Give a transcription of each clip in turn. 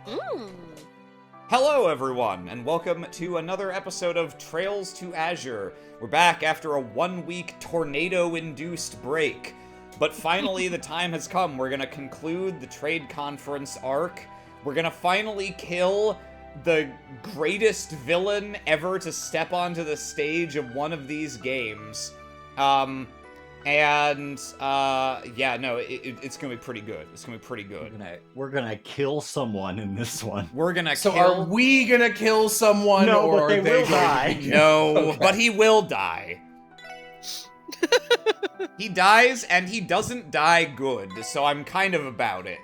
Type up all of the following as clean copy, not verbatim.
Mm. Hello, everyone, and welcome to another episode of Trails to Azure. We're back after a one-week tornado-induced break. But finally, the time has come. We're gonna conclude the trade conference arc. We're gonna finally kill the greatest villain ever to step onto the stage of one of these games. It's gonna be pretty good. It's gonna be pretty good. We're gonna kill someone in this one. We're gonna So kill... are we gonna kill someone, No, or but they are they will going die. to be No, Okay. but he will die. He dies, and he doesn't die good, so I'm kind of about it.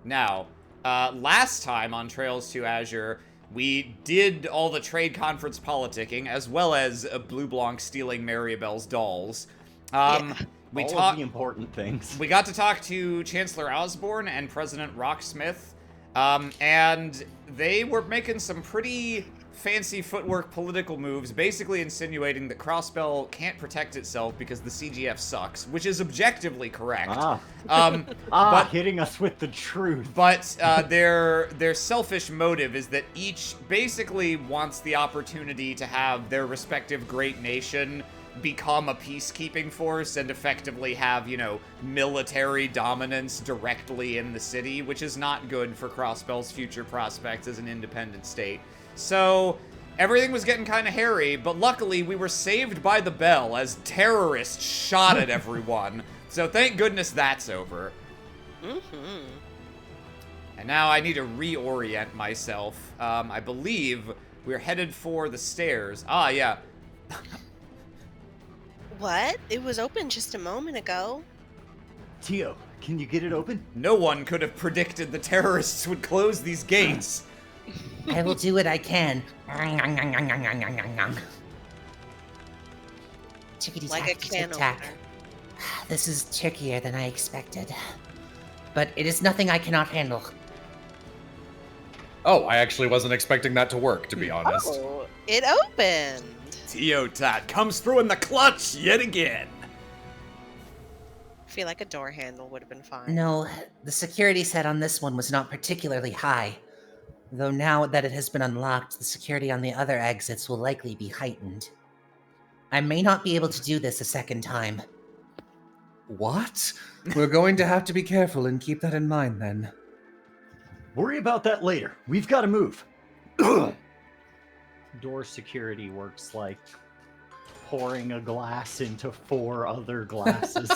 Now, last time on Trails to Azure, we did all the trade conference politicking, as well as Blue Blanc stealing Maribel's dolls. We All of talked. the important things. We got to talk to Chancellor Osborne and President Rocksmith, and they were making some pretty fancy footwork political moves, basically insinuating that Crossbell can't protect itself because the CGF sucks, which is objectively correct. But hitting us with the truth. But their selfish motive is that each basically wants the opportunity to have their respective great nation become a peacekeeping force and effectively have, military dominance directly in the city, which is not good for Crossbell's future prospects as an independent state. So, everything was getting kind of hairy, but luckily we were saved by the bell as terrorists shot at everyone. So thank goodness that's over. Mm-hmm. And now I need to reorient myself. I believe we're headed for the stairs. Ah, yeah. What? It was open just a moment ago. Tio, can you get it open? No one could have predicted the terrorists would close these gates. I will do what I can. Chickadee Like a can tack. opener. This is trickier than I expected. But it is nothing I cannot handle. Oh, I actually wasn't expecting that to work, to be honest. Oh, it opened. Teotat comes through in the clutch yet again. I feel like a door handle would have been fine. No, the security set on this one was not particularly high. Though now that it has been unlocked, the security on the other exits will likely be heightened. I may not be able to do this a second time. What? We're going to have to be careful and keep that in mind, then. Worry about that later. We've got to move. Door security works like pouring a glass into 4 other glasses.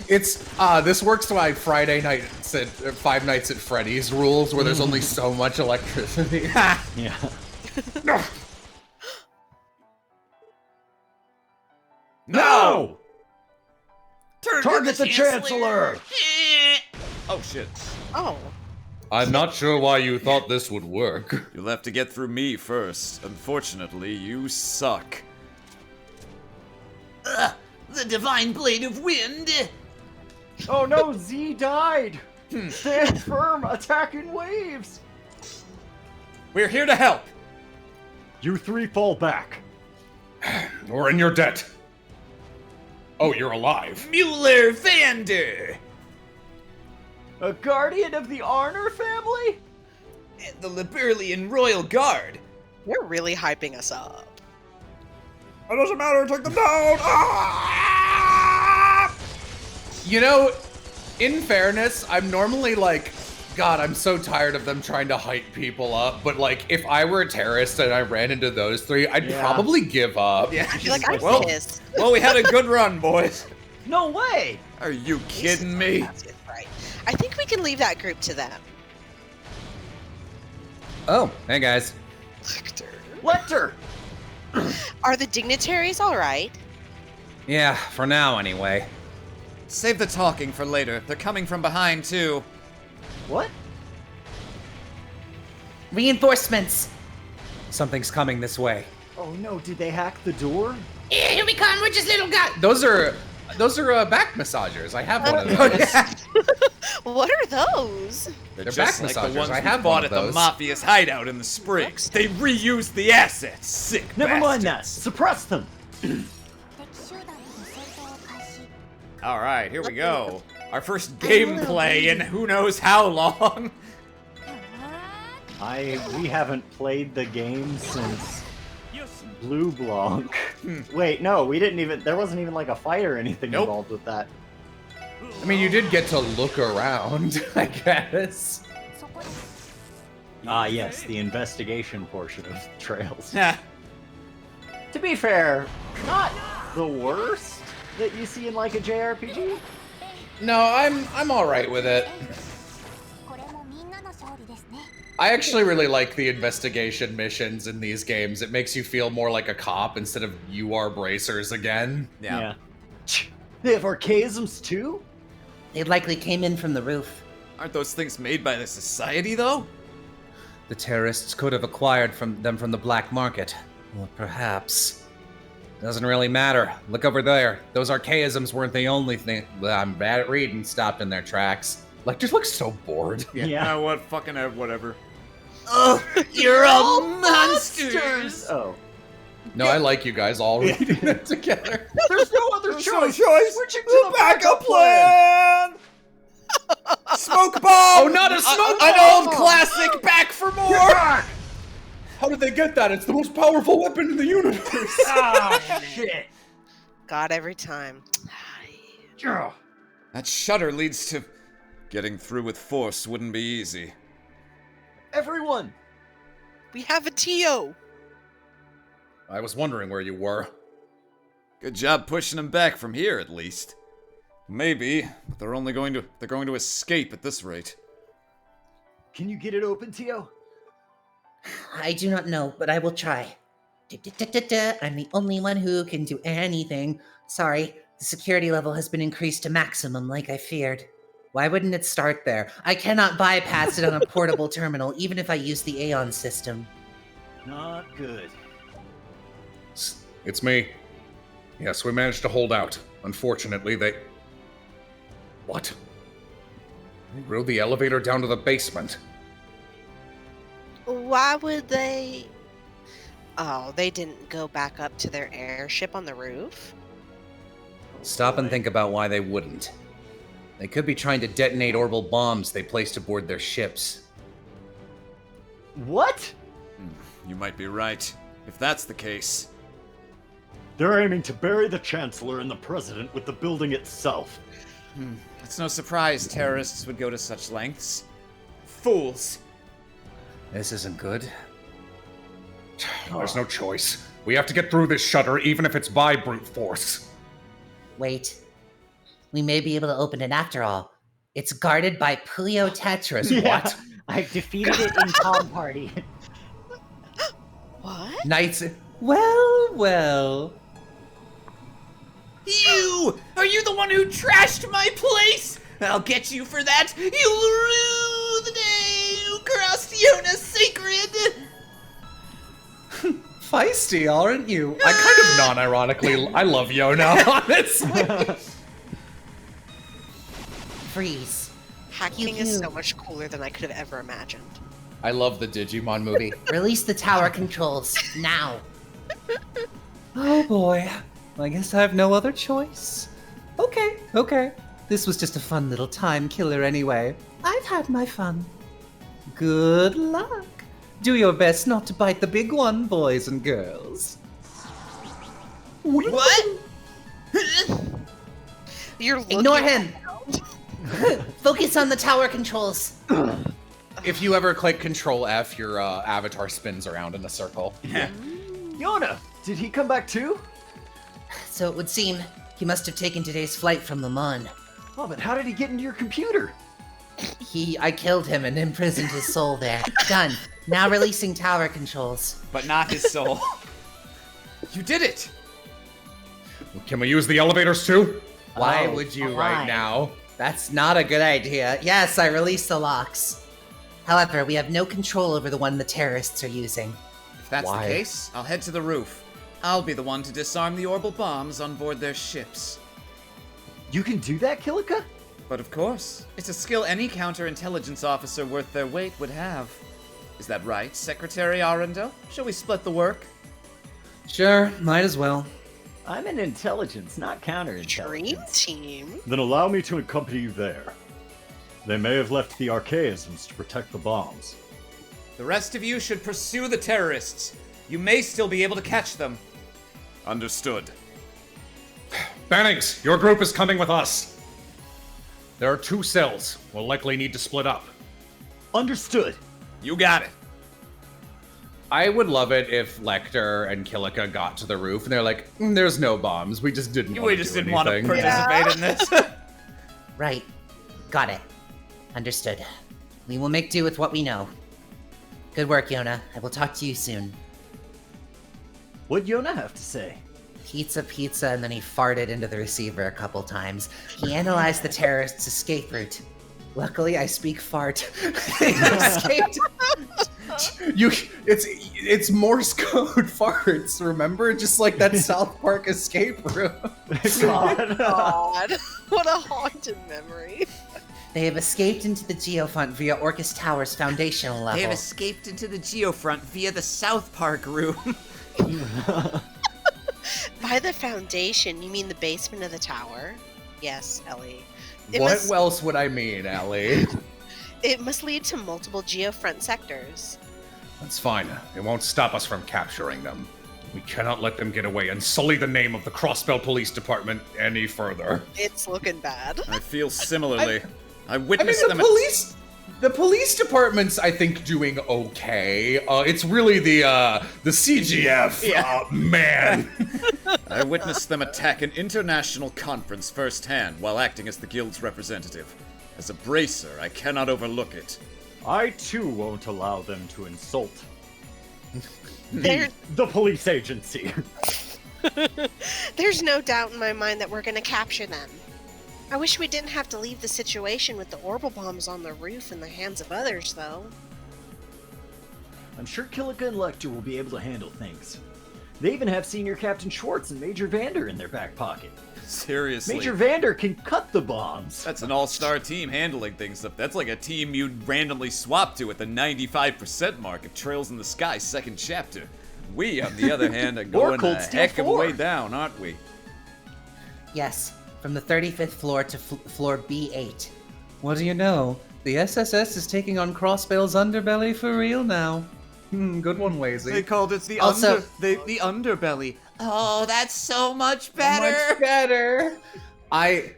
It's, this works by Friday nights at Five Nights at Freddy's rules, where there's only so much electricity. Yeah. No! Target the Chancellor! Oh, shit. Oh. I'm not sure why you thought this would work. You'll have to get through me first. Unfortunately, you suck. The Divine Blade of Wind! Oh no, Z died! Stand firm, attack in waves! We're here to help. You 3 fall back. We're in your debt. Oh, you're alive. Mueller Vander! A guardian of the Arner family? And the Liberlian Royal Guard. You're really hyping us up. It doesn't matter, take them down! Ah! You know, in fairness, I'm normally like, God, I'm so tired of them trying to hype people up, but like, if I were a terrorist and I ran into those 3, I'd probably give up. Yeah, I feel like I'm well, pissed. well, we had a good run, boys. No way! Are you kidding me? Right. I think we can leave that group to them. Oh, hey guys. Lecter! Are the dignitaries all right? Yeah, for now anyway. Save the talking for later. They're coming from behind, too. What? Reinforcements! Something's coming this way. Oh no, did they hack the door? Here we come, we're just little guys! Those are back massagers. I have one of those. What are those? They're They're just back like the massagers. ones I we have bought one at of the those. Mafia's hideout in the Springs. They reused the assets. Sick Never mind that. bastards. Suppress them. All right, here we go. Our first gameplay in who knows how long. We haven't played the game since Blue Blanc. Wait, no, we didn't even. There wasn't even like a fight or anything Nope. involved with that. I mean, you did get to look around, I guess. Ah, yes, the investigation portion of Trails. Yeah. To be fair, not the worst that you see in like a JRPG. No, I'm all right with it. I actually really like the investigation missions in these games. It makes you feel more like a cop instead of you are bracers again. Yeah. They have archaisms too? They likely came in from the roof. Aren't those things made by the society, though? The terrorists could have acquired them from the black market. Or perhaps. Doesn't really matter. Look over there. Those archaisms weren't the only thing. I'm bad at reading. Stopped in their tracks. Like, just looks so bored. Yeah. What? Fucking whatever. Oh, You're all monsters! Oh. No, I like you guys all reading it together. There's no other choice! Switching to the backup plan! Smoke bomb! Oh, not a smoke An bomb! old classic, back for more! How did they get that? It's the most powerful weapon in the universe. Ah, shit! God, every time. That shutter leads to... Getting through with force wouldn't be easy. Everyone! We have a Tio. I was wondering where you were. Good job pushing them back from here, at least. Maybe, but they're going to escape at this rate. Can you get it open, Tio? I do not know, but I will try. I'm the only one who can do anything. Sorry, the security level has been increased to maximum like I feared. Why wouldn't it start there? I cannot bypass it on a portable terminal, even if I use the Aeon system. Not good. It's me. Yes, we managed to hold out. Unfortunately, they... What? They rode the elevator down to the basement. Why would they... Oh, they didn't go back up to their airship on the roof? Stop and think about why they wouldn't. They could be trying to detonate orbital bombs they placed aboard their ships. What? You might be right. If that's the case... They're aiming to bury the Chancellor and the President with the building itself. It's no surprise terrorists would go to such lengths. Fools. This isn't good. There's no choice. We have to get through this shutter, even if it's by brute force. Wait. We may be able to open it after all. It's guarded by Puyo Tetris. What? I defeated it in Palm Party. What? Knights. Well. You! Are you the one who trashed my place? I'll get you for that! You'll rue the day you crossed Yona's sacred! Feisty, aren't you? I kind of non-ironically, I love Yona, honestly. Freeze. Hacking is so much cooler than I could have ever imagined. I love the Digimon movie. Release the tower controls, now. Oh boy. I guess I have no other choice. Okay. This was just a fun little time killer anyway. I've had my fun. Good luck. Do your best not to bite the big one, boys and girls. What? You're looking Ignore him! Focus on the tower controls. If you ever click Control F, your avatar spins around in a circle. Yona, did he come back too? So it would seem he must have taken today's flight from Le Mans. Oh, but how did he get into your computer? I killed him and imprisoned his soul there. Done. Now releasing tower controls. But not his soul. You did it! Can we use the elevators too? Why Oh, would you fine. right now? That's not a good idea. Yes, I released the locks. However, we have no control over the one the terrorists are using. If that's Why? the case, I'll head to the roof. I'll be the one to disarm the orbital bombs on board their ships. You can do that, Kilika? But of course, it's a skill any counterintelligence officer worth their weight would have. Is that right, Secretary Arundel? Shall we split the work? Sure, might as well. I'm in intelligence, not Dream counterintelligence. team? Then allow me to accompany you there. They may have left the archaisms to protect the bombs. The rest of you should pursue the terrorists. You may still be able to catch them. Understood. Bannings, your group is coming with us. There are 2 cells. We'll likely need to split up. Understood. You got it. I would love it if Lecter and Kilika got to the roof and they're like, there's no bombs. We just didn't want We to just do didn't want to anything." participate in this. Right. Got it. Understood. We will make do with what we know. Good work, Yona. I will talk to you soon. What'd Yona have to say? Pizza, and then he farted into the receiver a couple times. He analyzed the terrorists' escape route. Luckily, I speak fart. They escaped. It's Morse code farts, remember? Just like that South Park escape room. God. God, what a haunted memory. They have escaped into the geofront via Orcus Tower's foundational level. They have escaped into the geofront via the South Park room. By the foundation, you mean the basement of the tower? Yes, Ellie. It What must, else would I mean, Allie? it must lead to multiple geofront sectors. That's fine. It won't stop us from capturing them. We cannot let them get away and sully the name of the Crossbell Police Department any further. It's looking bad. I feel similarly. I I mean, witnessed them. the police department's, I think, doing okay. It's really the CGF. Man. I witnessed them attack an international conference firsthand while acting as the guild's representative. As a bracer, I cannot overlook it. I too won't allow them to insult There, the police agency. there's no doubt in my mind that we're going to capture them. I wish we didn't have to leave the situation with the orbital bombs on the roof in the hands of others, though. I'm sure Kilika and Lecter will be able to handle things. They even have Senior Captain Schwartz and Major Vander in their back pocket. Seriously. Major Vander can cut the bombs. That's an all-star team handling things. That's like a team you'd randomly swap to at the 95% mark of Trails in the Sky second chapter. We, on the other hand, are going Cold a Steel heck of a 4. way down, aren't we? Yes, from the 35th floor to floor B8. What do you know? The SSS is taking on Crossbell's underbelly for real now. Good one, Lazy. They called it the Also- the underbelly. Oh, that's so much better. Much better. I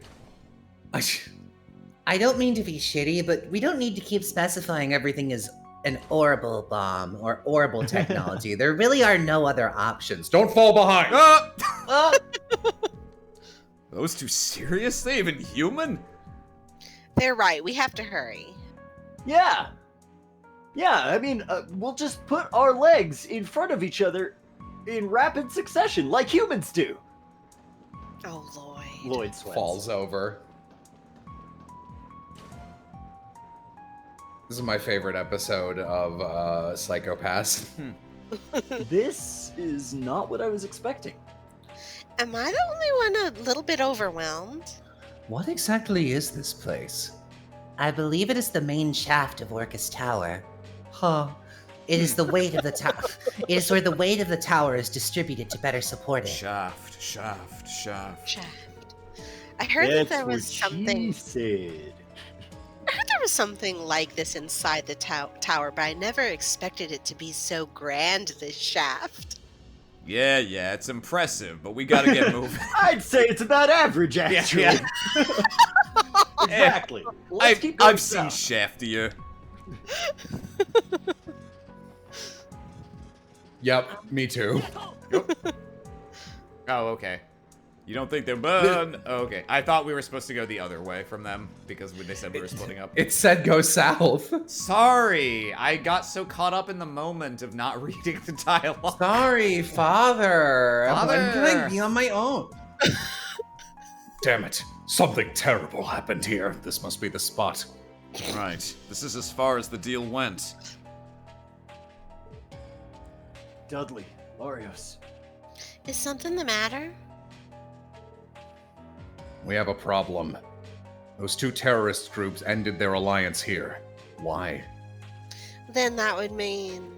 don't mean to be shitty, but we don't need to keep specifying everything as an orbital bomb or orbital technology. There really are no other options. don't fall behind. Those two seriously? Even human? They're right, we have to hurry. Yeah. Yeah, I mean, we'll just put our legs in front of each other in rapid succession, like humans do. Oh, Lloyd. Lloyd sweats. Falls over. This is my favorite episode of Psychopaths. This is not what I was expecting. Am I the only one a little bit overwhelmed? What exactly is this place? I believe it is the main shaft of Orcus Tower. Huh. It is the weight of the tower. It is where the weight of the tower is distributed to better support it. Shaft. Shaft. I heard that there was something. She said. I heard there was something like this inside the tower, but I never expected it to be so grand. This shaft. Yeah, it's impressive, but we gotta get moving. I'd say it's about average, actually. Yeah. Exactly. Let's keep going I've seen south. Shaftier. Yep, me too. Oh, okay. You don't think they're burned? Oh, okay. I thought we were supposed to go the other way from them because they said we were splitting up. It said go south. Sorry, I got so caught up in the moment of not reading the dialogue. Sorry, Father. Father. When can I be on my own? Damn it. Something terrible happened here. This must be the spot. Right. This is as far as the deal went. Dudley, Larios. Is something the matter? We have a problem. Those 2 terrorist groups ended their alliance here. Why? Then that would mean.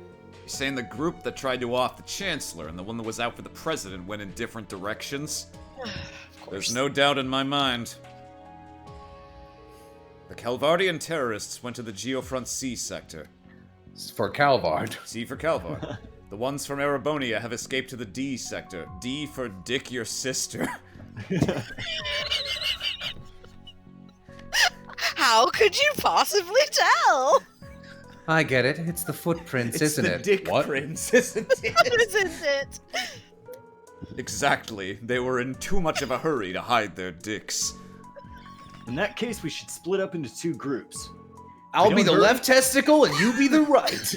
saying the group that tried to off the Chancellor and the one that was out for the President went in different directions? There's no doubt in my mind. The Calvardian terrorists went to the Geofront C sector. For Calvard. C for Calvard. The ones from Erebonia have escaped to the D sector. D for Dick your sister. How could you possibly tell? I get it. It's the footprints, isn't the it? Dick What? Prince, isn't it? Isn't it? Exactly. They were in too much of a hurry to hide their dicks. In that case, we should split up into 2 groups. I'll We be don't the hurry. left testicle and you be the right.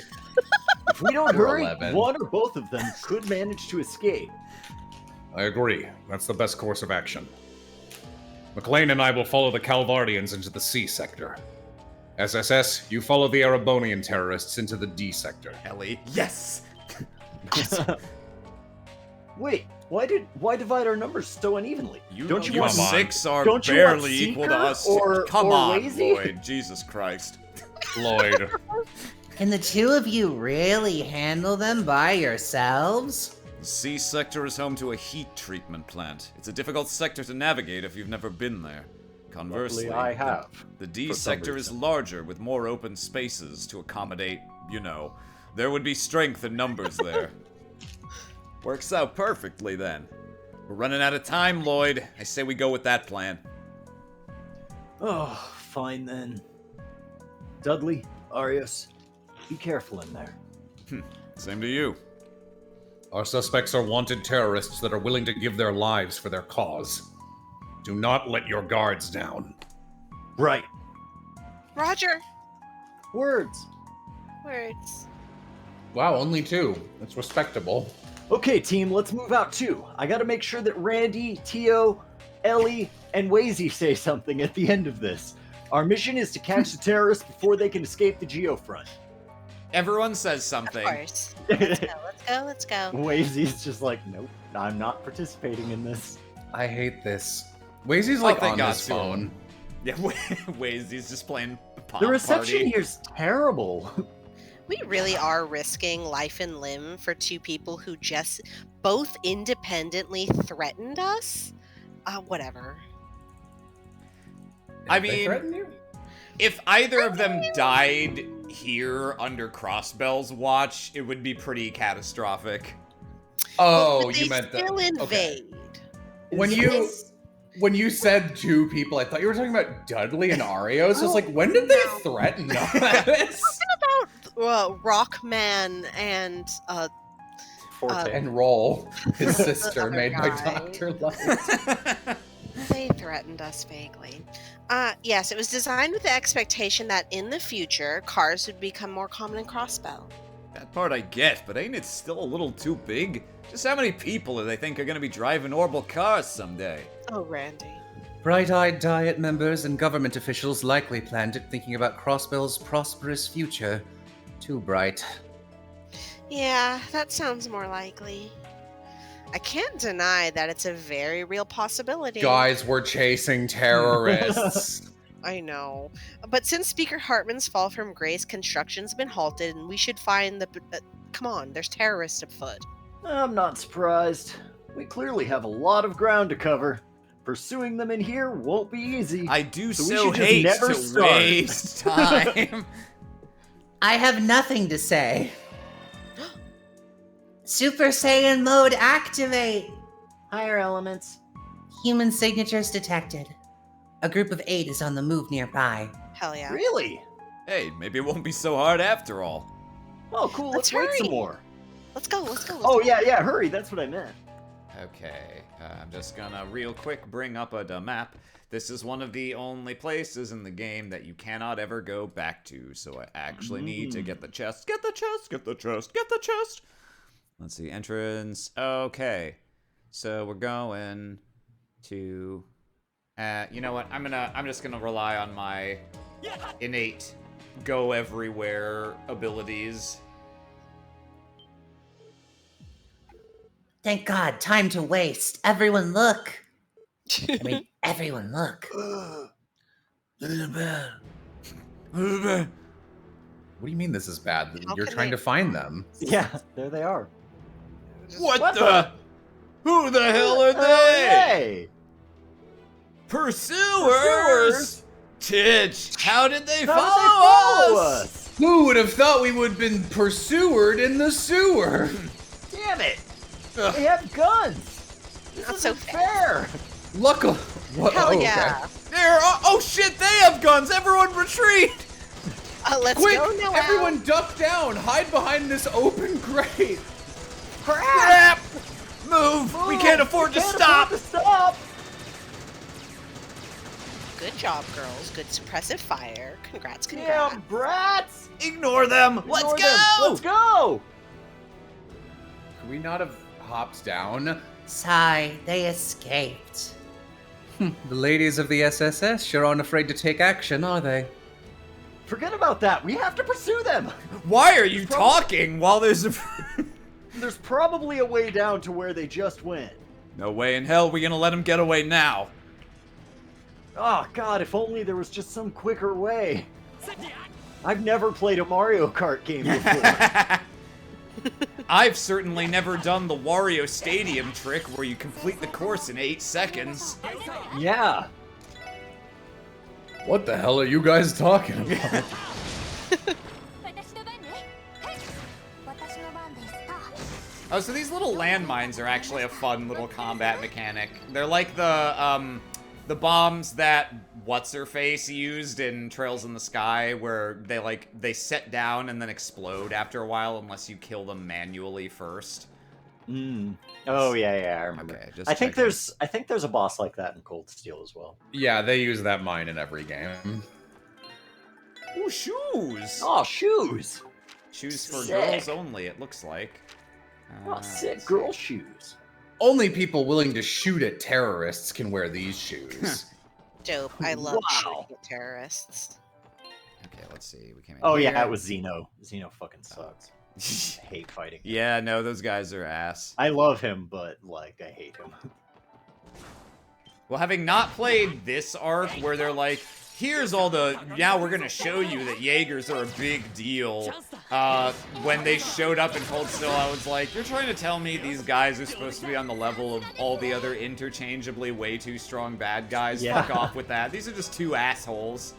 If we don't We're hurry, 11. one or both of them could manage to escape. I agree. That's the best course of action. McLean and I will follow the Calvardians into the C sector. SSS, you follow the Erebonian terrorists into the D sector. Ellie, yes! Wait, why divide our numbers so unevenly? Don't you You want Come on. 6 are Don't you want barely equal to Seeker us. or- Come or on, Lazy? Lloyd. Jesus Christ. Lloyd. Can the two of you really handle them by yourselves? The C sector is home to a heat treatment plant. It's a difficult sector to navigate if you've never been there. Conversely, Luckily, I have. the D for some sector is reason. larger with more open spaces to accommodate, there would be strength in numbers there. Works out perfectly then. We're running out of time, Lloyd. I say we go with that plan. Oh, fine then. Dudley, Arios, be careful in there. Same to you. Our suspects are wanted terrorists that are willing to give their lives for their cause. Do not let your guards down. Right. Roger. Words. Words. Wow, only 2. That's respectable. Okay, team, let's move out too. I gotta make sure that Randy, Tio, Ellie, and Wazy say something at the end of this. Our mission is to catch the terrorists before they can escape the Geofront. Everyone says Of something. course. Let's go, let's go, let's go. Wazy's just like, nope, I'm not participating in this. I hate this. Wazy's like thank on God his to him. phone. Yeah, Waze, he's just playing pop The reception party. here's terrible. We really are risking life and limb for 2 people who just both independently threatened us? Whatever. I They mean, threaten you? if either of them died here under Crossbell's watch, it would be pretty catastrophic. Oh, But you they meant that. still Okay. invade. When you said 2 people, I thought you were talking about Dudley and Arios. I was like, when did they threaten us? About Rockman and Forte. And Roll, his sister, other made by guy. Dr. Light. they threatened us vaguely. Yes, it was designed with the expectation that in the future, cars would become more common in Crossbell. That part I get, but ain't it still a little too big? Just how many people do they think are gonna be driving orbital cars someday? Oh, Randy. Bright-eyed Diet members and government officials likely planned it thinking about Crossbell's prosperous future. Too bright. Yeah, that sounds more likely. I can't deny that it's a very real possibility. Guys, we're chasing terrorists. I know. But since Speaker Hartman's fall from grace, construction's been halted, and we should find the... come on, there's terrorists afoot. I'm not surprised. We clearly have a lot of ground to cover. Pursuing them in here won't be easy. I do So we so should just hate never to start. waste time. I have nothing to say. Super Saiyan mode activate! Higher elements. Human signatures detected. A group of 8 is on the move nearby. Hell yeah. Really? Hey, maybe it won't be so hard after all. Oh, cool. Let's Let's wait hurry. some more. Let's go, let's go. Oh, yeah, hurry. That's what I meant. Okay, I'm just gonna real quick bring up a map. This is one of the only places in the game that you cannot ever go back to, so I actually need to get the chest. Get the chest, get the chest, get the chest! Let's see, entrance. Okay, so we're going to... you know what, I'm just gonna rely on my innate go everywhere abilities. Thank God, time to waste. Everyone look. I mean, everyone look. What What do you mean this is bad? How You're can trying they- to find them. Yeah, there they are. What the? Who the hell are they? Hey! Pursuers? Titch, how did they How follow did they follow us? us? Who would have thought we would have been pursued in the sewer? Damn it! They have guns. This Not so isn't fair. Luckily, Hell yeah. There. Oh shit! They have guns. Everyone retreat! Let's Quick! go now. Everyone duck down! Hide behind this open grate! Crap! Move! We can't afford to stop. Stop! Good job, girls. Good suppressive fire. Congrats. Damn, brats! Ignore them. Let's Ignore go. them. Let's go! Could we not have hopped down? Sigh, they escaped. The ladies of the SSS sure aren't afraid to take action, are they? Forget about that. We have to pursue them. Why are you talking while there's a... There's probably a way down to where they just went. No way in hell we're gonna let them get away now. Oh god, if only there was just some quicker way. I've never played a Mario Kart game before. I've certainly never done the Wario Stadium trick where you complete the course in 8 seconds. Yeah. What the hell are you guys talking about? Oh, so these little landmines are actually a fun little combat mechanic. They're like the bombs that What's-Her-Face used in Trails in the Sky, where they set down and then explode after a while unless you kill them manually first. Oh yeah, I remember. Okay, just I think checking. there's a boss like that in Cold Steel as well. Yeah, they use that mine in every game. Ooh, shoes! Oh, shoes! Shoes for Sick. girls only, it looks like. Oh, sick let's girl see. shoes. Only people willing to shoot at terrorists can wear these shoes. Dope. I love Wow. shooting at terrorists. Okay, let's see. We came in Oh here. yeah, it was Xeno. Xeno fucking sucks. I hate fighting. Yeah, no, those guys are ass. I love him, but like I hate him. Well, having not played this arc where they're like, here's all the, now we're gonna show you that Jaegers are a big deal. When they showed up in Cold Steel, I was like, you're trying to tell me these guys are supposed to be on the level of all the other interchangeably way too strong bad guys? Yeah. Fuck off with that. These are just two assholes.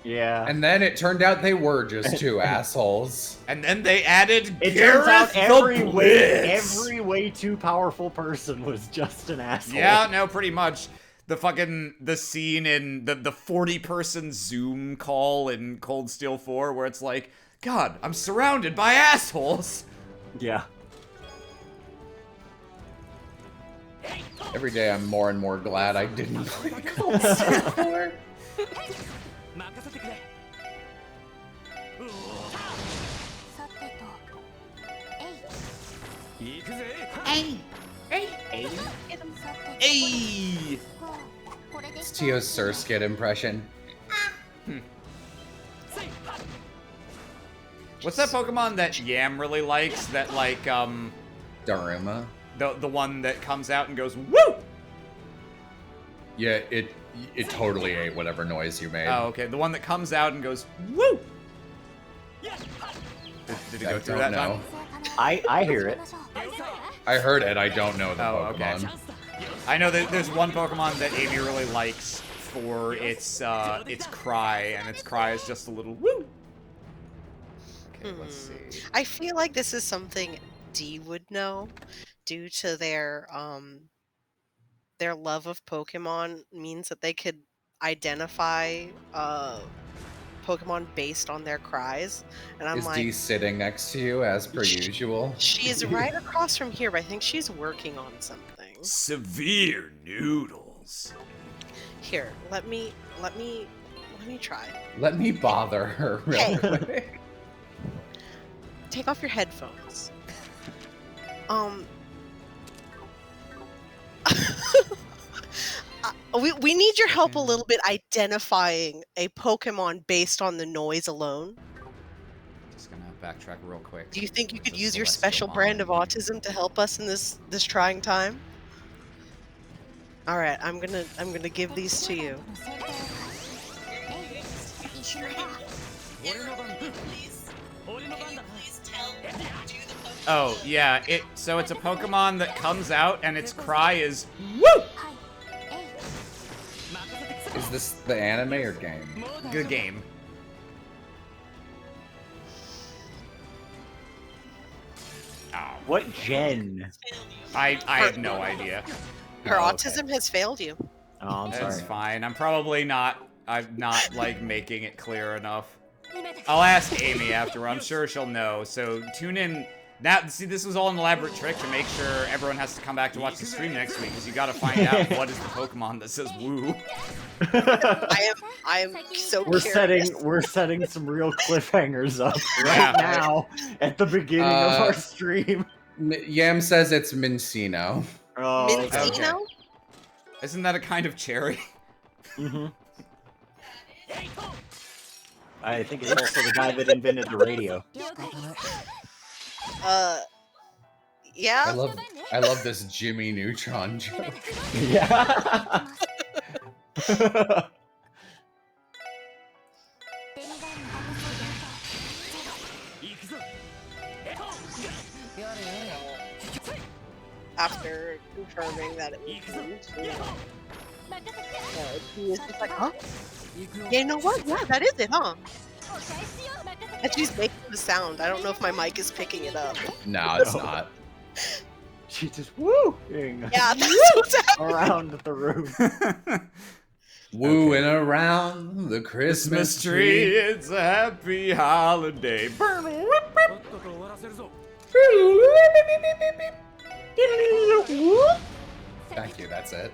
Yeah. And then it turned out they were just two assholes. And then they added It turns out Gareth the Blitz. every way too powerful person was just an asshole. Yeah, no, pretty much. The scene in the 40-person Zoom call in Cold Steel 4 where it's like, God, I'm surrounded by assholes. Yeah. Every day I'm more and more glad I didn't play Cold Steel 4. Hey! Hey! It's Tio's Surskit impression. What's that Pokemon that Yam really likes? That Daruma. the one that comes out and goes woo. Yeah, it totally ate whatever noise you made. Oh, okay. The one that comes out and goes woo. Did it I go through don't that know. time? I hear it. I heard it. I don't know the Oh, okay. Pokemon. I know that there's one Pokemon that Amy really likes for its cry, and its cry is just a little woo. Okay, let's see. I feel like this is something D would know due to their love of Pokemon means that they could identify Pokemon based on their cries. And I'm Is like, Dee sitting next to you as per usual? she is right across from here, but I think she's working on something. Severe noodles. Here, let me try. Let me bother her real Hey. quick. Take off your headphones. We need your help a little bit identifying a Pokemon based on the noise alone. Just gonna backtrack real quick. Do you think you could It's a use your celestial special mine. brand of autism to help us in this trying time? All right, I'm gonna give these to you. Can you please tell me to do the Pokemon? Oh, yeah, so it's a Pokemon that comes out and its cry is woo! Is this the anime or game? Good game. Oh, What gen? I have no idea. Her Oh, okay. autism has failed you. Oh, I'm That's sorry. fine. I'm not like making it clear enough. I'll ask Amy after. I'm sure she'll know. So tune in. Now, see, this was all an elaborate trick to make sure everyone has to come back to watch the stream next week, because you got to find out what is the Pokemon that says woo. I am so We're curious. setting some real cliffhangers up Yeah. right now at the beginning of our stream. Yam says it's Mincino. Oh, Mincino? Isn't that a kind of cherry? Mm-hmm. I think it's also the guy that invented the radio. Yeah. I love this Jimmy Neutron joke. Yeah. After confirming that it was Mincino. He was just like, huh? Yeah, you know what? Yeah, that is it, huh? And she's making the sound. I don't know if my mic is picking it up. No, it's not. She's just wooing Yeah, that's what's happening. around the room. Wooing around the Christmas tree. It's a happy holiday. Thank you, that's it.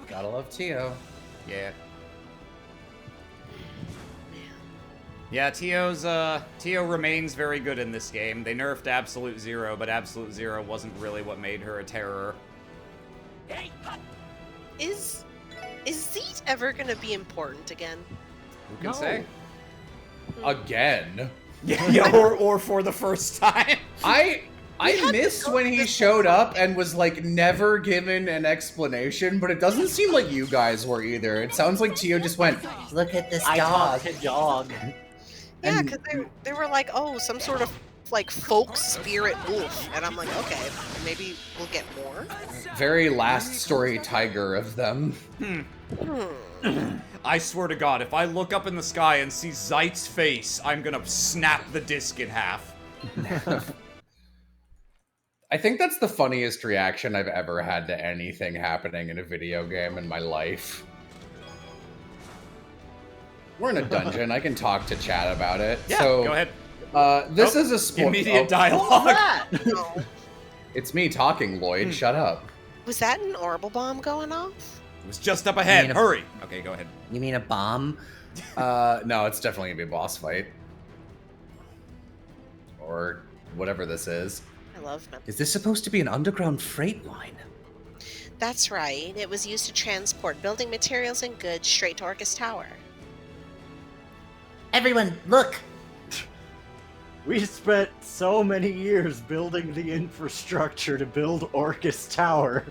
Gotta love Tio. Yeah. Yeah, Tio remains very good in this game. They nerfed Absolute Zero, but Absolute Zero wasn't really what made her a terror. Is Zeet ever gonna be important again? Who can say? Again. Yeah, or for the first time. I missed when he showed up and was like never given an explanation, but it doesn't seem like you guys were either. It sounds like Tio just went, Look at this I dog. talked to dog. Yeah, And- because they were like, oh, some sort of like folk spirit wolf, and I'm like, okay, maybe we'll get more. very last story tiger of them. I swear to God, if I look up in the sky and see Zeit's face, I'm gonna snap the disc in half. I think that's the funniest reaction I've ever had to anything happening in a video game in my life. We're in a dungeon. I can talk to chat about it. Yeah, so, go ahead. This is a spoiler. Immediate dialogue. No. It's me talking, Lloyd. Shut up. Was that an orbital bomb going off? It was just up ahead. You mean a- Hurry. Okay, go ahead. You mean a bomb? No, it's definitely gonna be a boss fight. Or whatever this is. I love them. Is this supposed to be an underground freight line? That's right. It was used to transport building materials and goods straight to Orcus Tower. Everyone, look! We spent so many years building the infrastructure to build Orcus Tower.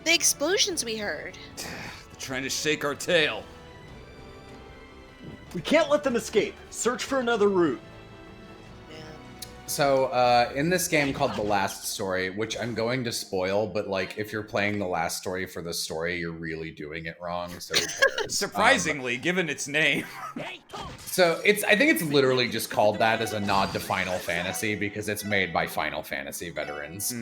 The explosions we heard. They're trying to shake our tail. We can't let them escape. Search for another route. Yeah. So, in this game called The Last Story, which I'm going to spoil, but like, if you're playing The Last Story for the story, you're really doing it wrong, so who cares? Surprisingly, given its name. So, I think it's literally just called that as a nod to Final Fantasy, because it's made by Final Fantasy veterans.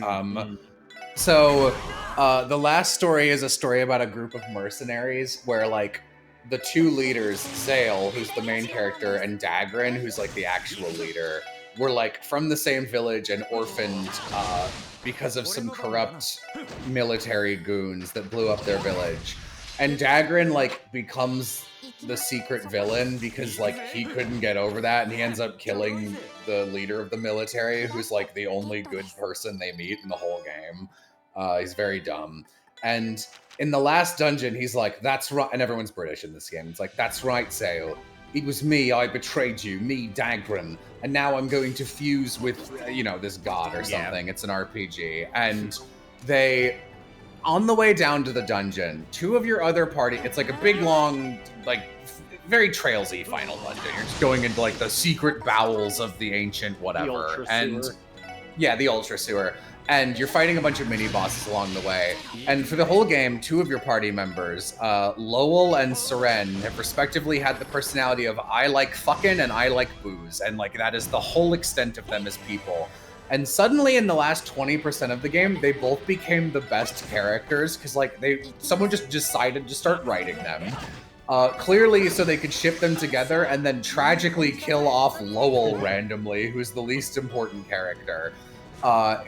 So, The Last Story is a story about a group of mercenaries where, like, the two leaders, Zale, who's the main character, and Dagrin, who's, like, the actual leader, were, like, from the same village and orphaned because of some corrupt military goons that blew up their village. And Dagrin, like, becomes the secret villain because, like, he couldn't get over that, and he ends up killing the leader of the military, who's, like, the only good person they meet in the whole game. He's very dumb. And in the last dungeon, he's like, that's right, and everyone's British in this game. It's like, that's right, Zale. it was me, I betrayed you, me, Dagran, and now I'm going to fuse with, this god or something. It's an RPG. And they, on the way down to the dungeon, two of your other party, it's like a big, long, like, very trailsy final dungeon. You're just going into, like, the secret bowels of the ancient whatever. The Ultra and Sewer. Yeah, the Ultra Sewer. And you're fighting a bunch of mini-bosses along the way. And for the whole game, two of your party members, Lowell and Seren, have respectively had the personality of I like fucking and I like booze. And, like, that is the whole extent of them as people. And suddenly in the last 20% of the game, they both became the best characters because, like, someone just decided to start writing them. Clearly so they could ship them together and then tragically kill off Lowell randomly, who's the least important character.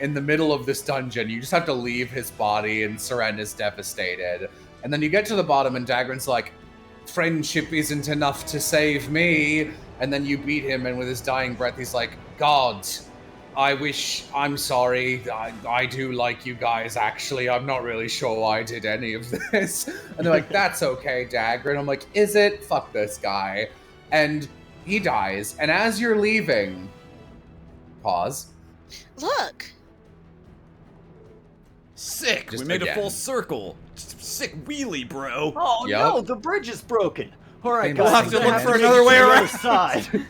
In the middle of this dungeon, you just have to leave his body and Seren is devastated. And then you get to the bottom and Dagran's like, friendship isn't enough to save me. And then you beat him and with his dying breath, he's like, God, I'm sorry. I do like you guys, actually. I'm not really sure why I did any of this. And they're like, that's okay, Dagran. I'm like, is it? Fuck this guy. And he dies. And as you're leaving, pause. Look. Sick. Just We made again. a full circle. Sick wheelie, bro. Oh Yep. no, the bridge is broken. All right, We'll guys, have to we're gonna look for take another it to way the around. other side.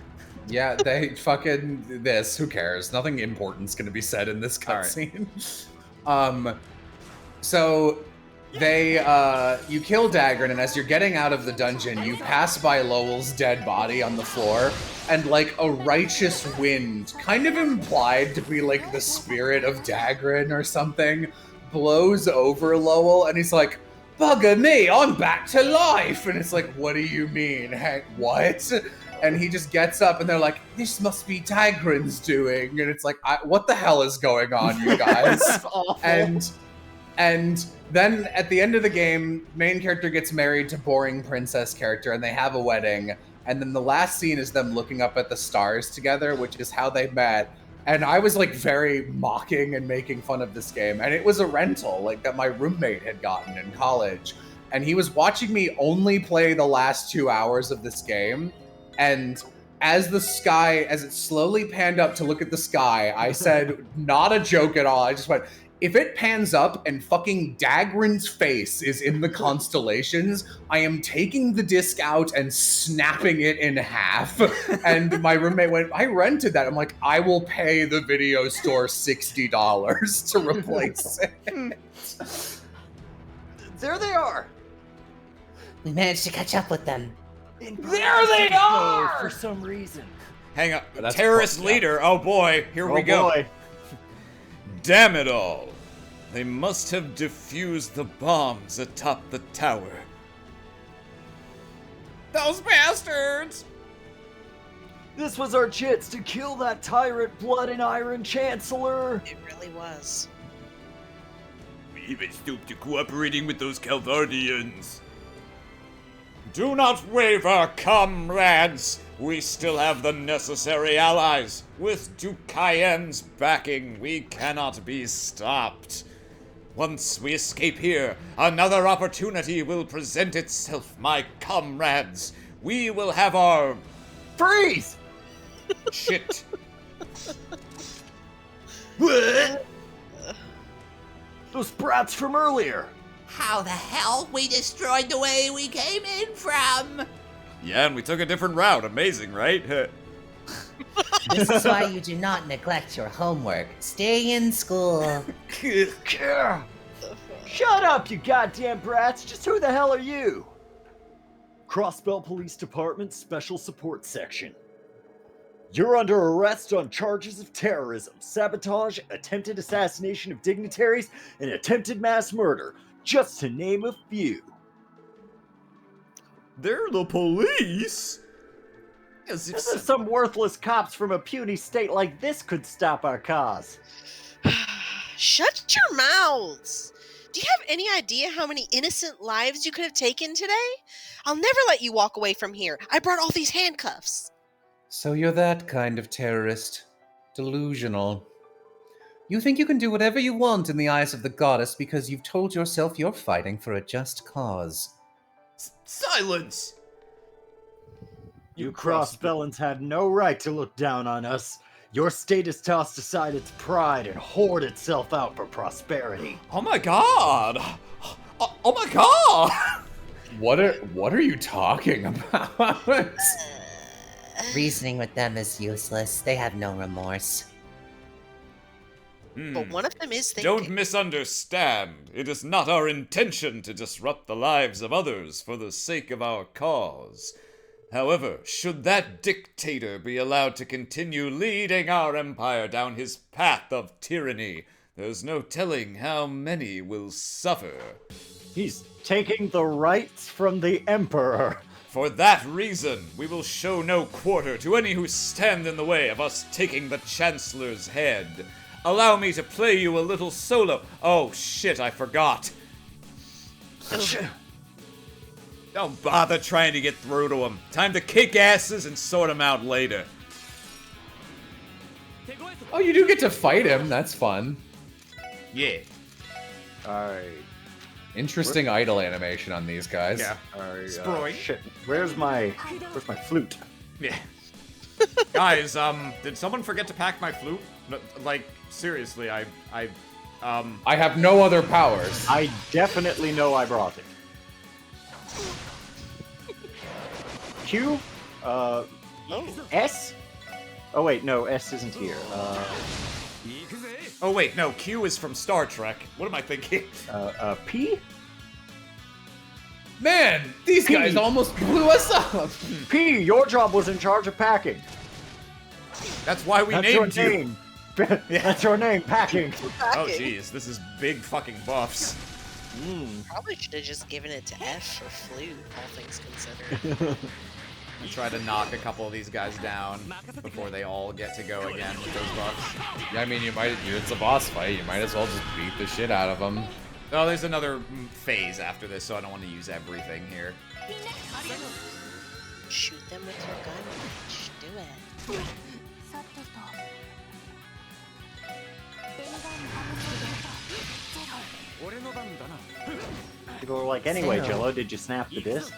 Yeah, they fucking this. Who cares? Nothing important's gonna be said in this cutscene. So they you kill Dagran, and as you're getting out of the dungeon, you pass by Lowell's dead body on the floor, and like a righteous wind, kind of implied to be like the spirit of Dagran or something, blows over Lowell, and he's like, bugger me, I'm back to life. And it's like, what do you mean? Hank, what? And he just gets up and they're like, this must be Dagran's doing. And it's like, what the hell is going on, you guys? That's awful. And then at the end of the game, main character gets married to boring princess character and they have a wedding. And then the last scene is them looking up at the stars together, which is how they met. And I was like very mocking and making fun of this game. And it was a rental like that my roommate had gotten in college. And he was watching me only play the last 2 hours of this game. And as it slowly panned up to look at the sky, I said, not a joke at all. I just went, if it pans up and fucking Dagran's face is in the constellations, I am taking the disc out and snapping it in half. And my roommate went, I rented that. I'm like, I will pay the video store $60 to replace it. There they are. We managed to catch up with them. There they are! For some reason. Hang on. That's Terrorist fucked up. leader. Oh boy. Here we go. Boy. Damn it all. They must have defused the bombs atop the tower. Those bastards! This was our chance to kill that tyrant blood and iron chancellor. It really was. We even stooped to cooperating with those Calvardians. Do not waver, comrades! We still have the necessary allies. With Ducayen's backing, we cannot be stopped. Once we escape here, another opportunity will present itself, my comrades. We will have our... Freeze! shit. Those brats from earlier. How the hell? We destroyed the way we came in from! Yeah, and we took a different route. Amazing, right? This is why you do not neglect your homework. Stay in school. Shut up, you goddamn brats! Just who the hell are you? Crossbelt Police Department Special Support Section. You're under arrest on charges of terrorism, sabotage, attempted assassination of dignitaries, and attempted mass murder, just to name a few. They're the police? As if As if some worthless cops from a puny state like this could stop our cause. Shut your mouths! Do you have any idea how many innocent lives you could have taken today? I'll never let you walk away from here. I brought all these handcuffs. So you're that kind of terrorist. Delusional. You think you can do whatever you want in the eyes of the goddess because you've told yourself you're fighting for a just cause. silence! You Crossbellans had no right to look down on us. Your state has tossed aside its pride and hoard itself out for prosperity. Oh my god! Oh my god! What are you talking about? Reasoning with them is useless. They have no remorse. But one of them is thinking. Don't misunderstand. It is not our intention to disrupt the lives of others for the sake of our cause. However, should that dictator be allowed to continue leading our empire down his path of tyranny, there's no telling how many will suffer. He's taking the rights from the Emperor. For that reason, we will show no quarter to any who stand in the way of us taking the Chancellor's head. Allow me to play you a little solo. Oh shit, I forgot. Don't bother trying to get through to him. Time to kick asses and sort him out later. Oh, you do get to fight him. That's fun. Yeah. Alright. Interesting idle animation on these guys. Yeah. Sprite. Shit. Where's my flute? Yeah. Guys, did someone forget to pack my flute? No, like, seriously, I have no other powers. I definitely know I brought it. Q? S? Oh wait, no, S isn't here. Oh wait, no, Q is from Star Trek. What am I thinking? P? Man, these guys almost blew us up. P, your job was in charge of packing. That's why we That's named your you. name. That's your name, packing. Oh jeez, this is big fucking buffs. Probably should have just given it to F for flute, all things considered. I'll try to knock a couple of these guys down before they all get to go again with those buffs. I mean, it's a boss fight. You might as well just beat the shit out of them. Oh, there's another phase after this, so I don't want to use everything here. Shoot them with your gun, bitch. Do it. People were like, anyway, Jello, did you snap the disc?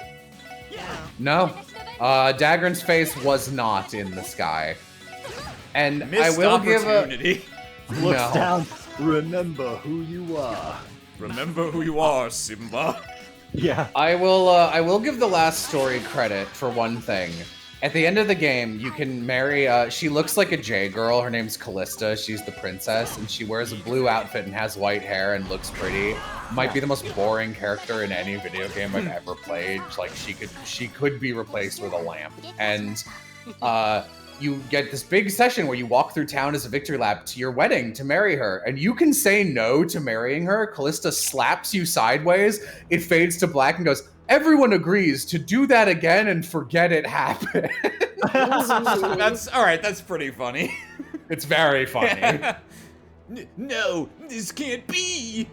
Yeah. No. Dagran's face was not in the sky. And Missed I will give a... opportunity. Looks No. down. Remember who you are. Remember who you are, Simba. Yeah. I will give the last story credit for one thing. At the end of the game, you can marry, she looks like a J-girl, her name's Callista, she's the princess, and she wears a blue outfit and has white hair and looks pretty. Might be the most boring character in any video game I've ever played. Like, she could be replaced with a lamp. And, you get this big session where you walk through town as a victory lap to your wedding to marry her, and you can say no to marrying her. Callista slaps you sideways, it fades to black and goes, everyone agrees to do that again and forget it happened. That's alright, that's pretty funny. It's very funny. No, this can't be.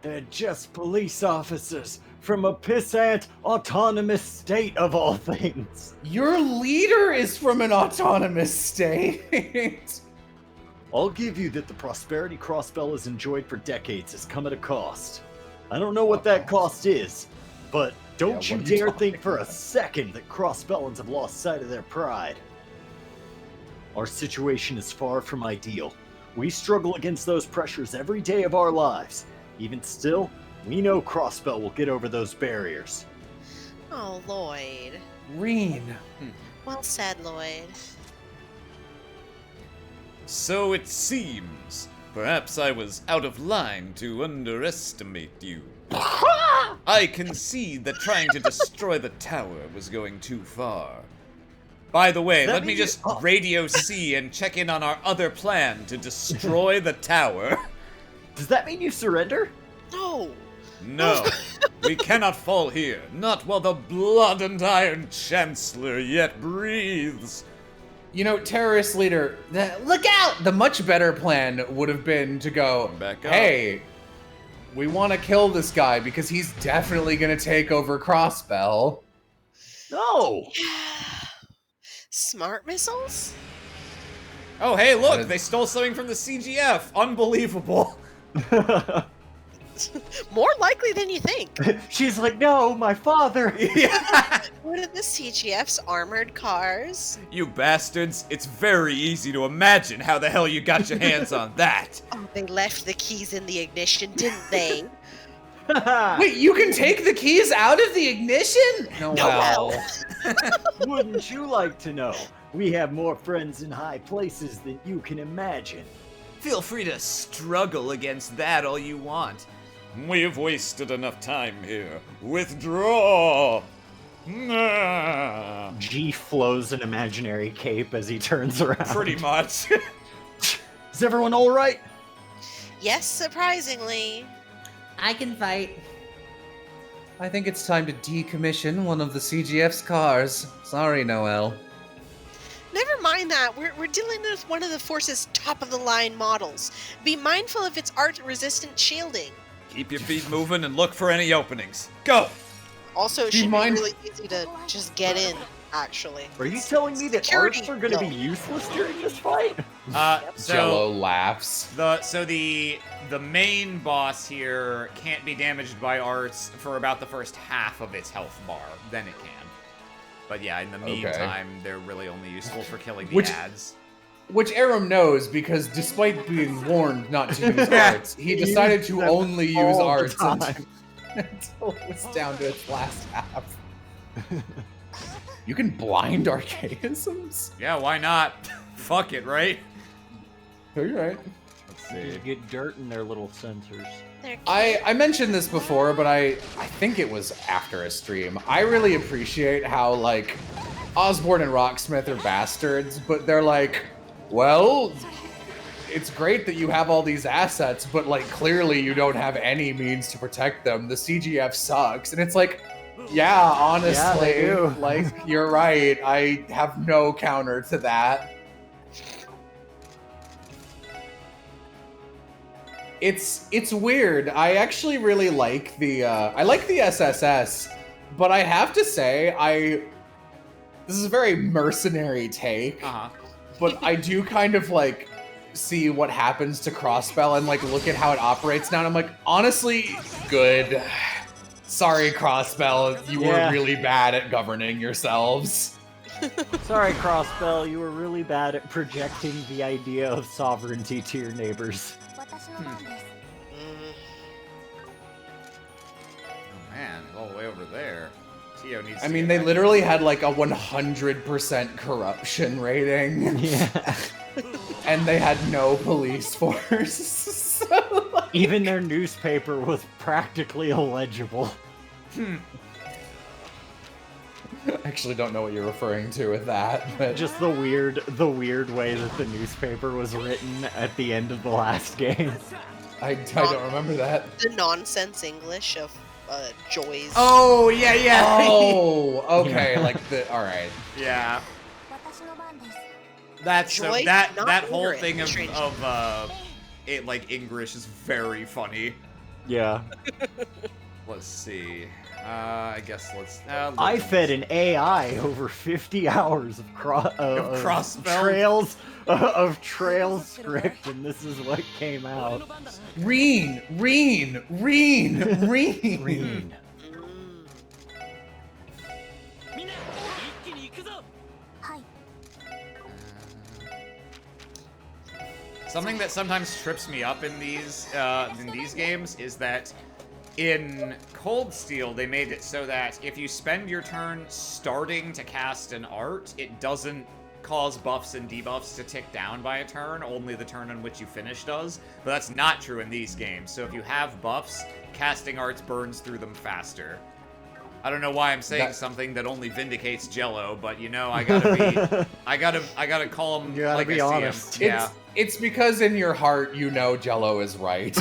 They're just police officers from a pissant autonomous state of all things. Your leader is from an autonomous state. I'll give you that the prosperity Crossbell has enjoyed for decades has come at a cost. I don't know what that cost is, but don't you dare think for a second that Crossbellans have lost sight of their pride. Our situation is far from ideal. We struggle against those pressures every day of our lives. Even still, we know Crossbell will get over those barriers. Oh, Lloyd. Reen. Well said, Lloyd. So it seems. Perhaps I was out of line to underestimate you. I concede that trying to destroy the tower was going too far. By the way, let me just radio C and check in on our other plan to destroy the tower. Does that mean you surrender? No. No, we cannot fall here, not while the blood and iron Chancellor yet breathes. You know, terrorist leader, look out! The much better plan would have been to go, Back up. hey, we want to kill this guy because he's definitely going to take over Crossbell. No! Smart missiles? Oh hey, look, they stole something from the CGF. Unbelievable. More likely than you think. She's like, no, my father. What are the CGF's armored cars? You bastards, it's very easy to imagine how the hell you got your hands on that. Oh, they left the keys in the ignition, didn't they? Wait, you can take the keys out of the ignition? Noel. Wouldn't you like to know? We have more friends in high places than you can imagine. Feel free to struggle against that all you want. We've wasted enough time here. Withdraw! Nah. G flows an imaginary cape as he turns around. Pretty much. Is everyone all right? Yes, surprisingly. I can fight. I think it's time to decommission one of the CGF's cars. Sorry, Noel. Never mind that. We're dealing with one of the Force's top-of-the-line models. Be mindful of its art-resistant shielding. Keep your feet moving and look for any openings. Go! Also, it should be really easy to just get in, actually. Are you telling me that Security arts are going to be useless during this fight? Jello laughs. The main boss here can't be damaged by arts for about the first half of its health bar. Then it can. But yeah, in the meantime, they're really only useful for killing the ads. Which Aram knows, because despite being warned not to use arts, he decided to only use arts until it was down to its last half. You can blind archaisms? Yeah, why not? Fuck it, right? Oh, you're right. Let's see. Just get dirt in their little sensors. I mentioned this before, but I think it was after a stream. I really appreciate how, like, Osborne and Rocksmith are bastards, but they're like, well, it's great that you have all these assets, but, like, clearly you don't have any means to protect them. The CGF sucks. And it's like, yeah, honestly, Yeah, like, you're right. I have no counter to that. It's weird. I actually really like the SSS, but I have to say this is a very mercenary take. But I do kind of like see what happens to Crossbell and like look at how it operates now, and I'm like, honestly, good. Sorry, Crossbell, you were really bad at governing yourselves. Sorry, Crossbell, you were really bad at projecting the idea of sovereignty to your neighbors. Oh man, all the way over there. Tio needs I mean, they literally had like a 100% corruption rating. Yeah. And they had no police force. So, like... Even their newspaper was practically illegible. I actually don't know what you're referring to with that, but just the weird way that the newspaper was written at the end of the last game. I don't remember that. The nonsense English of Joy's. Oh yeah. Oh, okay. Yeah. Like the. All right. Yeah. That's Joy, that not whole English, thing of strangely. it like English is very funny. Yeah. Let's see. I guess let's. I fed an AI over 50 hours of Crossbell? trails script, and this is what came out. Reen. Something that sometimes trips me up in these games is that in Cold Steel they made it so that if you spend your turn starting to cast an art, it doesn't cause buffs and debuffs to tick down by a turn, only the turn on which you finish does. But that's not true in these games. So if you have buffs, casting arts burns through them faster. I don't know why I'm saying something that only vindicates Jello, but you know, I gotta call him like I honest. see him. Yeah. It's because in your heart you know Jello is right.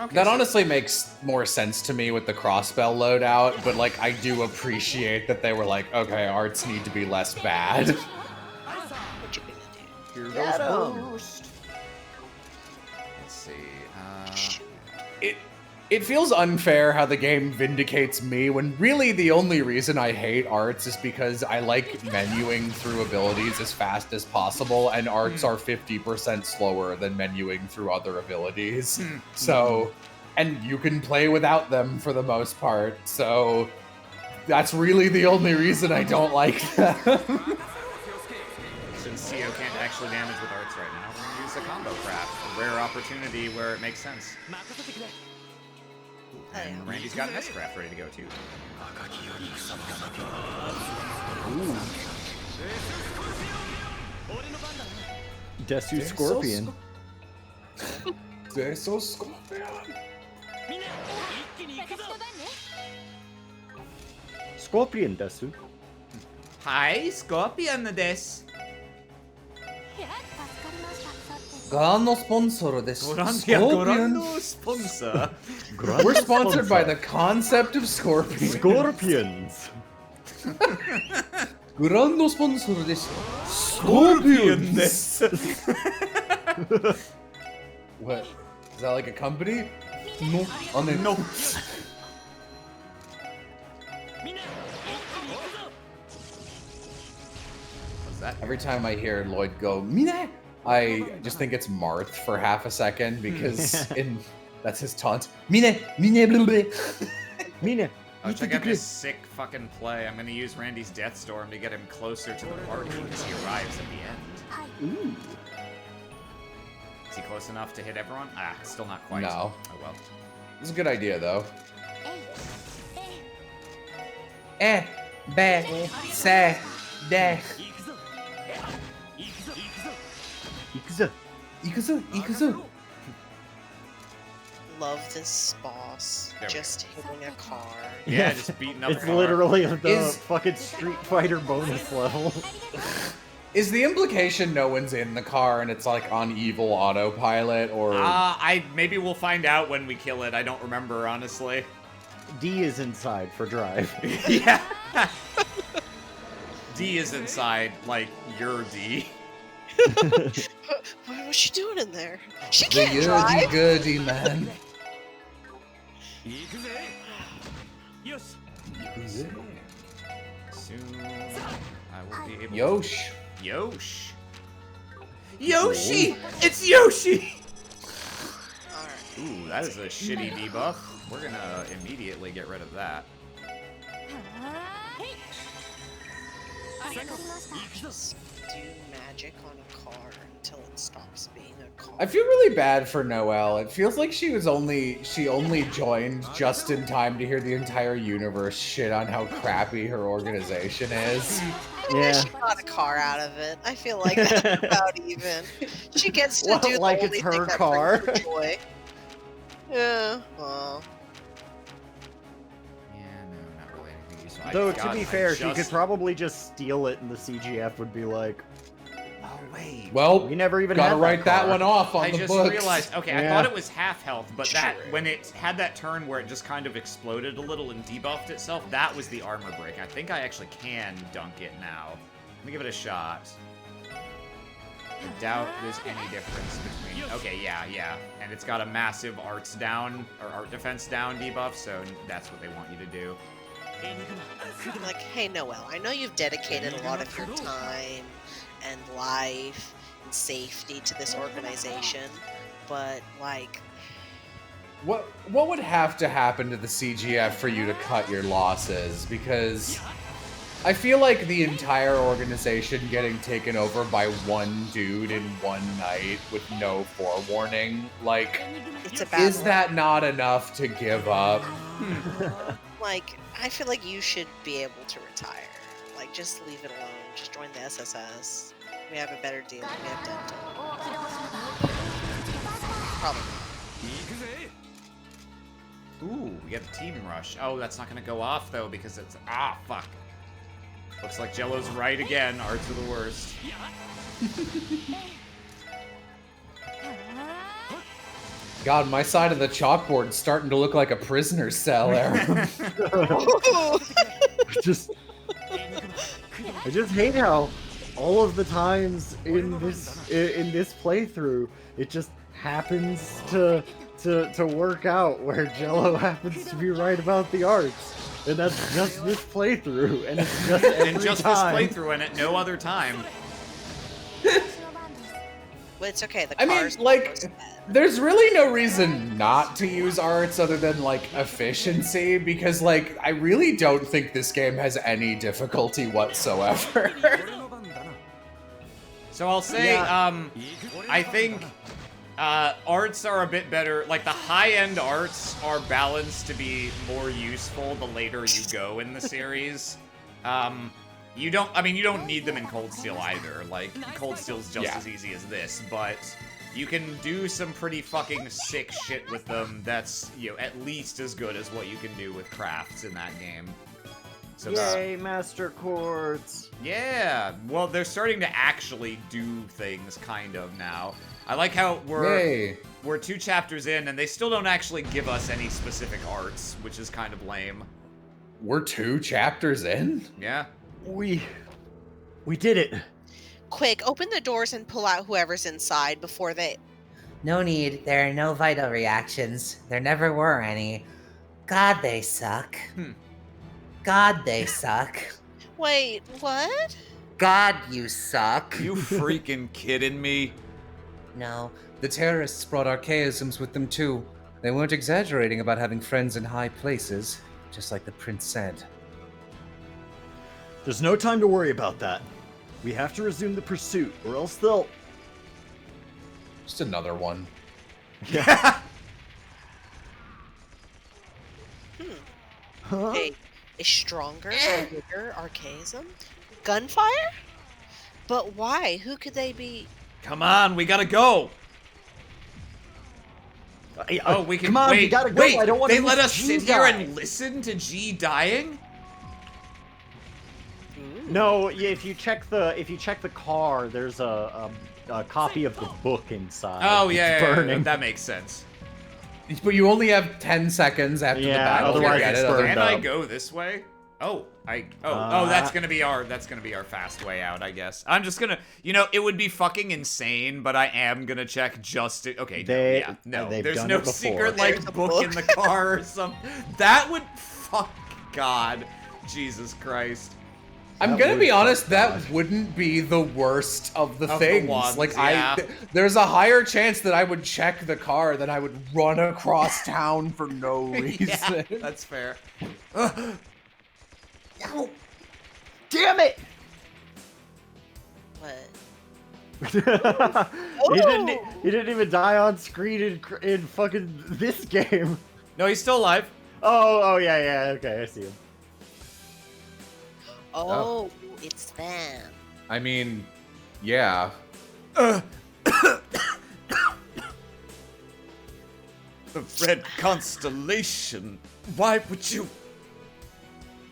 Okay, That honestly makes more sense to me with the Crossbell loadout, but like I do appreciate that they were like, okay, arts need to be less bad. What you gonna do? Here goes burst. Let's see. It feels unfair how the game vindicates me when really the only reason I hate arts is because I like menuing through abilities as fast as possible, and arts are 50% slower than menuing through other abilities. So, and you can play without them for the most part, so that's really the only reason I don't like them. Since CO can't actually damage with arts right now, we're gonna use the combo craft. A rare opportunity where it makes sense. And Randy's got an S-craft ready to go too. Ooh. Desu Scorpion. Desu Scorpion. Scorpion Desu. Hi, Scorpion desu. ご覧のスポンサーです。ご覧のスポンサー。 We're sponsored by the concept of scorpions. Scorpions. グランドスポンサーです。 Scorpion desu. What? Is that like a company? No, No. What's that? Every time I hear Lloyd go, Mine, I just think it's Marth for half a second because that's his taunt. Mine, mine, blah, blah. Mine. Oh, check out this sick fucking play. I'm gonna use Randy's Death Storm to get him closer to the party because he arrives at the end. Ooh. Is he close enough to hit everyone? Ah, still not quite. No. Oh well. It's a good idea though. Eh, be, se, de. Ikuzu. Ikuzu, Ikuzu. Love this boss. There we Just hitting a car. Yeah, just beating up It's a car. literally the Is- fucking Street Fighter bonus level. Is the implication no one's in the car and it's like on evil autopilot or Maybe we'll find out when we kill it. I don't remember, honestly. D is inside for drive. Yeah. D is inside, like your D. What was she doing in there? She The can't drive. goody man. Soon I will be able Yosh. Yosh. Yoshi! It's Yoshi! Alright. Ooh, that is a shitty debuff. We're gonna immediately get rid of that. Just do magic on a car until it stops being a car. I feel really bad for Noelle. It feels like she only joined just in time to hear the entire universe shit on how crappy her organization is. Yeah, she got a car out of it. I feel like that's about even. She gets to Well, do the like only it's her thing that car. brings her joy. Yeah, well. Yeah, no, not really anything useful. Though, God, to be I fair, she could just- probably just steal it and the CGF would be like, Oh, wait. Well, we never even gotta had write that car. one off on I the just books. realized, okay, I Yeah. thought it was half health, but that, True. when it had that turn where it just kind of exploded a little and debuffed itself, that was the armor break. I think I actually can dunk it now. Let me give it a shot. I doubt there's any difference between, okay, yeah. And it's got a massive arts down, or art defense down debuff, so that's what they want you to do. Like, hey, Noelle, I know you've dedicated a lot of your time and life and safety to this organization, but, like, What would have to happen to the CGF for you to cut your losses? Because I feel like the entire organization getting taken over by one dude in one night with no forewarning, like, it's a bad is that not enough to give up? Like, I feel like you should be able to retire. Like, just leave it alone. Just join the SSS. We have a better deal. We have dental. Probably not. Ooh, we get a team rush. Oh, that's not gonna go off though because it's fuck. Looks like Jello's right again. Arts are the worst. God, my side of the chalkboard's starting to look like a prisoner's cell there. I just hate how all of the times in this playthrough, it just happens to to work out where Jello happens to be right about the arts. And that's just this playthrough, and it's just every And just time. this playthrough and at no other time. Well, it's okay. The I mean, car's like, so bad. there's really no reason not to use arts other than, like, efficiency, because, like, I really don't think this game has any difficulty whatsoever. So I'll say, I think arts are a bit better. Like, the high-end arts are balanced to be more useful the later you go in the series. You don't need them in Cold Steel either. Like, Cold Steel's just as easy as this, but you can do some pretty fucking sick shit with them that's, at least as good as what you can do with crafts in that game. So Yay, Master Chords! Yeah, well, they're starting to actually do things, kind of, now. I like how we're 2 chapters in, and they still don't actually give us any specific arts, which is kind of lame. We're 2 chapters in? Yeah. We did it. Quick, open the doors and pull out whoever's inside before they... No need. There are no vital reactions. There never were any. God, they suck. God, they suck. Wait, what? God, you suck. You freaking kidding me? No, the terrorists brought archaisms with them too. They weren't exaggerating about having friends in high places, just like the prince said. There's no time to worry about that. We have to resume the pursuit, or else they'll... Just another one. Yeah. Huh? A stronger, bigger archaism? Gunfire? But why? Who could they be? Come on, we gotta go. Oh, we can Come on, wait. we gotta go. Wait, I don't want they to let us G sit here die. and listen to G dying? No, yeah, if you check the car, there's a copy of the book inside. Oh It's yeah, burning. that makes sense. But you only have 10 seconds after the Yeah, battle to otherwise get it's it. burned Can up. I go this way? Oh, that's gonna be our fast way out, I guess. I'm just gonna, it would be fucking insane, but I am gonna check just to, okay, They've there's done no it before. secret There's like a book in the car or something. That would, fuck God, Jesus Christ. I'm That gonna would be honest, fuck that God. wouldn't be the worst of the Of the things. ones, like yeah. there's a higher chance that I would check the car than I would run across town for no reason. Yeah, that's fair. Damn it! What? He didn't even die on screen in fucking this game. No, he's still alive. Oh yeah, okay, I see him. Oh, it's them. I mean, yeah. The Red Constellation. Why would you?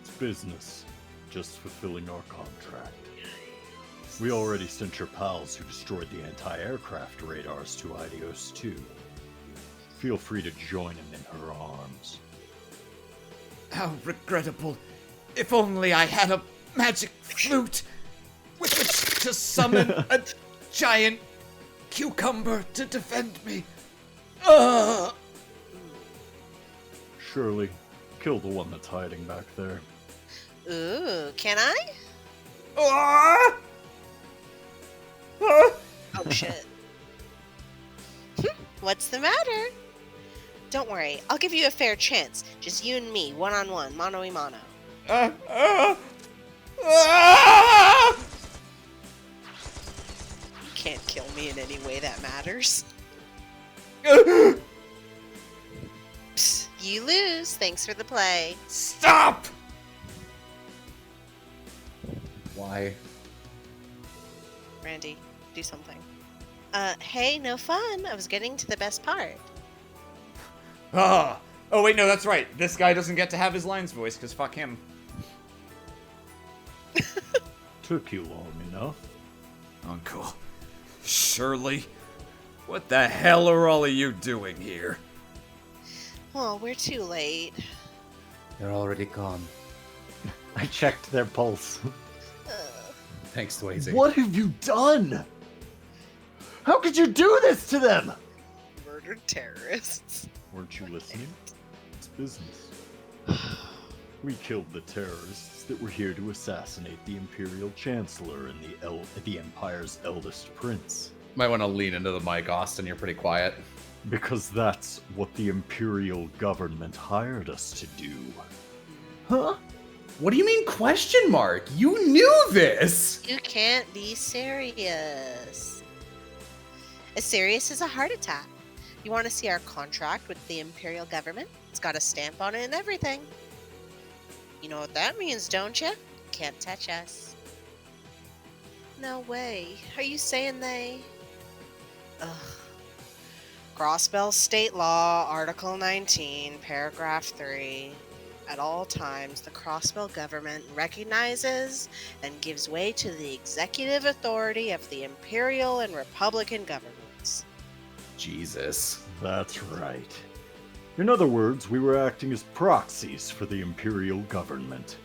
It's business. Just fulfilling our contract. We already sent your pals who destroyed the anti-aircraft radars to Idios 2. Feel free to join him in her arms. How regrettable. If only I had a magic flute with which to summon a giant cucumber to defend me. Surely, kill the one that's hiding back there. Ooh, can I? Ah! Oh shit. What's the matter? Don't worry, I'll give you a fair chance. Just you and me, one-on-one, mano-y-mano. You can't kill me in any way that matters. Psst, you lose. Thanks for the play. Stop! Why? Randy, do something. Hey, no fun. I was getting to the best part. Oh wait, no, that's right. This guy doesn't get to have his lines voiced, because fuck him. Took you long enough. Uncle, Shirley, what the hell are all of you doing here? Oh, we're too late. They're already gone. I checked their pulse. Thanks, Swayze. What have you done? How could you do this to them? murdered terrorists. Weren't you listening? It's business. We killed the terrorists that were here to assassinate the Imperial Chancellor and the Empire's eldest prince. Might want to lean into the mic, Austin. You're pretty quiet. Because that's what the Imperial government hired us to do. Huh? What do you mean question mark? You knew this! You can't be serious. As serious as a heart attack. You want to see our contract with the Imperial government? It's got a stamp on it and everything. You know what that means, don't you? Can't touch us. No way. Are you saying they... Ugh. Crossbell State Law, Article 19, Paragraph 3. At all times, the Crossbell government recognizes and gives way to the executive authority of the Imperial and Republican governments. Jesus. That's right. In other words, we were acting as proxies for the Imperial government.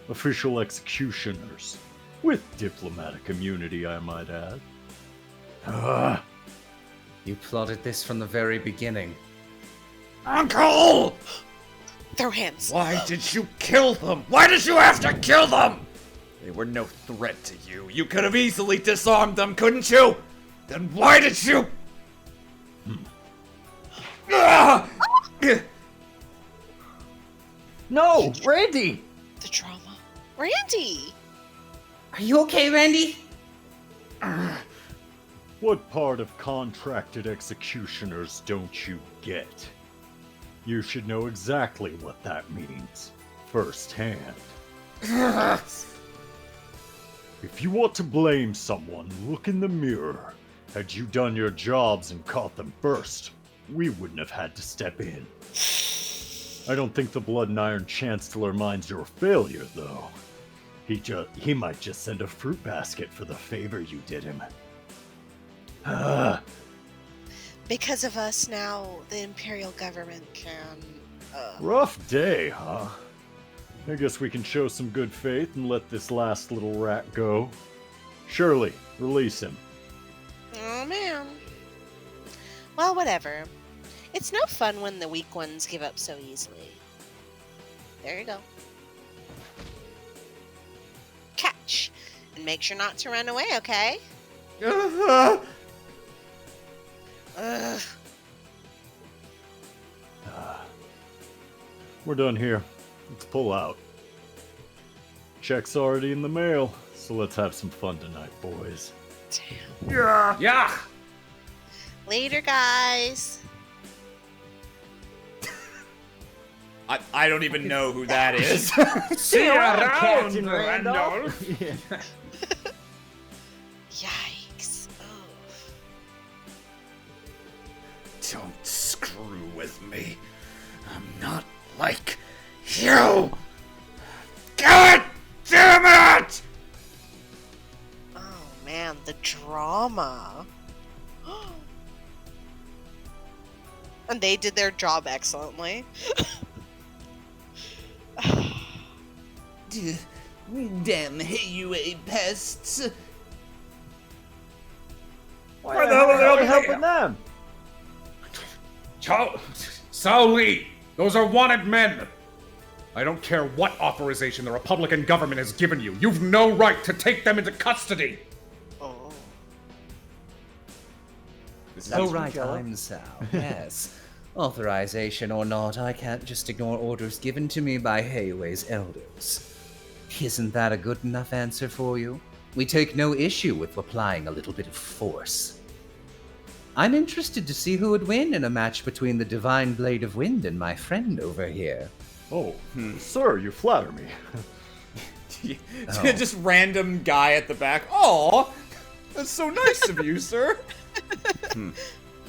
Official executioners. With diplomatic immunity, I might add. You plotted this from the very beginning. Uncle! Throw hands. Why did you kill them? Why did you have to kill them? They were no threat to you. You could have easily disarmed them, couldn't you? Then why did you... No! Randy! The drama. Randy! Are you okay, Randy? What part of contracted executioners don't you get? You should know exactly what that means, firsthand. If you want to blame someone, look in the mirror. Had you done your jobs and caught them first, we wouldn't have had to step in. I don't think the Blood and Iron Chancellor minds your failure, though. He might just send a fruit basket for the favor you did him. Because of us now, the Imperial government can... Rough day, huh? I guess we can show some good faith and let this last little rat go. Shirley, release him. Oh, man. Well, whatever. It's no fun when the weak ones give up so easily. There you go. Catch. And make sure not to run away, okay? Ugh. We're done here. Let's pull out. Check's already in the mail, so let's have some fun tonight, boys. Damn. Yeah! Later, guys. I don't even know who that is. See you around, Captain Randolph. Yikes. Oh. Don't screw with me. I'm not like you. God damn it! Oh, man, the drama. And they did their job excellently. Damn HUA pests. Why the hell are they helping them? Sao Lee, those are wanted men. I don't care what authorization the Republican government has given you. You've no right to take them into custody. Oh. Oh, right, I'm Sal. Yes. Authorization or not, I can't just ignore orders given to me by Hayway's elders. Isn't that a good enough answer for you? We take no issue with applying a little bit of force. I'm interested to see who would win in a match between the Divine Blade of Wind and my friend over here. Oh, sir, you flatter me. Just random guy at the back. Aw, that's so nice of you, sir.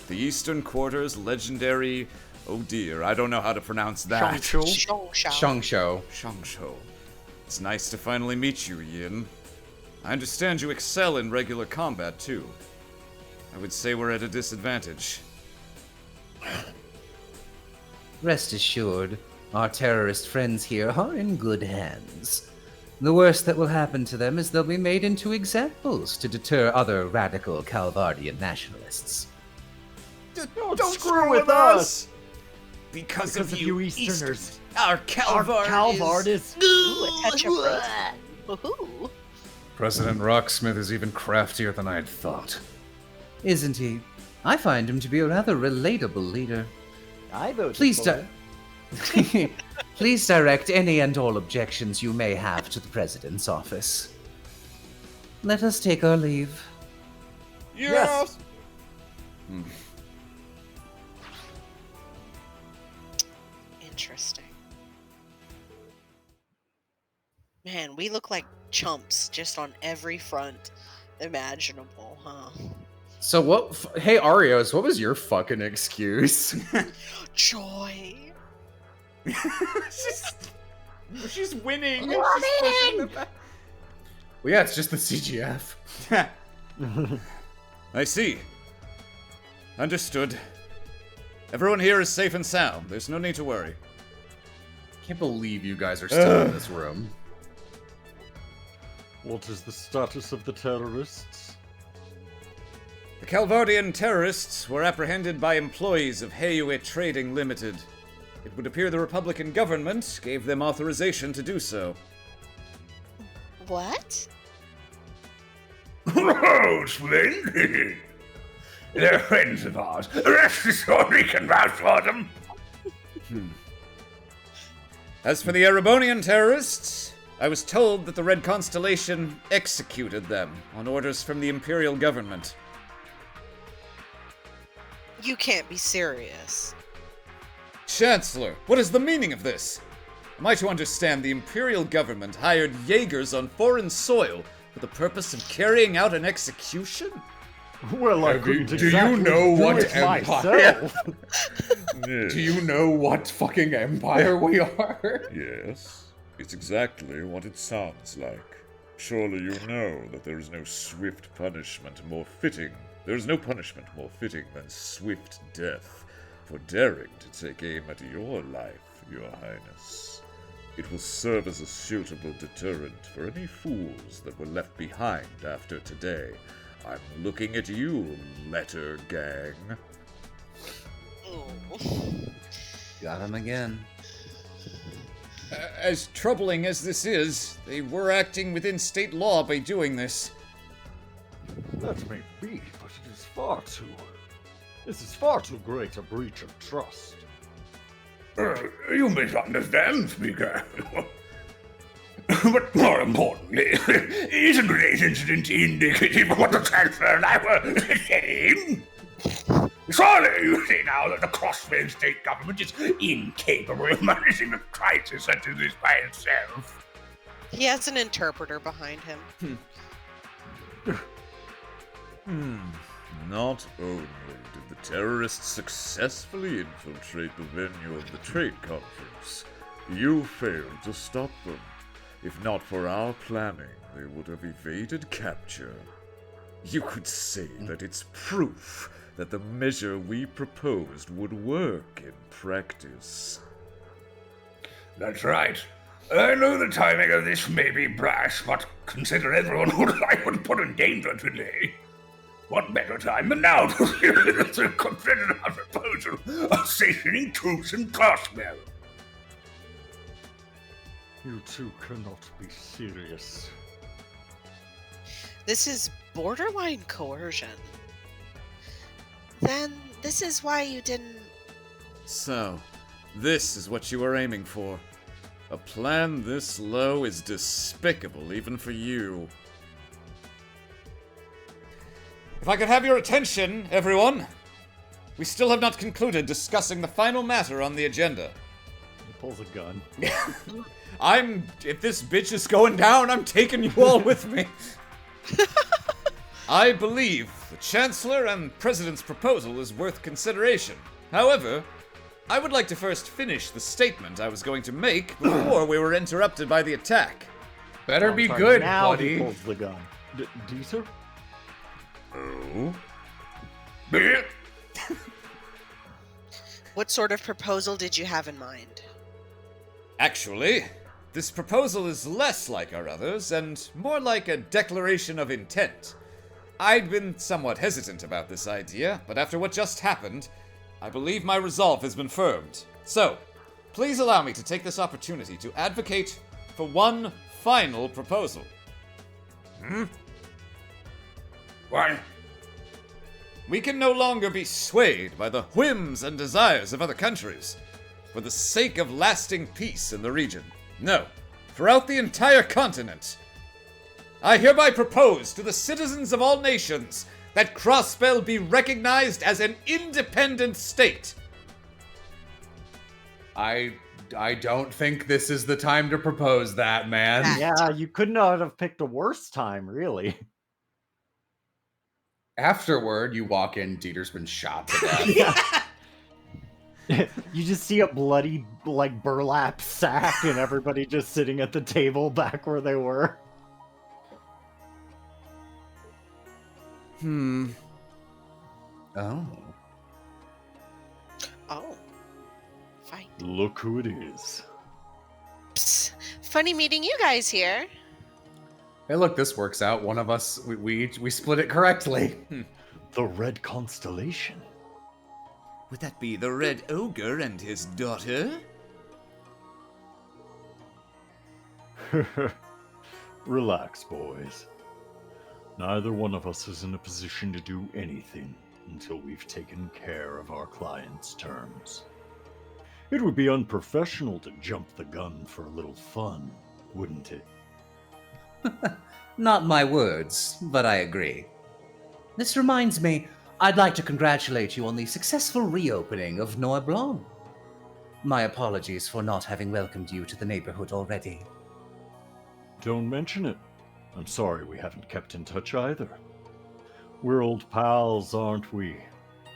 The Eastern Quarter's legendary... Oh dear, I don't know how to pronounce that. Shongsho. Shangsho. It's nice to finally meet you, Yin. I understand you excel in regular combat, too. I would say we're at a disadvantage. Rest assured, our terrorist friends here are in good hands. The worst that will happen to them is they'll be made into examples to deter other radical Calvardian nationalists. Don't screw with us! Because of you Easterners. Our Calvard is... Ooh, a touch of frozen. Woohoo. President Rocksmith is even craftier than I'd thought. Isn't he? I find him to be a rather relatable leader. I voted Please, for it. Please direct any and all objections you may have to the President's office. Let us take our leave. Yes. Interesting. Man, we look like chumps just on every front imaginable, huh? So what? Hey, Arios, what was your fucking excuse? Joy. She's winning. Come on in! Well, yeah, it's just the CGF. I see. Understood. Everyone here is safe and sound. There's no need to worry. Can't believe you guys are still in this room. What is the status of the terrorists? The Calvardian terrorists were apprehended by employees of Heiue Trading Limited. It would appear the Republican government gave them authorization to do so. What? Oh, splendid! They're friends of ours. Rest assured we can vouch for them. As for the Erebonian terrorists, I was told that the Red Constellation executed them on orders from the Imperial government. You can't be serious. Chancellor, what is the meaning of this? Am I to understand the Imperial government hired Jaegers on foreign soil for the purpose of carrying out an execution? Well, I Do couldn't you exactly know do what it empire? myself. Do you know what fucking empire we are? Yes, it's exactly what it sounds like. Surely you know that there is no swift punishment more fitting. There is no punishment more fitting than swift death for daring to take aim at your life, Your Highness. It will serve as a suitable deterrent for any fools that were left behind after today. I'm looking at you, letter gang. Got him again. As troubling as this is, they were acting within state law by doing this. That may be, but it is far too... This is far too great a breach of trust. You misunderstand, Speaker. But more importantly, isn't today's incident indicative of what the Chancellor and I were saying? Surely you see now that the crossroads state government is incapable of managing a crisis such as this by itself. He has an interpreter behind him. Not only did the terrorists successfully infiltrate the venue of the trade conference, you failed to stop them. If not for our planning, they would have evaded capture. You could say that it's proof that the measure we proposed would work in practice. That's right. I know the timing of this may be brash, but consider everyone who I would put in danger today. What better time than now to consider our proposal of stationing troops in Crossbell? You two cannot be serious. This is borderline coercion. Then this is why you didn't... So, this is what you were aiming for. A plan this low is despicable even for you. If I could have your attention, everyone. We still have not concluded discussing the final matter on the agenda. He pulls a gun. If this bitch is going down, I'm taking you all with me. I believe the Chancellor and President's proposal is worth consideration. However, I would like to first finish the statement I was going to make before we were interrupted by the attack. Better be Sorry, good, now buddy. he pulls the gun. Dieter? Oh? What sort of proposal did you have in mind? Actually, this proposal is less like our others and more like a declaration of intent. I'd been somewhat hesitant about this idea, but after what just happened, I believe my resolve has been firmed. So, please allow me to take this opportunity to advocate for one final proposal. Why? We can no longer be swayed by the whims and desires of other countries for the sake of lasting peace in the region. No, throughout the entire continent. I hereby propose to the citizens of all nations that Crossbell be recognized as an independent state. I don't think this is the time to propose that, man. Yeah, you could not have picked a worse time, really. Afterward, you walk in, Dieter's been shot to death. You just see a bloody, like, burlap sack and everybody just sitting at the table back where they were. Oh. Oh. Fine. Look who it is. Psst. Funny meeting you guys here. Hey, look, this works out. One of us, we split it correctly. The Red Constellation. Would that be the Red Ogre and his daughter? Relax, boys. Neither one of us is in a position to do anything until we've taken care of our client's terms. It would be unprofessional to jump the gun for a little fun, wouldn't it? Not my words, but I agree. This reminds me, I'd like to congratulate you on the successful reopening of Noir Blanc. My apologies for not having welcomed you to the neighborhood already. Don't mention it. I'm sorry we haven't kept in touch either. We're old pals, aren't we?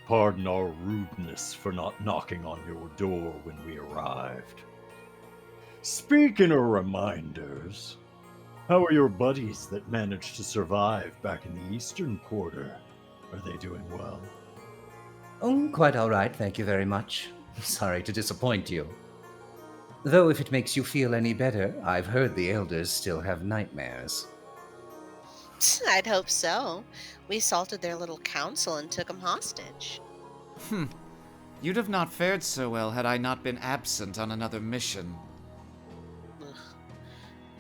Pardon our rudeness for not knocking on your door when we arrived. Speaking of reminders, how are your buddies that managed to survive back in the Eastern Quarter? Are they doing well? Oh, quite all right, thank you very much. Sorry to disappoint you. Though if it makes you feel any better, I've heard the elders still have nightmares. I'd hope so. We assaulted their little council and took them hostage. You'd have not fared so well had I not been absent on another mission. Ugh.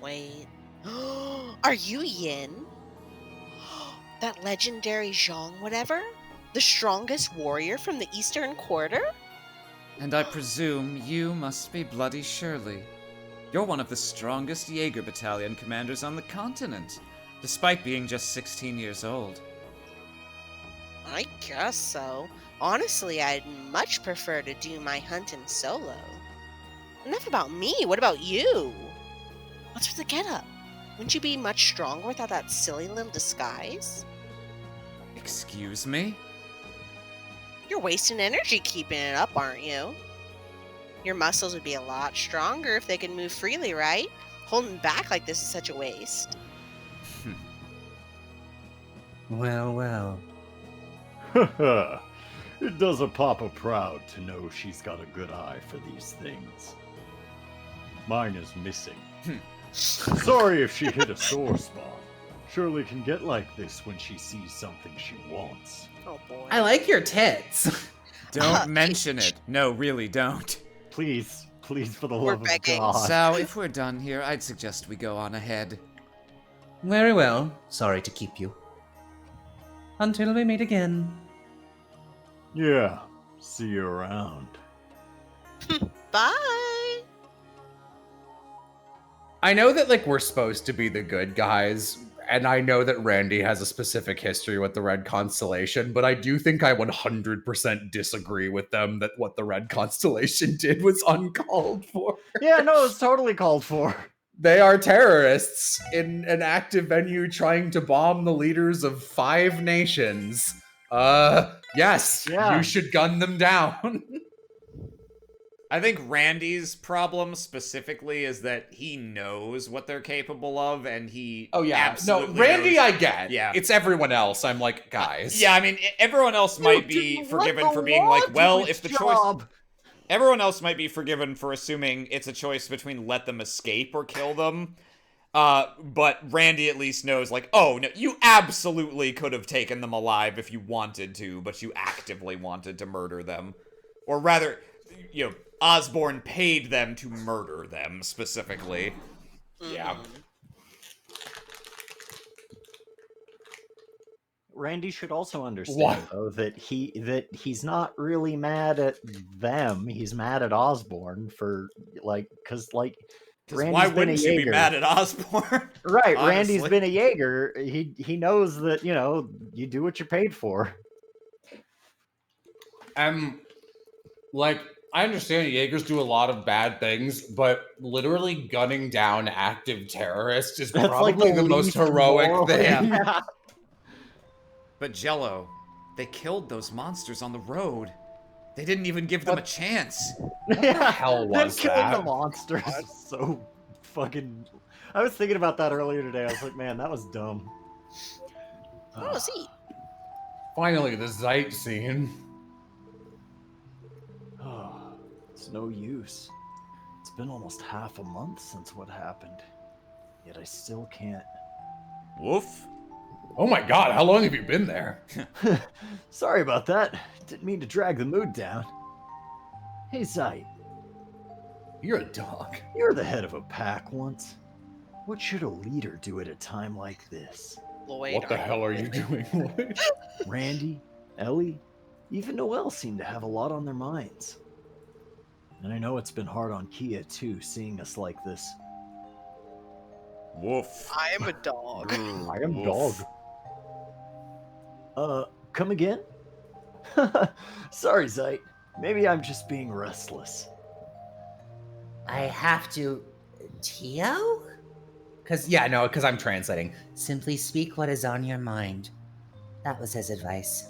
Wait. Are you Yin? That legendary Zhang whatever? The strongest warrior from the Eastern Quarter? And I presume you must be Bloody Shirley. You're one of the strongest Jaeger battalion commanders on the continent, despite being just 16 years old. I guess so. Honestly, I'd much prefer to do my hunting solo. Enough about me, what about you? What's with the getup? Wouldn't you be much stronger without that silly little disguise? Excuse me? You're wasting energy keeping it up, aren't you? Your muscles would be a lot stronger if they could move freely, right? Holding back like this is such a waste. Well, well. It does a papa proud to know she's got a good eye for these things. Mine is missing. Sorry if she hit a sore spot. Shirley can get like this when she sees something she wants. Oh boy. I like your tits. Don't mention it. No, really don't. Please, please, for the We're love of begging. God. So, if we're done here, I'd suggest we go on ahead. Very well. Sorry to keep you. Until we meet again. Yeah, see you around. Bye! I know that, like, we're supposed to be the good guys, and I know that Randy has a specific history with the Red Constellation, but I do think I 100% disagree with them that what the Red Constellation did was uncalled for. Yeah, no, it's totally called for. They are terrorists in an active venue trying to bomb the leaders of 5 nations. Yes, Yeah. you should gun them down. I think Randy's problem specifically is that he knows what they're capable of, and he absolutely Randy knows. I get. Yeah. It's everyone else. I'm like, guys. Yeah, I mean, everyone else might be forgiven for being like, well, if the choice... Everyone else might be forgiven for assuming it's a choice between let them escape or kill them. But Randy at least knows, like, oh, no, you absolutely could have taken them alive if you wanted to, but you actively wanted to murder them. Or rather, you know, Osborne paid them to murder them, specifically. Yeah. Randy should also understand, though, that he's not really mad at them. He's mad at Osborne for, like, because why wouldn't you be mad at Osborne? Right, Honestly. Randy's been a Jaeger. He knows that, you know, you do what you're paid for. Like, I understand Jaegers do a lot of bad things, but literally gunning down active terrorists is probably the most heroic thing. Yeah. But Jello, they killed those monsters on the road. They didn't even give them a chance. What the hell was killing that? the monsters is so fucking... I was thinking about that earlier today. I was like, man, that was dumb. Oh, see. Finally, the Zeit scene. Oh, it's no use. It's been almost half a month since what happened. Yet I still can't... Woof. Oh my god, how long have you been there? Sorry about that. Didn't mean to drag the mood down. Hey, Zeit. You're a dog. You're the head of a pack once. What should a leader do at a time like this? Lloyd, What the hell are you doing, Lloyd? Randy, Ellie, even Noelle seem to have a lot on their minds. And I know it's been hard on Kia, too, seeing us like this. Woof. I am a dog. I am dog. Come again? Sorry, Zeit. Maybe I'm just being restless. I have to... Tio? Because I'm translating. Simply speak what is on your mind. That was his advice.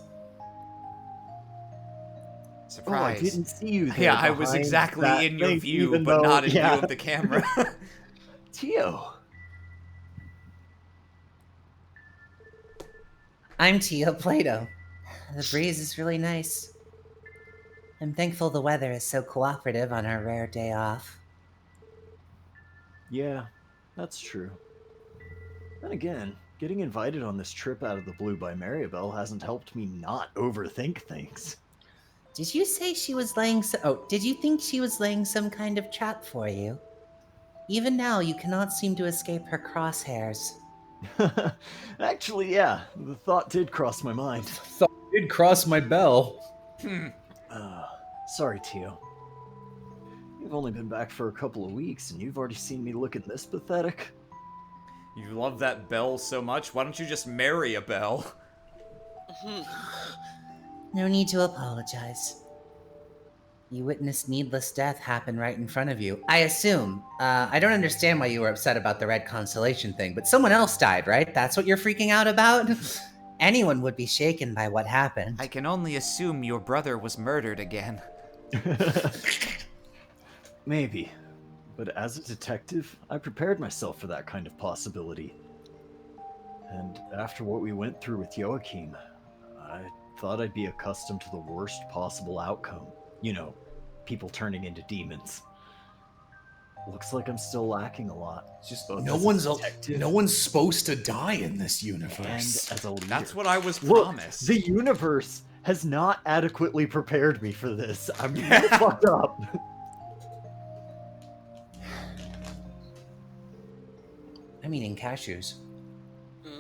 Surprise. Oh, I didn't see you there. Yeah, I was behind exactly that in your thing, view, even but though- not in yeah. view of the camera. Tio. I'm Tio Plato. The breeze is really nice. I'm thankful the weather is so cooperative on our rare day off. Yeah, that's true. Then again, getting invited on this trip out of the blue by Maribel hasn't helped me not overthink things. Did you say she was laying did you think she was laying some kind of trap for you? Even now, you cannot seem to escape her crosshairs. Actually, yeah, the thought did cross my mind. Thought did cross my bell. Sorry, Tio. You've only been back for a couple of weeks, and you've already seen me looking this pathetic. You love that bell so much, why don't you just marry a bell? No need to apologize. You witnessed needless death happen right in front of you. I assume. I don't understand why you were upset about the Red Constellation thing, but someone else died, right? That's what you're freaking out about? Anyone would be shaken by what happened. I can only assume your brother was murdered again. Maybe. But as a detective, I prepared myself for that kind of possibility. And after what we went through with Joachim, I thought I'd be accustomed to the worst possible outcome. You know, people turning into demons. Looks like I'm still lacking a lot. Just Both no as a one's detective no one's supposed to die in this and universe. as a leader. That's what I was Look, promised. the universe has not adequately prepared me for this. I'm really fucked up. I'm eating cashews.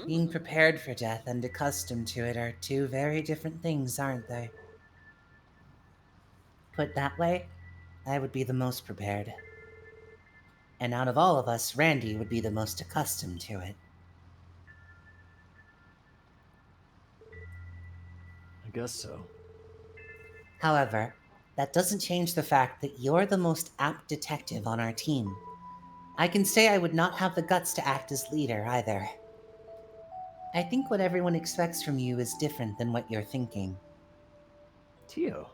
Being prepared for death and accustomed to it are two very different things, aren't they? Put that way, I would be the most prepared. And out of all of us, Randy would be the most accustomed to it. I guess so. However, that doesn't change the fact that you're the most apt detective on our team. I can say I would not have the guts to act as leader either. I think what everyone expects from you is different than what you're thinking. Tio.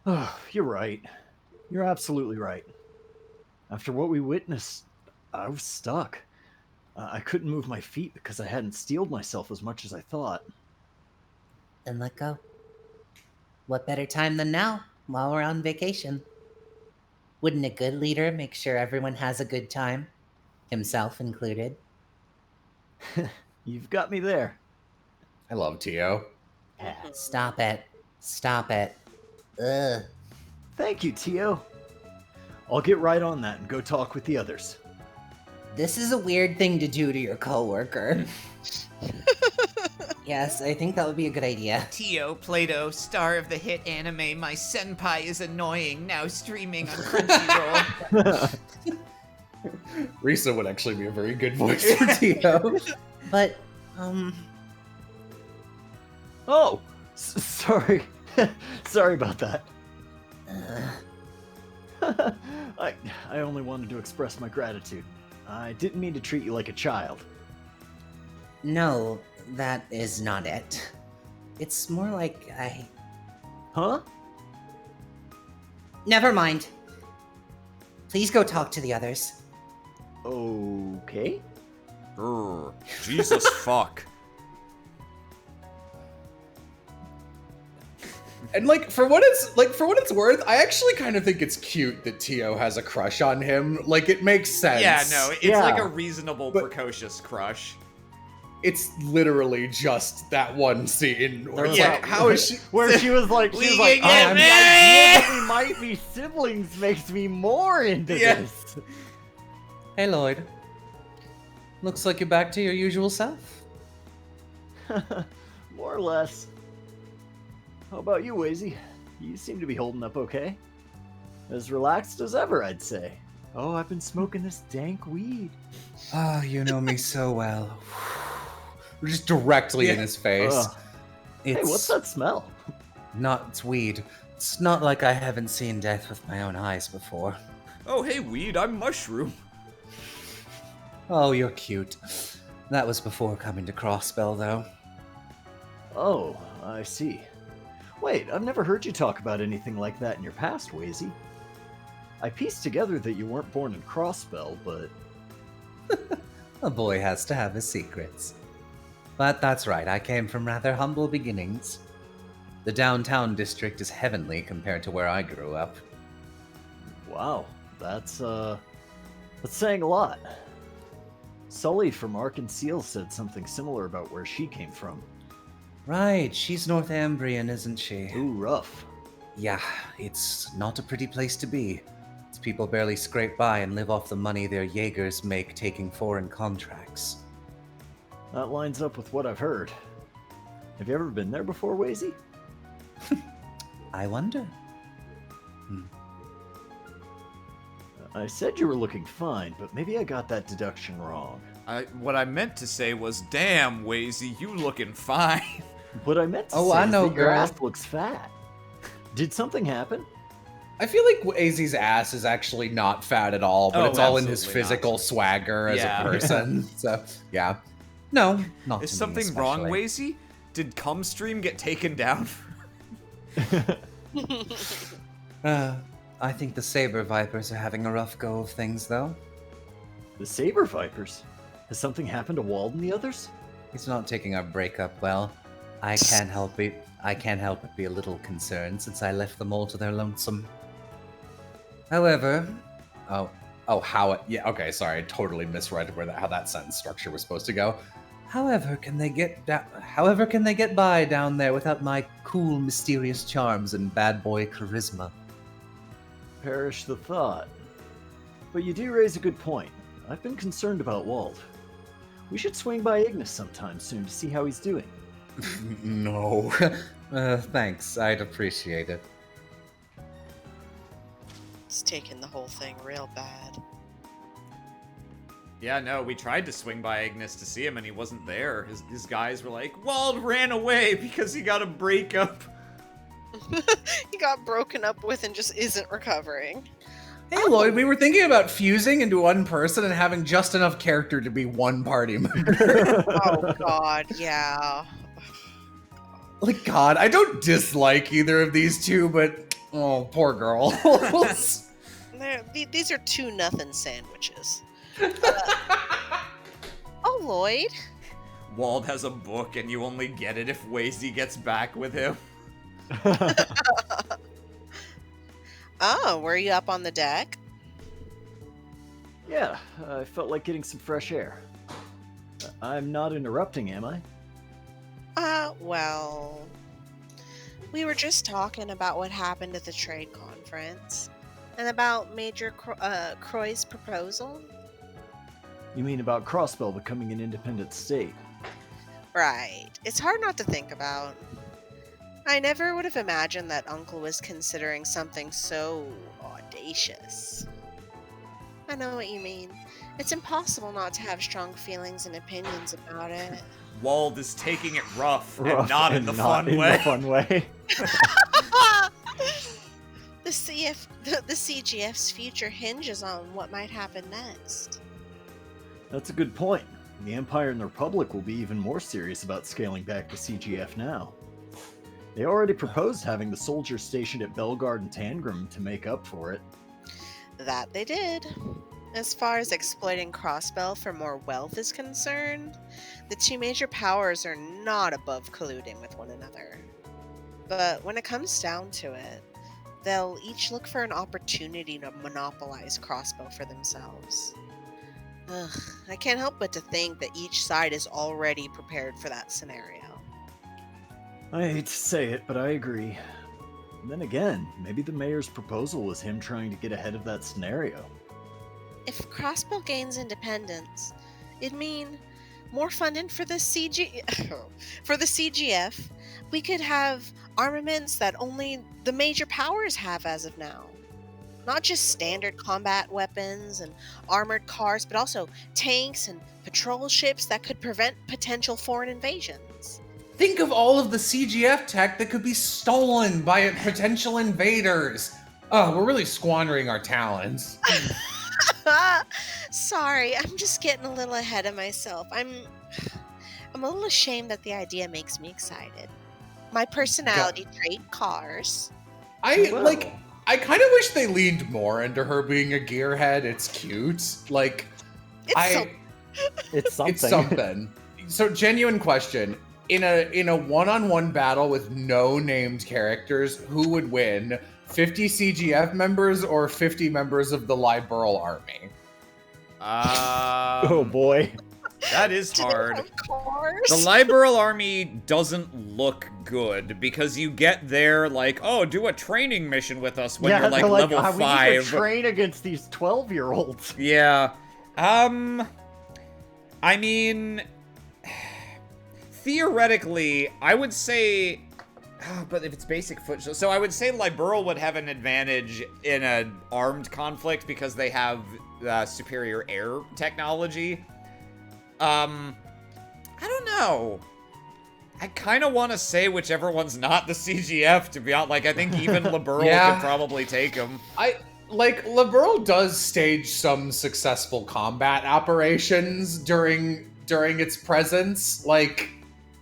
Oh, you're right. You're absolutely right. After what we witnessed, I was stuck. I couldn't move my feet because I hadn't steeled myself as much as I thought. Then let go. What better time than now, while we're on vacation? Wouldn't a good leader make sure everyone has a good time? Himself included. You've got me there. I love Tio. Stop it. Stop it. Ugh. Thank you, Tio. I'll get right on that and go talk with the others. This is a weird thing to do to your coworker. Yes, I think that would be a good idea. Tio, Plato, star of the hit anime My Senpai is Annoying, now streaming on Crunchyroll. Risa would actually be a very good voice for Tio. But, Oh, sorry. Sorry about that. I only wanted to express my gratitude. I didn't mean to treat you like a child. No, that is not it. It's more like Huh? Never mind. Please go talk to the others. Okay. Jesus fuck. And for what it's worth, I actually kind of think it's cute that Tio has a crush on him. Like, it makes sense. Yeah, no, it's Yeah. like a reasonable, precocious crush. It's literally just that one scene where it's Yeah, like, how is she? Where she was like, We can get "Oh, we might be siblings makes me more into Yeah. this." Hey, Lloyd. Looks like you're back to your usual self. More or less. How about you, Wazy? You seem to be holding up okay. As relaxed as ever, I'd say. Oh, I've been smoking this dank weed. Ah, you know me so well. Just directly in his face. Ugh. Hey, It's what's that smell? it's weed. It's not like I haven't seen death with my own eyes before. Oh, hey, weed, I'm mushroom. Oh, you're cute. That was before coming to Crossbell, though. Oh, I see. Wait, I've never heard you talk about anything like that in your past, Wazy. I pieced together that you weren't born in Crossbell, but... A boy has to have his secrets. But that's right, I came from rather humble beginnings. The downtown district is heavenly compared to where I grew up. Wow, that's saying a lot. Sully from Ark and Seal said something similar about where she came from. Right, she's Northumbrian, isn't she? Ooh, rough. Yeah, it's not a pretty place to be. Its people barely scrape by and live off the money their Jaegers make taking foreign contracts. That lines up with what I've heard. Have you ever been there before, Wazy? I wonder. I said you were looking fine, but maybe I got that deduction wrong. What I meant to say was, damn, Wazy, you looking fine. What I meant to Oh, say I is know, that your girl. ass looks fat. Did something happen? I feel like Azy's ass is actually not fat at all, but Oh, it's all in his absolutely not. physical swagger as Yeah. a person. So, yeah. No, not Is to me something wrong, especially. Wazy? Did Cumstream get taken down? I think the Saber Vipers are having a rough go of things, though. The Saber Vipers? Has something happened to Wald and the others? He's not taking our breakup well. I can't help it but be a little concerned since I left them all to their lonesome. However, yeah, okay, sorry, I totally misread how that sentence structure was supposed to go. however can they get by down there without my cool, mysterious charms and bad boy charisma? Perish the thought. But you do raise a good point. I've been concerned about Wald. We should swing by Ignis sometime soon to see how he's doing. No. Thanks, I'd appreciate it. It's taking the whole thing real bad. Yeah, no, we tried to swing by Ignis to see him and he wasn't there. His guys were like, Wald ran away because he got a breakup. He got broken up with and just isn't recovering. Hey, Lloyd, we were thinking about fusing into one person and having just enough character to be one party member. Oh god, yeah. Like, God, I don't dislike either of these two, but oh, poor girl. These are 2-0 sandwiches. Oh, Lloyd. Wald has a book and you only get it if Wazy gets back with him. Oh, were you up on the deck? Yeah, I felt like getting some fresh air. I'm not interrupting, am I? Well, we were just talking about what happened at the trade conference and about Major Croy's proposal. You mean about Crossbell becoming an independent state? Right. It's hard not to think about. I never would have imagined that Uncle was considering something so audacious. I know what you mean. It's impossible not to have strong feelings and opinions about it. Wald is taking it rough and not in the fun way. The fun way. The CGF's future hinges on what might happen next. That's a good point. The Empire and the Republic will be even more serious about scaling back the CGF now. They already proposed having the soldiers stationed at Belgard and Tangram to make up for it. That they did. As far as exploiting Crossbell for more wealth is concerned, the two major powers are not above colluding with one another. But when it comes down to it, they'll each look for an opportunity to monopolize Crossbell for themselves. Ugh, I can't help but to think that each side is already prepared for that scenario. I hate to say it, but I agree. Then again, maybe the mayor's proposal was him trying to get ahead of that scenario. If Crossbell gains independence, it'd mean more funding for the CGF. We could have armaments that only the major powers have as of now. Not just standard combat weapons and armored cars, but also tanks and patrol ships that could prevent potential foreign invasions. Think of all of the CGF tech that could be stolen by potential invaders. Oh, we're really squandering our talents. Sorry, I'm just getting a little ahead of myself. I'm a little ashamed that the idea makes me excited. My personality trait, cars. I kind of wish they leaned more into her being a gearhead. It's cute. It's something. It's something. So, genuine question. In a one-on-one battle with no named characters, who would win? 50 CGF members or 50 members of the Liberal Army? Oh boy. That is hard. Of course. The Liberal Army doesn't look good because you get there like, oh, do a training mission with us when you're like level 5. We need to train against these 12-year-olds. Yeah. I mean, theoretically, I would say, but if it's basic foot, so I would say Liberal would have an advantage in an armed conflict because they have superior air technology. I don't know. I kind of want to say whichever one's not the CGF, to be honest. Like, I think even Liberal could probably take him. Liberal does stage some successful combat operations during its presence. Like,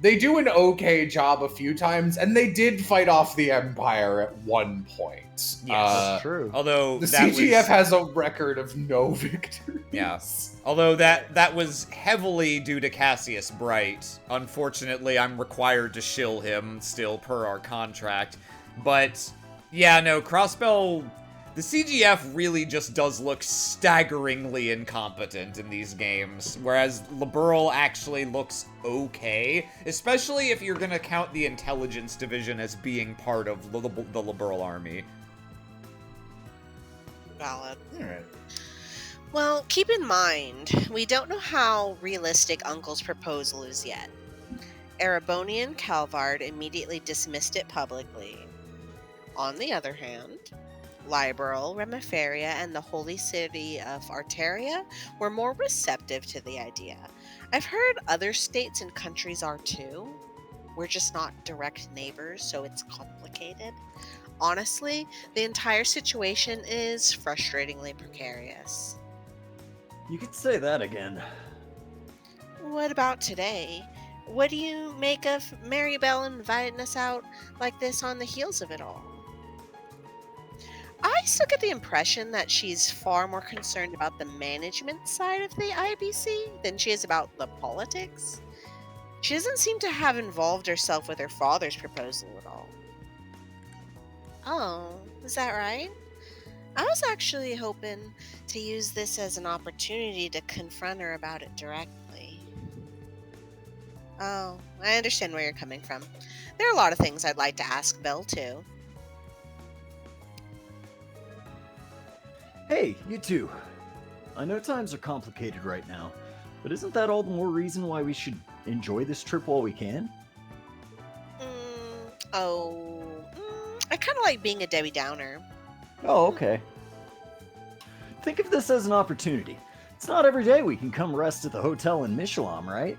they do an okay job a few times, and they did fight off the Empire at one point. Yes, that's true. Although the CGF has a record of no victories. Yeah. Although that was heavily due to Cassius Bright. Unfortunately, I'm required to shill him still per our contract. But yeah, no, Crossbell, the CGF really just does look staggeringly incompetent in these games, whereas Liberal actually looks okay, especially if you're gonna count the intelligence division as being part of the Liberal Army. Valid. Alright. Well, keep in mind, we don't know how realistic Uncle's proposal is yet. Ereboni and Calvard immediately dismissed it publicly. On the other hand, Liberal, Remiferia, and the holy city of Arteria were more receptive to the idea. I've heard other states and countries are too. We're just not direct neighbors, so it's complicated. Honestly, the entire situation is frustratingly precarious. You could say that again. What about today? What do you make of Maribel inviting us out like this on the heels of it all? I still get the impression that she's far more concerned about the management side of the IBC than she is about the politics. She doesn't seem to have involved herself with her father's proposal at all. Oh, is that right? I was actually hoping to use this as an opportunity to confront her about it directly. Oh, I understand where you're coming from. There are a lot of things I'd like to ask Belle, too. Hey, you two. I know times are complicated right now, but isn't that all the more reason why we should enjoy this trip while we can? I kind of like being a Debbie Downer. Oh, okay. Think of this as an opportunity. It's not every day we can come rest at the hotel in Michelin, right?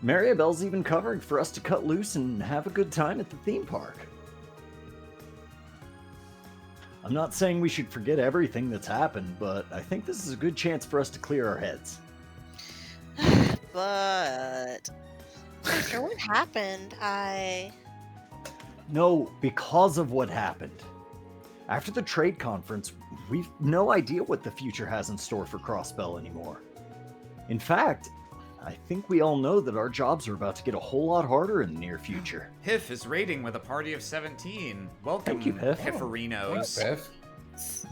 Maribel's even covering for us to cut loose and have a good time at the theme park. I'm not saying we should forget everything that's happened, but I think this is a good chance for us to clear our heads. But after what happened, No, because of what happened. After the trade conference, we've no idea what the future has in store for Crossbell anymore. In fact, I think we all know that our jobs are about to get a whole lot harder in the near future. Piff is raiding with a party of 17. Welcome, Thank you, Piff. Pifferinos. Thanks, Piff.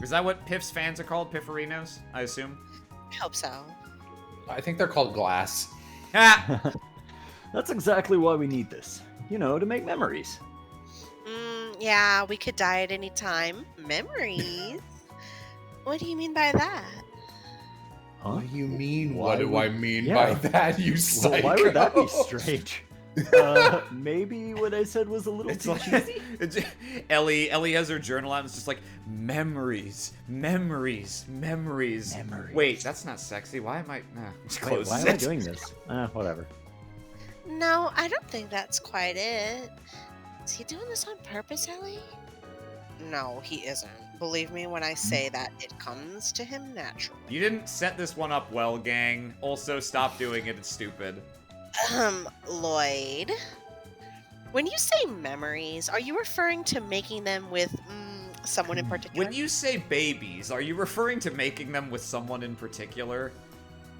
Is that what Piff's fans are called? Pifferinos, I assume? I hope so. I think they're called glass. Ah! That's exactly why we need this. You know, to make memories. Yeah, we could die at any time. Memories? What do you mean by that? Huh? What do you mean? Why What do would- I mean yeah. by that, you Well, psycho? why would that be strange? Maybe what I said was a little It's too like, cheesy? Ellie has her journal out and it's just like, memories. Wait, that's not sexy. Why am I... Nah, just Wait, close why am I it. doing this? Whatever. No, I don't think that's quite it. Is he doing this on purpose, Ellie? No, he isn't. Believe me when I say that it comes to him naturally. You didn't set this one up well, gang. Also, stop doing it. It's stupid. Lloyd. When you say memories, are you referring to making them with someone in particular? When you say babies, are you referring to making them with someone in particular?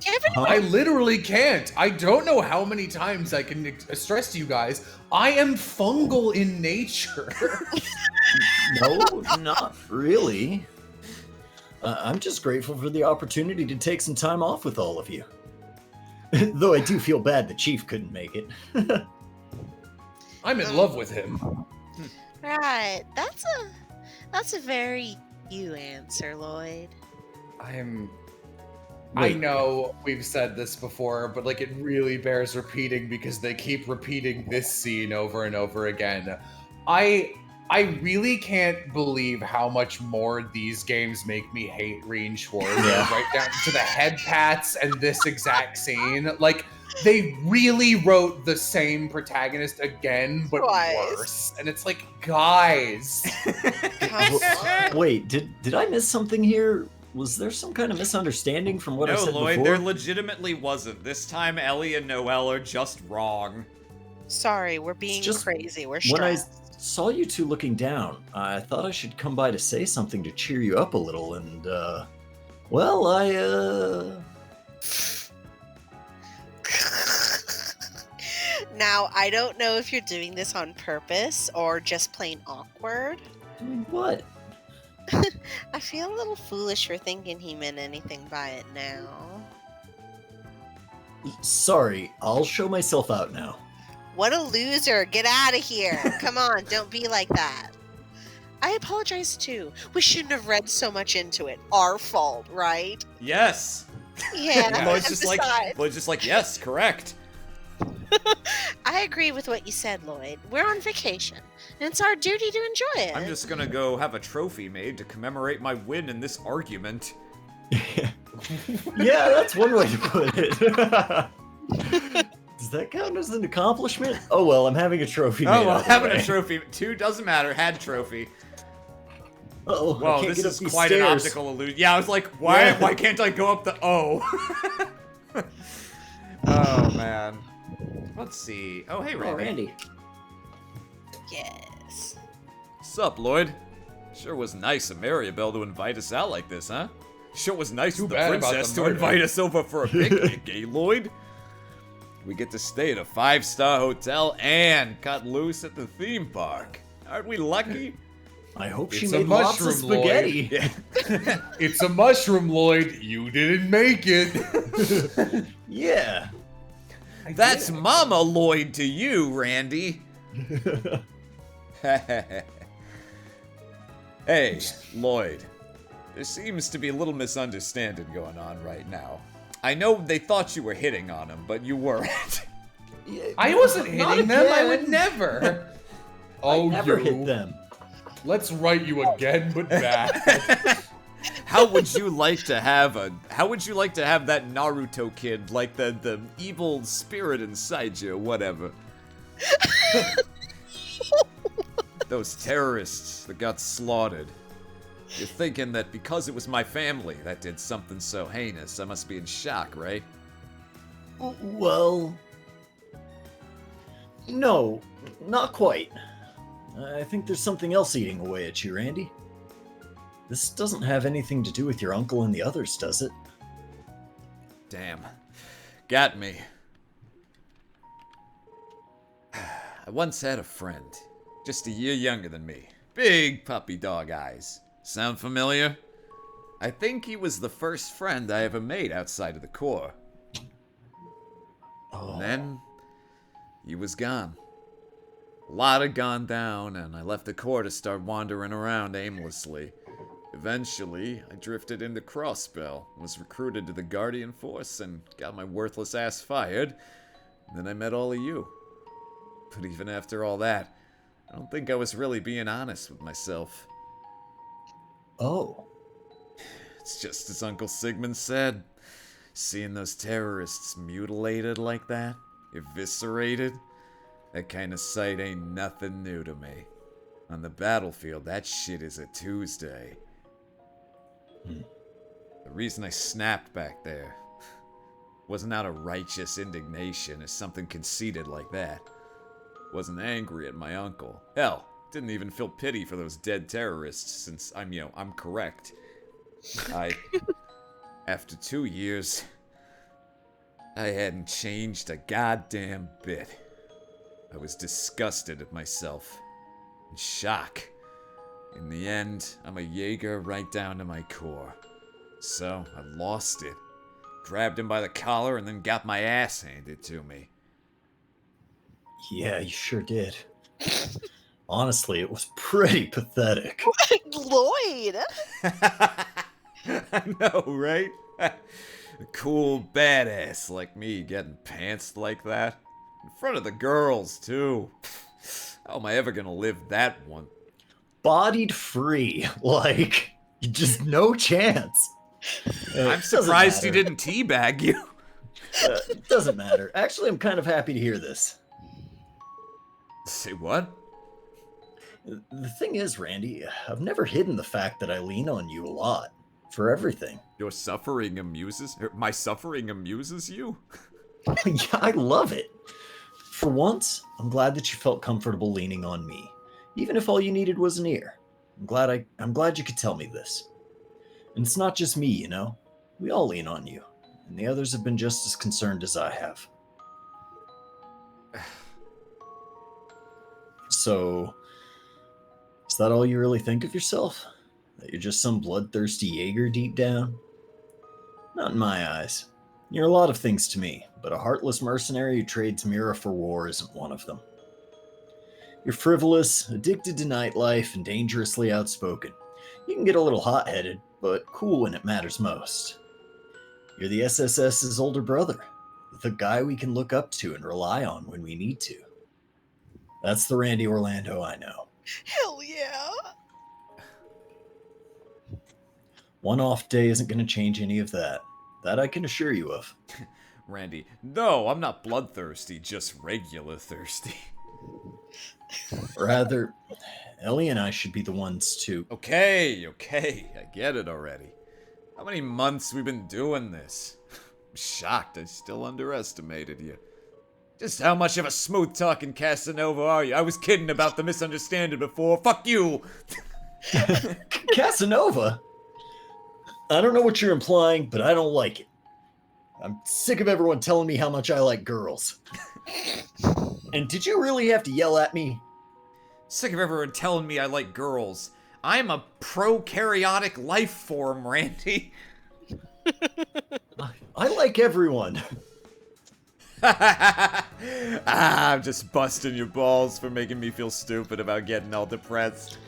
Do you have anyone? I literally can't. I don't know how many times I can stress to you guys. I am fungal in nature. No, not really. I'm just grateful for the opportunity to take some time off with all of you. Though I do feel bad the Chief couldn't make it. I'm in love with him. Right. That's a very you answer, Lloyd. I know we've said this before, but like it really bears repeating because they keep repeating this scene over and over again. I really can't believe how much more these games make me hate Reen Schwartz, right down to the head pats and this exact scene. Like, they really wrote the same protagonist again, but worse. And it's like, guys. Wait, did I miss something here? Was there some kind of misunderstanding from what I No, said Lloyd, before? there legitimately wasn't. This time, Ellie and Noelle are just wrong. Sorry, we're being just crazy. We're When I stressed. saw you two looking down, I thought I should come by to say something to cheer you up a little, and, well, Now, I don't know if you're doing this on purpose or just plain awkward. Doing what? I feel a little foolish for thinking he meant anything by it now. Sorry, I'll show myself out now. What a loser. Get out of here. Come on, don't be like that. I apologize too. We shouldn't have read so much into it. Our fault, right? Yes. Yeah. Lloyd's and just like, yes, correct. I agree with what you said, Lloyd. We're on vacation, and it's our duty to enjoy it. I'm just gonna go have a trophy made to commemorate my win in this argument. Yeah, that's one way to put it. Does that count as an accomplishment? Oh well, I'm having a trophy made. Oh, well, out of having the a way. trophy. 2 doesn't matter. Had trophy. Uh-oh, I Whoa, can't this get up is these quite an stairs. optical illusion. Yeah, I was like, why Yeah. why can't I go up the O? Oh, man. Let's see. Oh, hey, Randy. Oh, Randy. Yes. Sup, Lloyd? Sure was nice of Maribel to invite us out like this, huh? Sure was nice Too of the bad about princess the to murder. invite us over for a picnic, eh, Lloyd? We get to stay at a 5-star hotel and cut loose at the theme park. Aren't we lucky? I hope she It's a made lots of mushroom, spaghetti. Lloyd. It's a mushroom, Lloyd. You didn't make it. Yeah. That's Mama Lloyd to you, Randy. Hey, Lloyd. There seems to be a little misunderstanding going on right now. I know they thought you were hitting on him, but you weren't. I wasn't Not hitting them. I again. would never. I never you. hit them. Let's write you again, but bad. How would you like to have that Naruto kid, like the evil spirit inside you, whatever? Those terrorists that got slaughtered. You're thinking that because it was my family that did something so heinous, I must be in shock, right? Well, no, not quite. I think there's something else eating away at you, Randy. This doesn't have anything to do with your uncle and the others, does it? Damn. Got me. I once had a friend, just a year younger than me. Big puppy dog eyes. Sound familiar? I think he was the first friend I ever made outside of the Corps. Oh. And then, he was gone. A lot had gone down, and I left the Corps to start wandering around aimlessly. Eventually, I drifted into Crossbell, was recruited to the Guardian Force, and got my worthless ass fired. And then I met all of you. But even after all that, I don't think I was really being honest with myself. Oh. It's just as Uncle Sigmund said. Seeing those terrorists mutilated like that, eviscerated, that kind of sight ain't nothing new to me. On the battlefield, that shit is a Tuesday. The reason I snapped back there wasn't out of righteous indignation or something conceited like that. Wasn't angry at my uncle. Hell, didn't even feel pity for those dead terrorists since I'm correct. After 2 years, I hadn't changed a goddamn bit. I was disgusted at myself. In shock. In the end, I'm a Jaeger right down to my core. So, I lost it. Grabbed him by the collar and then got my ass handed to me. Yeah, you sure did. Honestly, it was pretty pathetic. Lloyd! I know, right? A cool badass like me getting pantsed like that. In front of the girls, too. How am I ever gonna live that one? Bodied free. Like, just no chance. I'm surprised he didn't teabag you. It doesn't matter. Actually, I'm kind of happy to hear this. Say what? The thing is, Randy, I've never hidden the fact that I lean on you a lot. For everything. Your suffering amuses... My suffering amuses you? Yeah, I love it. For once, I'm glad that you felt comfortable leaning on me. Even if all you needed was an ear. I'm glad you could tell me this. And it's not just me, you know? We all lean on you. And the others have been just as concerned as I have. So, is that all you really think of yourself? That you're just some bloodthirsty Jaeger deep down? Not in my eyes. You're a lot of things to me, but a heartless mercenary who trades Mira for war isn't one of them. You're frivolous, addicted to nightlife, and dangerously outspoken. You can get a little hot-headed, but cool when it matters most. You're the SSS's older brother, the guy we can look up to and rely on when we need to. That's the Randy Orlando I know. Hell yeah! One off day isn't going to change any of that. That I can assure you of. Randy, no, I'm not bloodthirsty, just regular thirsty. Rather, Ellie and I should be the ones to... Okay, I get it already. How many months we've been doing this? I'm shocked I still underestimated you. Just how much of a smooth-talking Casanova are you? I was kidding about the misunderstanding before. Fuck you! Casanova? I don't know what you're implying, but I don't like it. I'm sick of everyone telling me how much I like girls. And did you really have to yell at me? Sick of everyone telling me I like girls. I'm a prokaryotic life form, Randy. I like everyone. I'm just busting your balls for making me feel stupid about getting all depressed.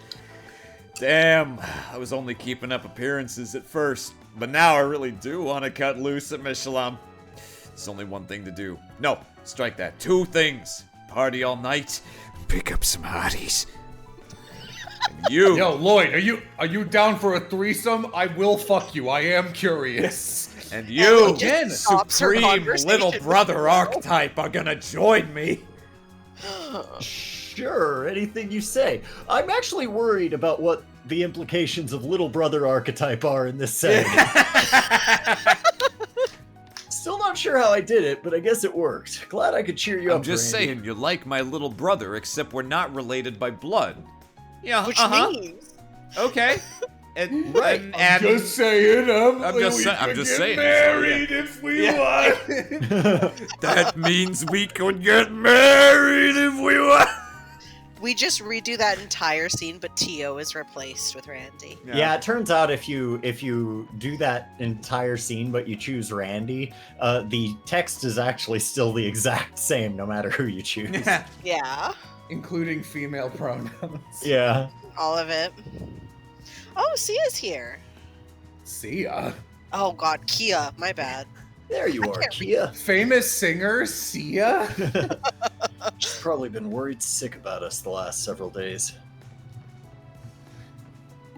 Damn, I was only keeping up appearances at first, but now I really do want to cut loose at Michelin. There's only one thing to do. No, strike that. 2 things. Party all night, pick up some hotties. And you... Yo, Lloyd, are you down for a threesome? I will fuck you. I am curious. And you, again, supreme little brother archetype, are gonna join me. Sure, anything you say. I'm actually worried about what the implications of little brother archetype are in this setting. Still not sure how I did it, but I guess it worked. Glad I could cheer you up, I'm just Randy. saying, you're like my little brother, except we're not related by blood. Yeah, Which means... Okay. And, Right. and Just saying, I'm just saying. Married if we want. That means we could get married if we want. We just redo that entire scene, but Tio is replaced with Randy. Yeah, it turns out if you do that entire scene but you choose Randy, the text is actually still the exact same no matter who you choose. Yeah. Including female pronouns. Yeah. All of it. Oh, Sia's here. See ya. Oh god, Kia, my bad. There you are, Kia. Famous singer, Sia? She's probably been worried sick about us the last several days.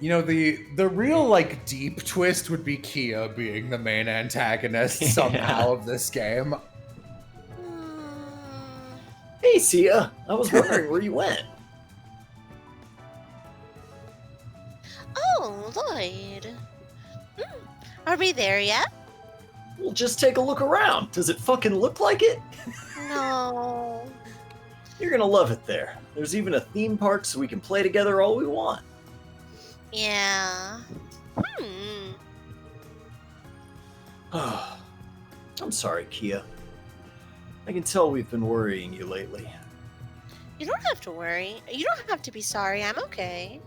You know, the real, like, deep twist would be Kia being the main antagonist somehow of this game. Hey, Sia. I was wondering where you went. Oh, Lloyd. Are we there yet? Well, just take a look around. Does it fucking look like it? No. You're gonna love it there. There's even a theme park so we can play together all we want. Yeah. I'm sorry, Kia. I can tell we've been worrying you lately. You don't have to worry. You don't have to be sorry. I'm okay.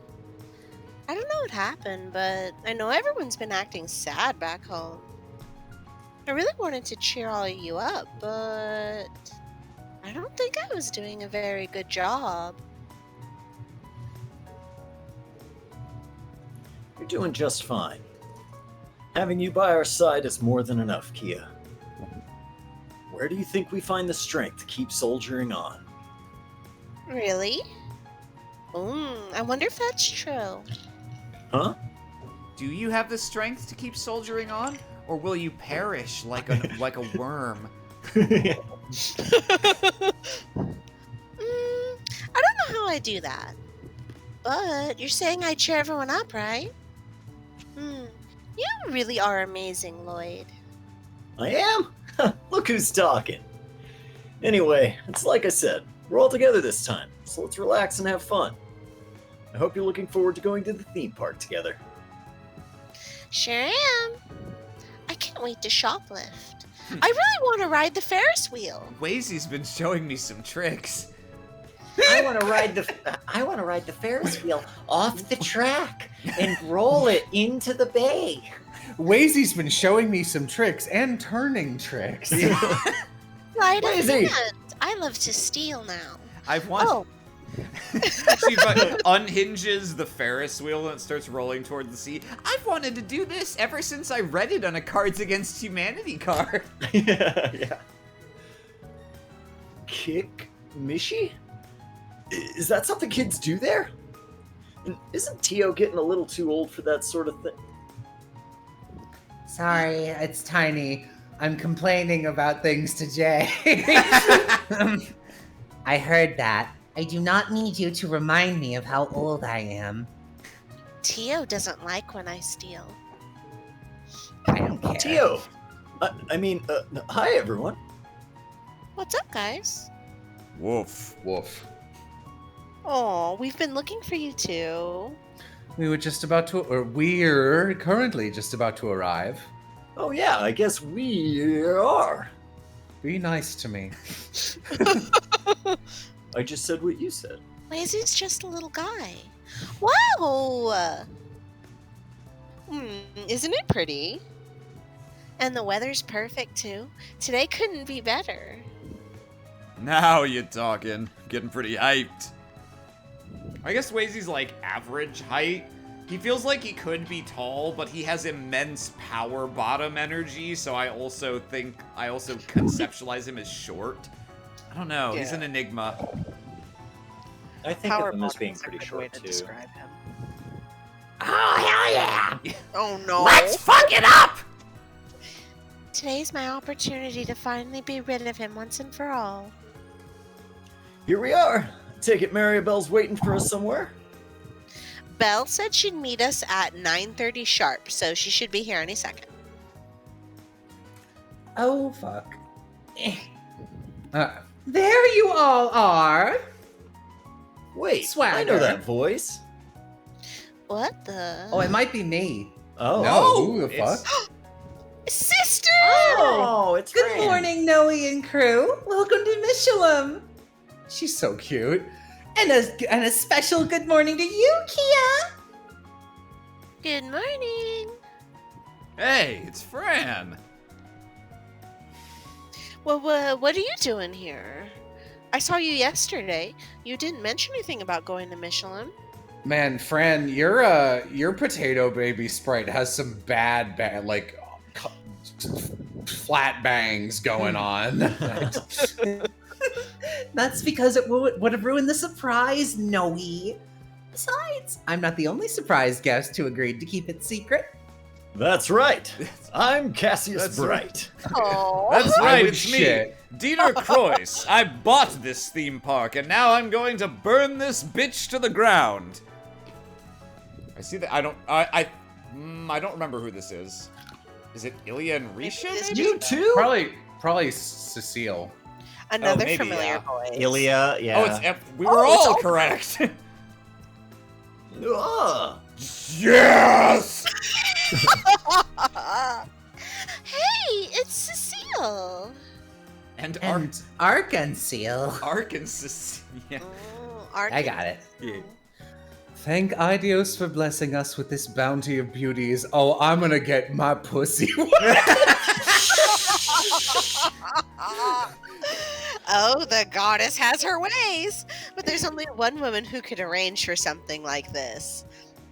I don't know what happened, but I know everyone's been acting sad back home. I really wanted to cheer all of you up, but I don't think I was doing a very good job. You're doing just fine. Having you by our side is more than enough, Kia. Where do you think we find the strength to keep soldiering on? Really? I wonder if that's true. Huh? do you have the strength to keep soldiering on, or will you perish like a worm? I don't know how I do that. But you're saying I cheer everyone up, right? You really are amazing, Lloyd. I am? Look who's talking. Anyway, it's like I said, we're all together this time, so let's relax and have fun. I hope you're looking forward to going to the theme park together. Sure am. I can't wait to shoplift. I really want to ride the Ferris wheel. Wazy's been showing me some tricks. I want to ride the Ferris wheel off the track and roll it into the bay. Wazy's been showing me some tricks and turning tricks. Right of Wazy! hand. I love to steal now. I've wanted. Oh, She unhinges the Ferris wheel and it starts rolling toward the sea. I've wanted to do this ever since I read it on a Cards Against Humanity card. Yeah. Kick Mishi? Is that something kids do there? And isn't Tio getting a little too old for that sort of thing? Sorry, it's Tiny. I'm complaining about things to Jay. I heard that. I do not need you to remind me of how old I am. Tio doesn't like when I steal. I don't care. Tio! Hi everyone. What's up, guys? Woof. Woof. Oh, we've been looking for you too. We're currently just about to arrive. Oh yeah, I guess we are. Be nice to me. I just said what you said. Lazy's just a little guy. Wow! Isn't it pretty? And the weather's perfect, too. Today couldn't be better. Now you're talking. Getting pretty hyped. I guess Wazy's like average height. He feels like he could be tall, but he has immense power bottom energy, so I also conceptualize him as short. I don't know, he's an enigma. I think Power of him as bottom being is a pretty good way short to too. describe him. Oh, hell yeah! Oh no! Let's fuck it up! Today's my opportunity to finally be rid of him once and for all. Here we are. Take it Maribel's waiting for us somewhere. Belle said she'd meet us at 9:30 sharp, so she should be here any second. Oh, fuck. There you all are. Wait, I Swagger. know that voice. What the? Oh, it might be me. Oh. No, who the it's- fuck? Sister! Oh, it's Good Fran. morning, Noe and crew. Welcome to Michelin. She's so cute. And a special good morning to you, Kia. Good morning. Hey, it's Fran. Well, what are you doing here? I saw you yesterday. You didn't mention anything about going to Michelin. Man, Fran, your potato baby sprite has some bad like flat bangs going on. That's because it would have ruined the surprise, Noe. Besides, I'm not the only surprise guest who agreed to keep it secret. That's right. I'm Cassius That's Bright. Oh. That's right, Holy it's shit. me, Dieter Croix. I bought this theme park, and now I'm going to burn this bitch to the ground. I see that. I don't remember who this is. Is it Ilya and Risha? maybe? You too? Probably Cecile. Another maybe, familiar yeah. voice. Ilya, yeah. Oh, it's we were it's all all correct. Ah. Yes. Hey, it's Cecile. And And Arkansas. Arkansas. Yeah. Oh, I got it. Yeah. Thank Idios for blessing us with this bounty of beauties. Oh, I'm gonna get my pussy. Oh, the goddess has her ways. But there's only one woman who could arrange for something like this.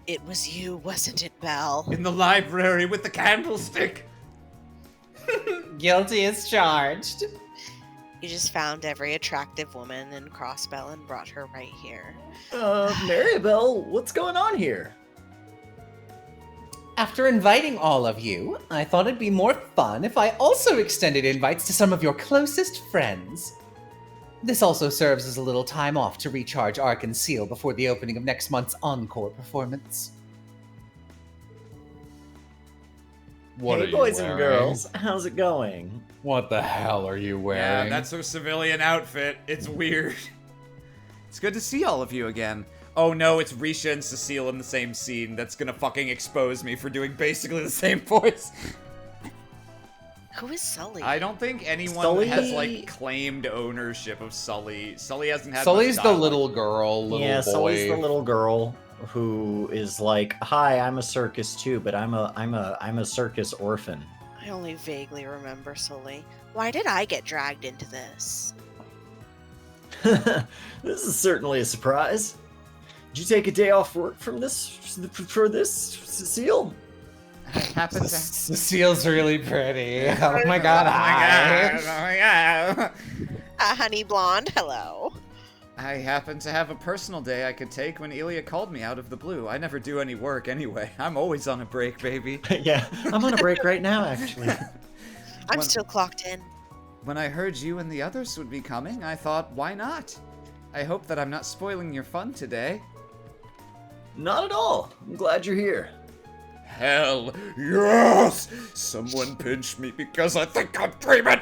It was you, wasn't it, Belle? In the library with the candlestick. Guilty as charged. You just found every attractive woman in Crossbell and brought her right here. Maribel, what's going on here? After inviting all of you, I thought it'd be more fun if I also extended invites to some of your closest friends. This also serves as a little time off to recharge Ark and Seal before the opening of next month's encore performance. What hey, are you boys wearing? and girls, how's it going? What the hell are you Yeah, wearing? that's her civilian outfit. It's weird. It's good to see all of you again. Oh no, it's Risha and Cecile in the same scene. That's gonna fucking expose me for doing basically the same voice. Who is Sully? I don't think anyone Sully? has like claimed ownership of Sully. Sully hasn't had. Sully's much the dialogue. little girl, little yeah, boy. Sully's the little girl who is like, "Hi, I'm a circus too, but I'm a circus orphan." I only vaguely remember Sully. Why did I get dragged into this? This is certainly a surprise. Did you take a day off work for this, Cecile? I happen to. Cecile's really pretty. Oh my god, Oh hi. my god! Honey blonde, hello. I happen to have a personal day I could take when Ilya called me out of the blue. I never do any work anyway. I'm always on a break, baby. Yeah, I'm on a break right now, actually. I'm When- still clocked in. When I heard you and the others would be coming, I thought, why not? I hope that I'm not spoiling your fun today. Not at all. I'm glad you're here. Hell yes! Someone pinched me because I think I'm dreaming.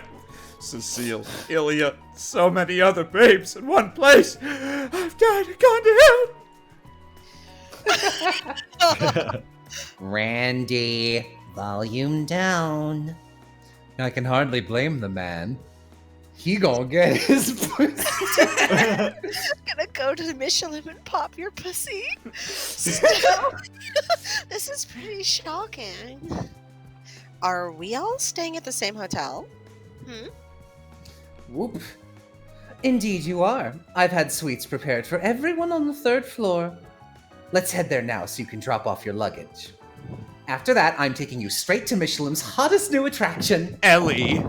Cecile, Ilya, so many other babes in one place. I've died and gone to hell. Randy, volume down. I can hardly blame the man. He gonna get his pussy. Gonna go to Michelin and pop your pussy. Still, this is pretty shocking. Are we all staying at the same hotel? Whoop. Indeed you are. I've had suites prepared for everyone on the 3rd floor. Let's head there now so you can drop off your luggage. After that, I'm taking you straight to Michelin's hottest new attraction. Ellie.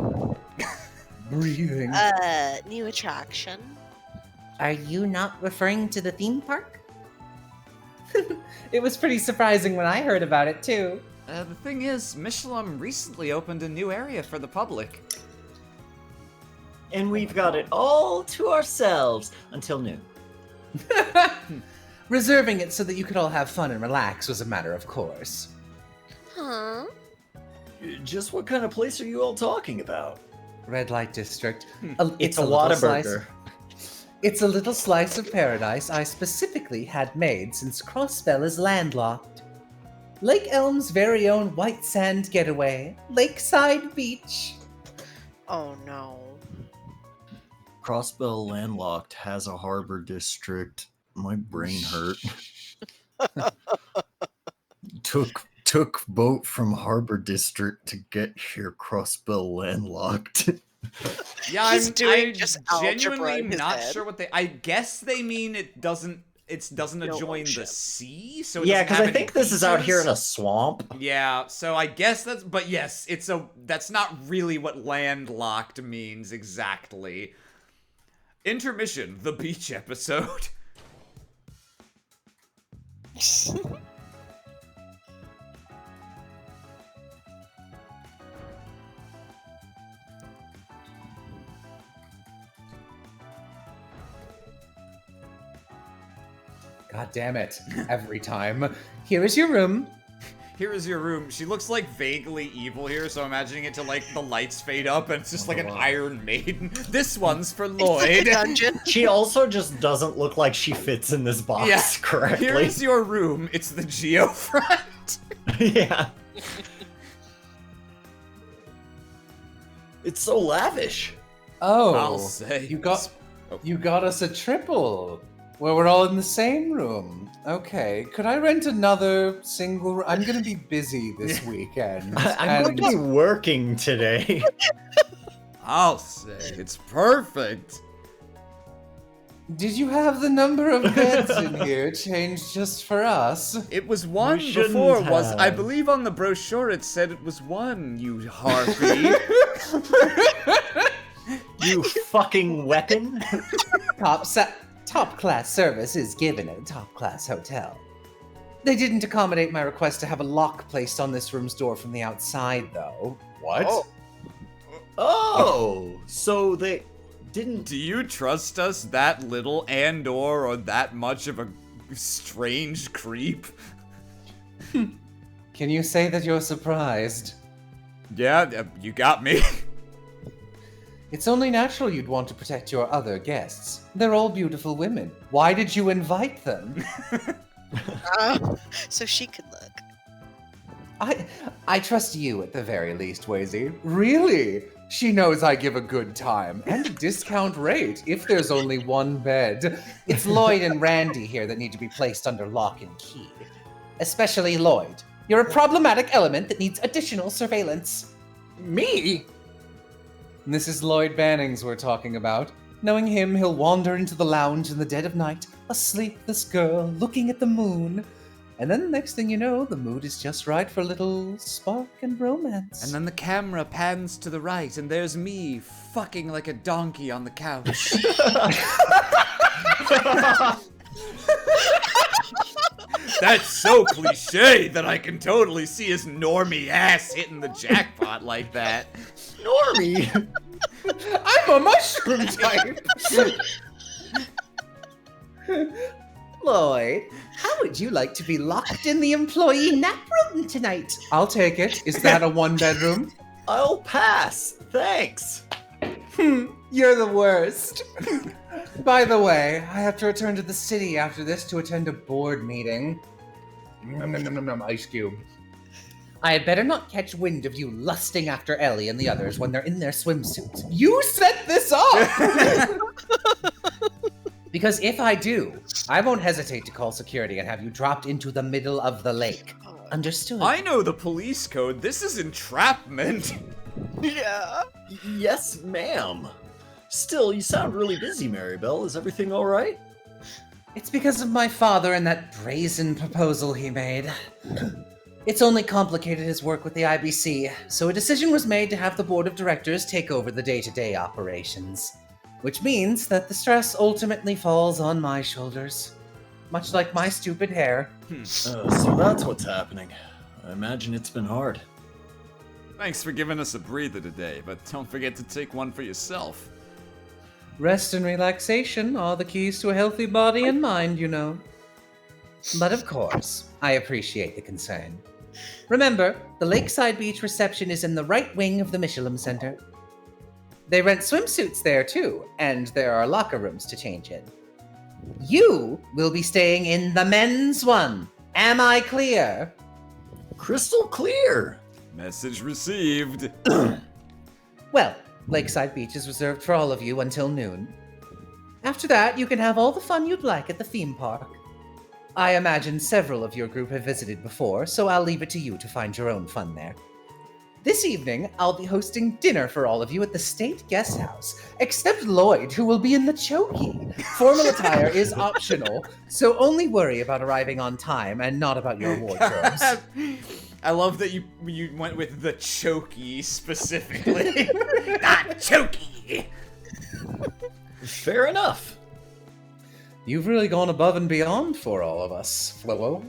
Breathing. New attraction. Are you not referring to the theme park? It was pretty surprising when I heard about it, too. The thing is, Michelin recently opened a new area for the public. And we've got it all to ourselves until noon. Reserving it so that you could all have fun and relax was a matter of course. Huh? Just what kind of place are you all talking about? Red Light District. It's a little slice- Whataburger. It's a little slice of paradise I specifically had made since Crossbell is landlocked. Lake Elm's very own white sand getaway, Lakeside Beach. Oh no. Crossbell landlocked has a harbor district. My brain hurt. Took boat from harbor district to get here. Crossbell landlocked. Yeah, He's I'm doing just algebra genuinely in his not head. sure what they. I guess they mean it doesn't adjoin the ocean. sea. So it Yeah, doesn't because have I any think this is out here in beaches. a swamp. Yeah, so I guess that's. But yes, that's not really what landlocked means exactly. Intermission, the beach episode. God damn it. Every time. Here is your room. Here is your room. She looks like vaguely evil here, so I'm imagining it to like the lights fade up and it's just like an Iron Maiden. This one's for Lloyd. Dungeon. She also just doesn't look like she fits in this box Yeah. correctly. Here's your room. It's the geofront. Yeah. It's so lavish. Oh, I'll say. you got us a triple. Well, we're all in the same room. Okay, could I rent another single? I'm gonna be busy this weekend. I'm going to be working today. I'll say. It's perfect. Did you have the number of beds in here changed just for us? It was one We shouldn't before, was I have. believe on the brochure it said it was one, you harpy. You fucking weapon. Top class service is given at a top class hotel. They didn't accommodate my request to have a lock placed on this room's door from the outside, though. What? Oh, so they didn't. Do you trust us that little or that much of a strange creep? Can you say that you're surprised? Yeah, you got me. It's only natural you'd want to protect your other guests. They're all beautiful women. Why did you invite them? So she could look. I trust you at the very least, Wazy. Really? She knows I give a good time and a discount rate if there's only one bed. It's Lloyd and Randy here that need to be placed under lock and key. Especially Lloyd. You're a problematic element that needs additional surveillance. Me? This is Lloyd Bannings we're talking about. Knowing him, he'll wander into the lounge in the dead of night, a sleepless girl looking at the moon. And then the next thing you know, the mood is just right for a little spark and romance. And then the camera pans to the right, and there's me fucking like a donkey on the couch. That's so cliche that I can totally see his normie ass hitting the jackpot like that. Normie. I'm a mushroom type! Lloyd, how would you like to be locked in the employee nap room tonight? I'll take it. Is that a one-bedroom? I'll pass. Thanks. You're the worst. By the way, I have to return to the city after this to attend a board meeting. Ice cube. I had better not catch wind of you lusting after Ellie and the others when they're in their swimsuits. You set this up! Because if I do, I won't hesitate to call security and have you dropped into the middle of the lake. Understood? I know the police code. This is entrapment. Yeah. Yes, ma'am. Still, you sound really busy, Maribel. Is everything all right? It's because of my father and that brazen proposal he made. It's only complicated his work with the IBC, so a decision was made to have the board of directors take over the day-to-day operations. Which means that the stress ultimately falls on my shoulders. Much like my stupid hair. So that's what's happening. I imagine it's been hard. Thanks for giving us a breather today, but don't forget to take one for yourself. Rest and relaxation are the keys to a healthy body and mind, you know. But of course, I appreciate the concern. Remember, the Lakeside Beach reception is in the right wing of the Michelin Center. They rent swimsuits there too, and there are locker rooms to change in. You will be staying in the men's one. Am I clear? Crystal clear! Message received. Well, Lakeside Beach is reserved for all of you until noon. After that, you can have all the fun you'd like at the theme park. I imagine several of your group have visited before, so I'll leave it to you to find your own fun there. This evening, I'll be hosting dinner for all of you at the State Guest House, except Lloyd, who will be in the chokey. Formal attire is optional, so only worry about arriving on time and not about your wardrobes. I love that you went with the chokey specifically. Not chokey. Fair enough. You've really gone above and beyond for all of us, Flo.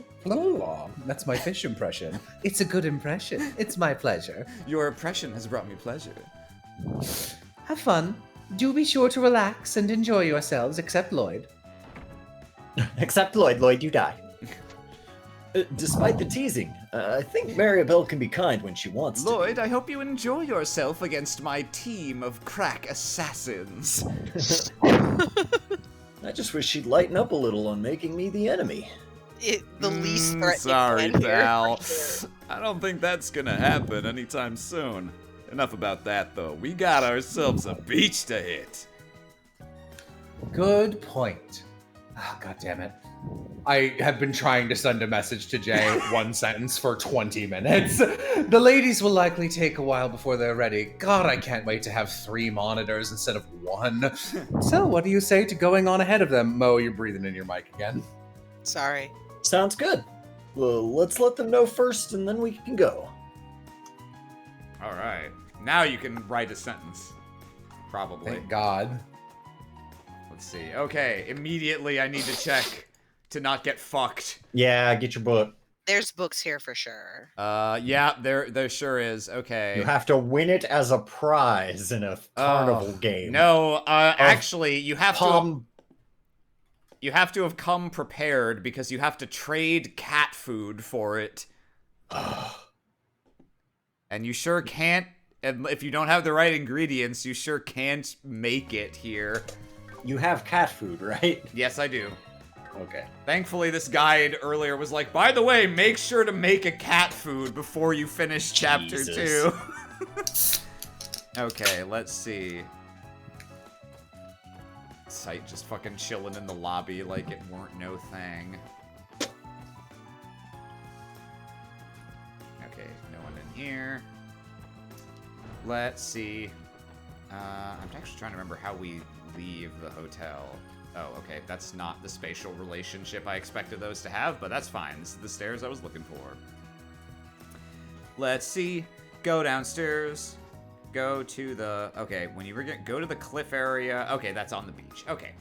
That's my fish impression. It's a good impression. It's my pleasure. Your impression has brought me pleasure. Have fun. Do be sure to relax and enjoy yourselves, except Lloyd. Except Lloyd. Lloyd, you die. Despite the teasing, I think Maribel can be kind when she wants to. Lloyd, I hope you enjoy yourself against my team of crack assassins. I just wish she'd lighten up a little on making me the enemy. The least threatening Sorry, one here, pal. for sure. I don't think that's gonna happen anytime soon. Enough about that, though. We got ourselves a beach to hit. Good point. Oh, God damn it. I have been trying to send a message to Jay, one sentence, for 20 minutes. The ladies will likely take a while before they're ready. God, I can't wait to have 3 monitors instead of 1. So, what do you say to going on ahead of them? Mo, you're breathing in your mic again. Sorry. Sounds good. Well, let's let them know first, and then we can go. All right. Now you can write a sentence. Probably. Thank God. Let's see. Okay, immediately I need to check to not get fucked. Yeah, get your book. There's books here for sure. Yeah, there sure is. Okay. You have to win it as a prize in a carnival game. No, actually, you have Palm. You have to have come prepared because you have to trade cat food for it. And you sure can't, and if you don't have the right ingredients, you sure can't make it here. You have cat food, right? Yes, I do. Okay. Thankfully, this guide earlier was like, by the way, make sure to make a cat food before you finish chapter 2. Okay, let's see. Sight just fucking chilling in the lobby like it weren't no thing. Okay, no one in here. Let's see. I'm actually trying to remember how we leave the hotel. Oh, okay, that's not the spatial relationship I expected those to have, but that's fine. This is the stairs I was looking for. Let's see. Go downstairs. Go to the... Okay, when you go to the cliff area... Okay, that's on the beach. Okay,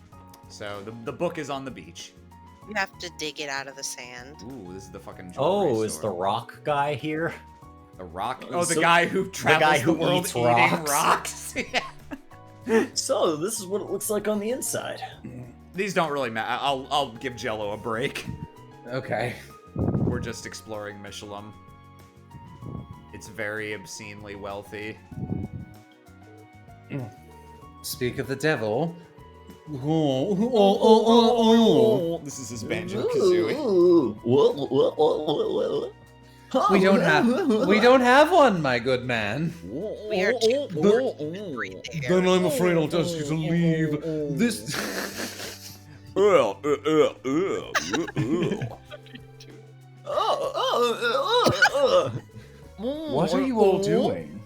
so the book is on the beach. You have to dig it out of the sand. Ooh, this is the fucking jewelry store. Is the rock guy here? The rock? Oh, the guy who travels the world eats eating rocks. Yeah. So, this is what it looks like on the inside. These don't really matter. I'll give Jello a break. Okay. We're just exploring Michelin. It's very obscenely wealthy. Speak of the devil. This is his Banjo-Kazooie. We don't have one, my good man. We are too poor to breathe the air. Then I'm afraid I'll just need to leave this. What are you all doing?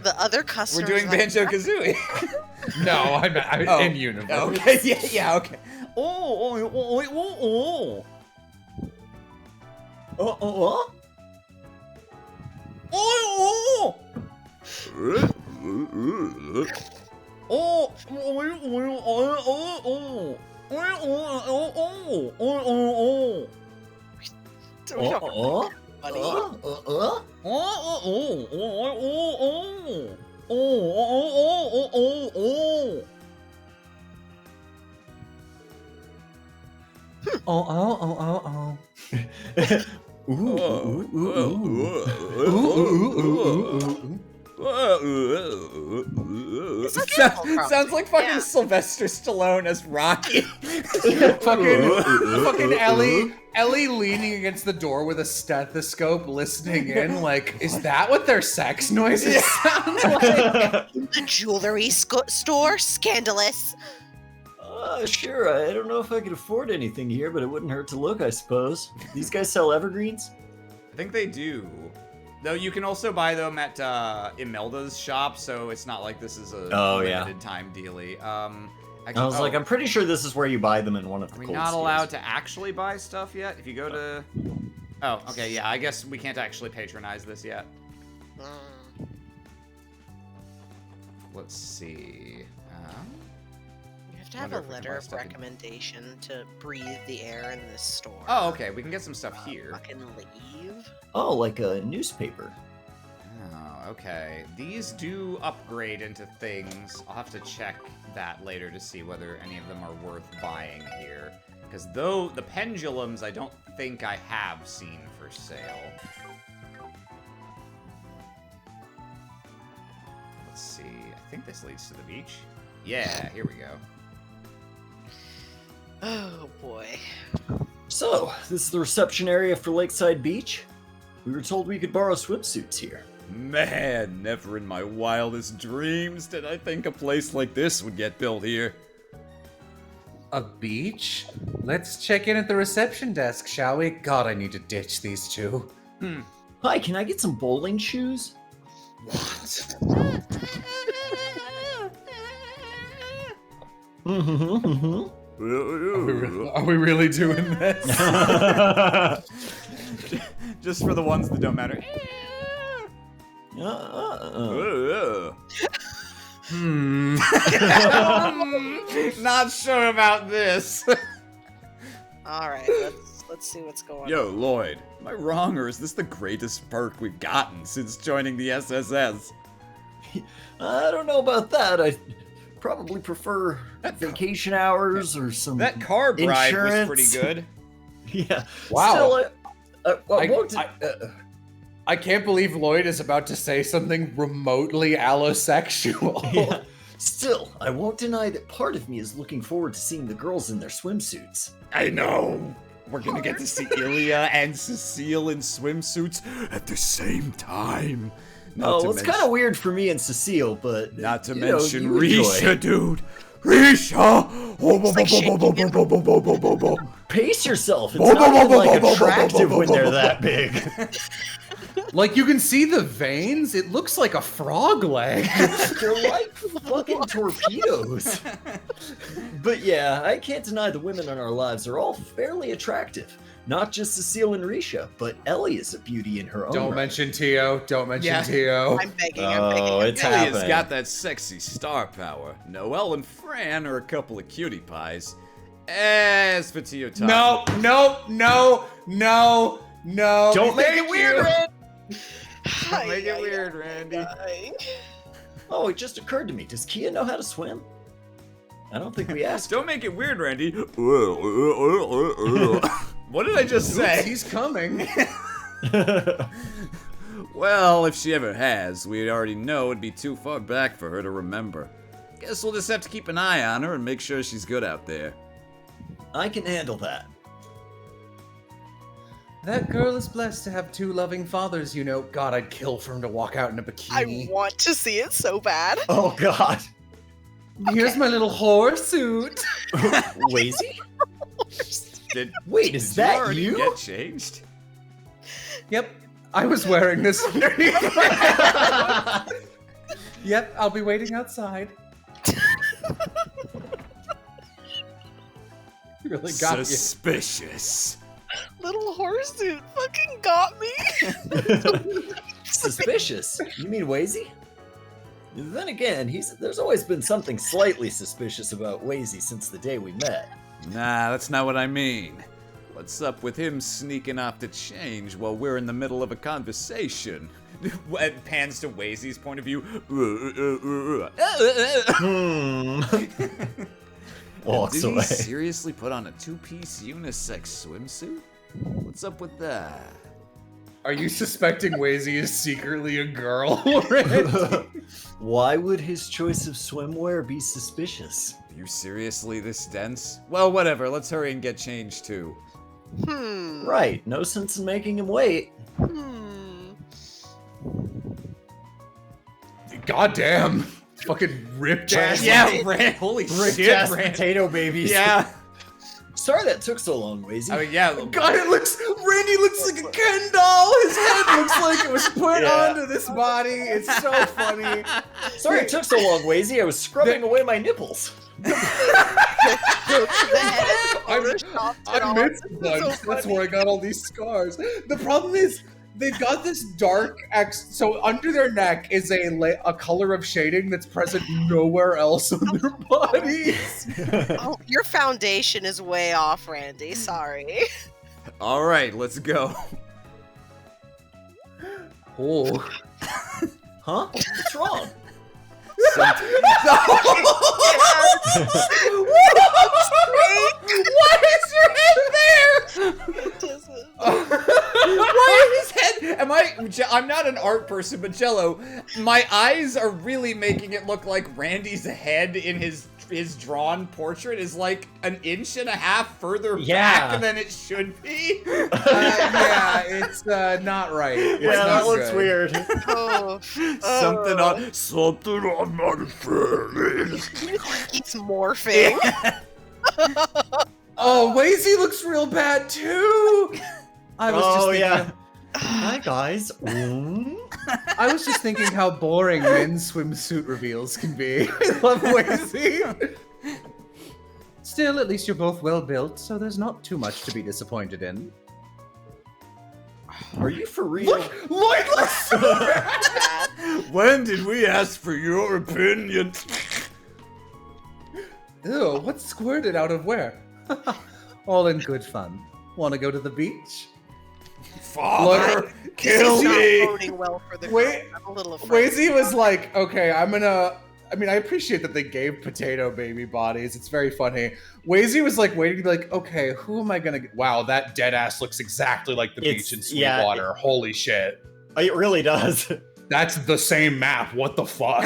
The other customers. We're doing Banjo Kazooie. No, I'm in universe. Okay, yeah, okay. Oh. Sounds like fucking Sylvester Stallone as Rocky. fucking Ellie leaning against the door with a stethoscope, listening in. Like, is that what their sex noises sound like? The jewelry store, scandalous. Sure, I don't know if I could afford anything here, but it wouldn't hurt to look, I suppose. These guys sell evergreens? I think they do. Though you can also buy them at Imelda's shop, so it's not like this is a limited time dealie. Actually, I was like, I'm pretty sure this is where you buy them in one of the Are we cold not stores. allowed to actually buy stuff yet? If you go to... Oh, okay, yeah, I guess we can't actually patronize this yet. Let's see. You have to have a letter of recommendation to breathe the air in this store. Oh, okay, we can get some stuff here. Fucking leave. Oh, like a newspaper. Oh, okay. These do upgrade into things. I'll have to check that later to see whether any of them are worth buying here. Because though the pendulums I don't think I have seen for sale. Let's see. I think this leads to the beach. Yeah, here we go. Oh boy. So, this is the reception area for Lakeside Beach. We were told we could borrow swimsuits here. Man, never in my wildest dreams did I think a place like this would get built here. A beach? Let's check in at the reception desk, shall we? God, I need to ditch these two. Hi, can I get some bowling shoes? What? Are we really doing this? Just for the ones that don't matter. Not sure about this. All right, let's see what's going on. Yo, Lloyd, am I wrong or is this the greatest perk we've gotten since joining the SSS? I don't know about that. I probably prefer vacation hours or some That car bride insurance. was pretty good. Yeah. Wow. Still, I can't believe Lloyd is about to say something remotely allosexual. yeah. Still, I won't deny that part of me is looking forward to seeing the girls in their swimsuits. I know! We're gonna get to see Ilya and Cecile in swimsuits at the same time. It's kind of weird for me and Cecile, but... Not to you know, mention you enjoy. Risha, dude! Risha! Pace yourself. It's not even, like, attractive when they're that big. Like, you can see the veins. It looks like a frog leg. They're like fucking torpedoes. But yeah, I can't deny the women in our lives are all fairly attractive. Not just Cecile and Risha, but Ellie is a beauty in her own Don't right. mention Tio. Don't mention Tio. I'm begging. It's Ilya's happening. got that sexy star power. Noelle and Fran are a couple of cutie pies. As for Tio No. Don't make it weird, Randy. Don't make it weird, Randy. Oh, it just occurred to me. Does Kia know how to swim? I don't think we asked. Don't make it weird, Randy. What did I just say? He's coming. Well, if she ever has, we already know it'd be too far back for her to remember. Guess we'll just have to keep an eye on her and make sure she's good out there. I can handle that. That girl is blessed to have 2 loving fathers, you know. God, I'd kill for him to walk out in a bikini. I want to see it so bad. Oh God. Here's my little whore suit. Lazy? Wait, is did that already you? Get changed? Yep, I was wearing this underneath. Yep, I'll be waiting outside. You really got me. Suspicious. Little horsesuit fucking got me. Suspicious? You mean Wazy? Then again, there's always been something slightly suspicious about Wazy since the day we met. Nah, that's not what I mean. What's up with him sneaking off to change while we're in the middle of a conversation? It pans to Wazy's point of view. Walks Did he away. seriously put on a 2-piece unisex swimsuit? What's up with that? Are you suspecting Wazy is secretly a girl? Why would his choice of swimwear be suspicious? Are you seriously this dense? Well, whatever. Let's hurry and get changed too. Right, no sense in making him wait. Goddamn. Fucking ripped ass. Holy Ripped shit, ass Rand. potato babies. Yeah. Sorry that took so long, Wazy. I mean, yeah. God, Randy looks like a Ken doll. His head looks like it was put onto this body. It's so funny. Sorry it took so long, Wazy. I was scrubbing away my nipples. I missed a bunch. That's where I got all these scars. The problem is, they've got this dark so under their neck is a color of shading that's present nowhere else on their bodies. Oh, your foundation is way off, Randy. Sorry. All right, let's go. Oh. Huh? What's wrong? Why is your head there? Why is his head? I'm not an art person, but Jello, my eyes are really making it look like Randy's head in his drawn portrait is like 1.5 inches further back than it should be. Yeah, it's not right. It's that not looks good. weird. Something on my face. He's morphing. Oh, Wazy looks real bad too. I was just thinking, Hi guys. I was just thinking how boring men's swimsuit reveals can be. I love Wazy. Still, at least you're both well built, so there's not too much to be disappointed in. Are you for real? Look! When did we ask for your opinion? Ew, what squirted out of where? All in good fun. Want to go to the beach? Father, kill me! Not voting well for the Wait, I'm a little afraid. Wazy was like, okay, I appreciate that they gave potato baby bodies. It's very funny. Wazy was like waiting to be like, okay, who am I gonna get? Wow, that dead ass looks exactly like the beach in Sweetwater. Holy shit. It really does. That's the same map. What the fuck?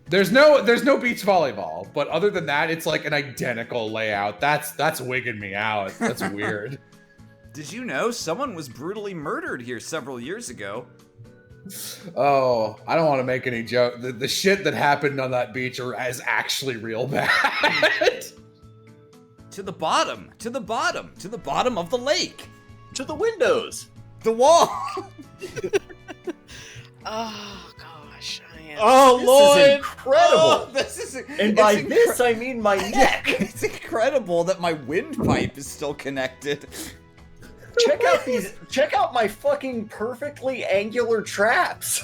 There's no beach volleyball, but other than that, it's like an identical layout. That's wigging me out. That's weird. Did you know someone was brutally murdered here several years ago? Oh, I don't want to make any joke. The shit that happened on that beach is actually real bad. To the bottom of the lake. To the windows. The wall. Oh gosh, I am. Oh Lord! This is incredible. Oh, this is, And by this, I mean my neck. It's incredible that my windpipe is still connected. Check out my fucking perfectly angular traps.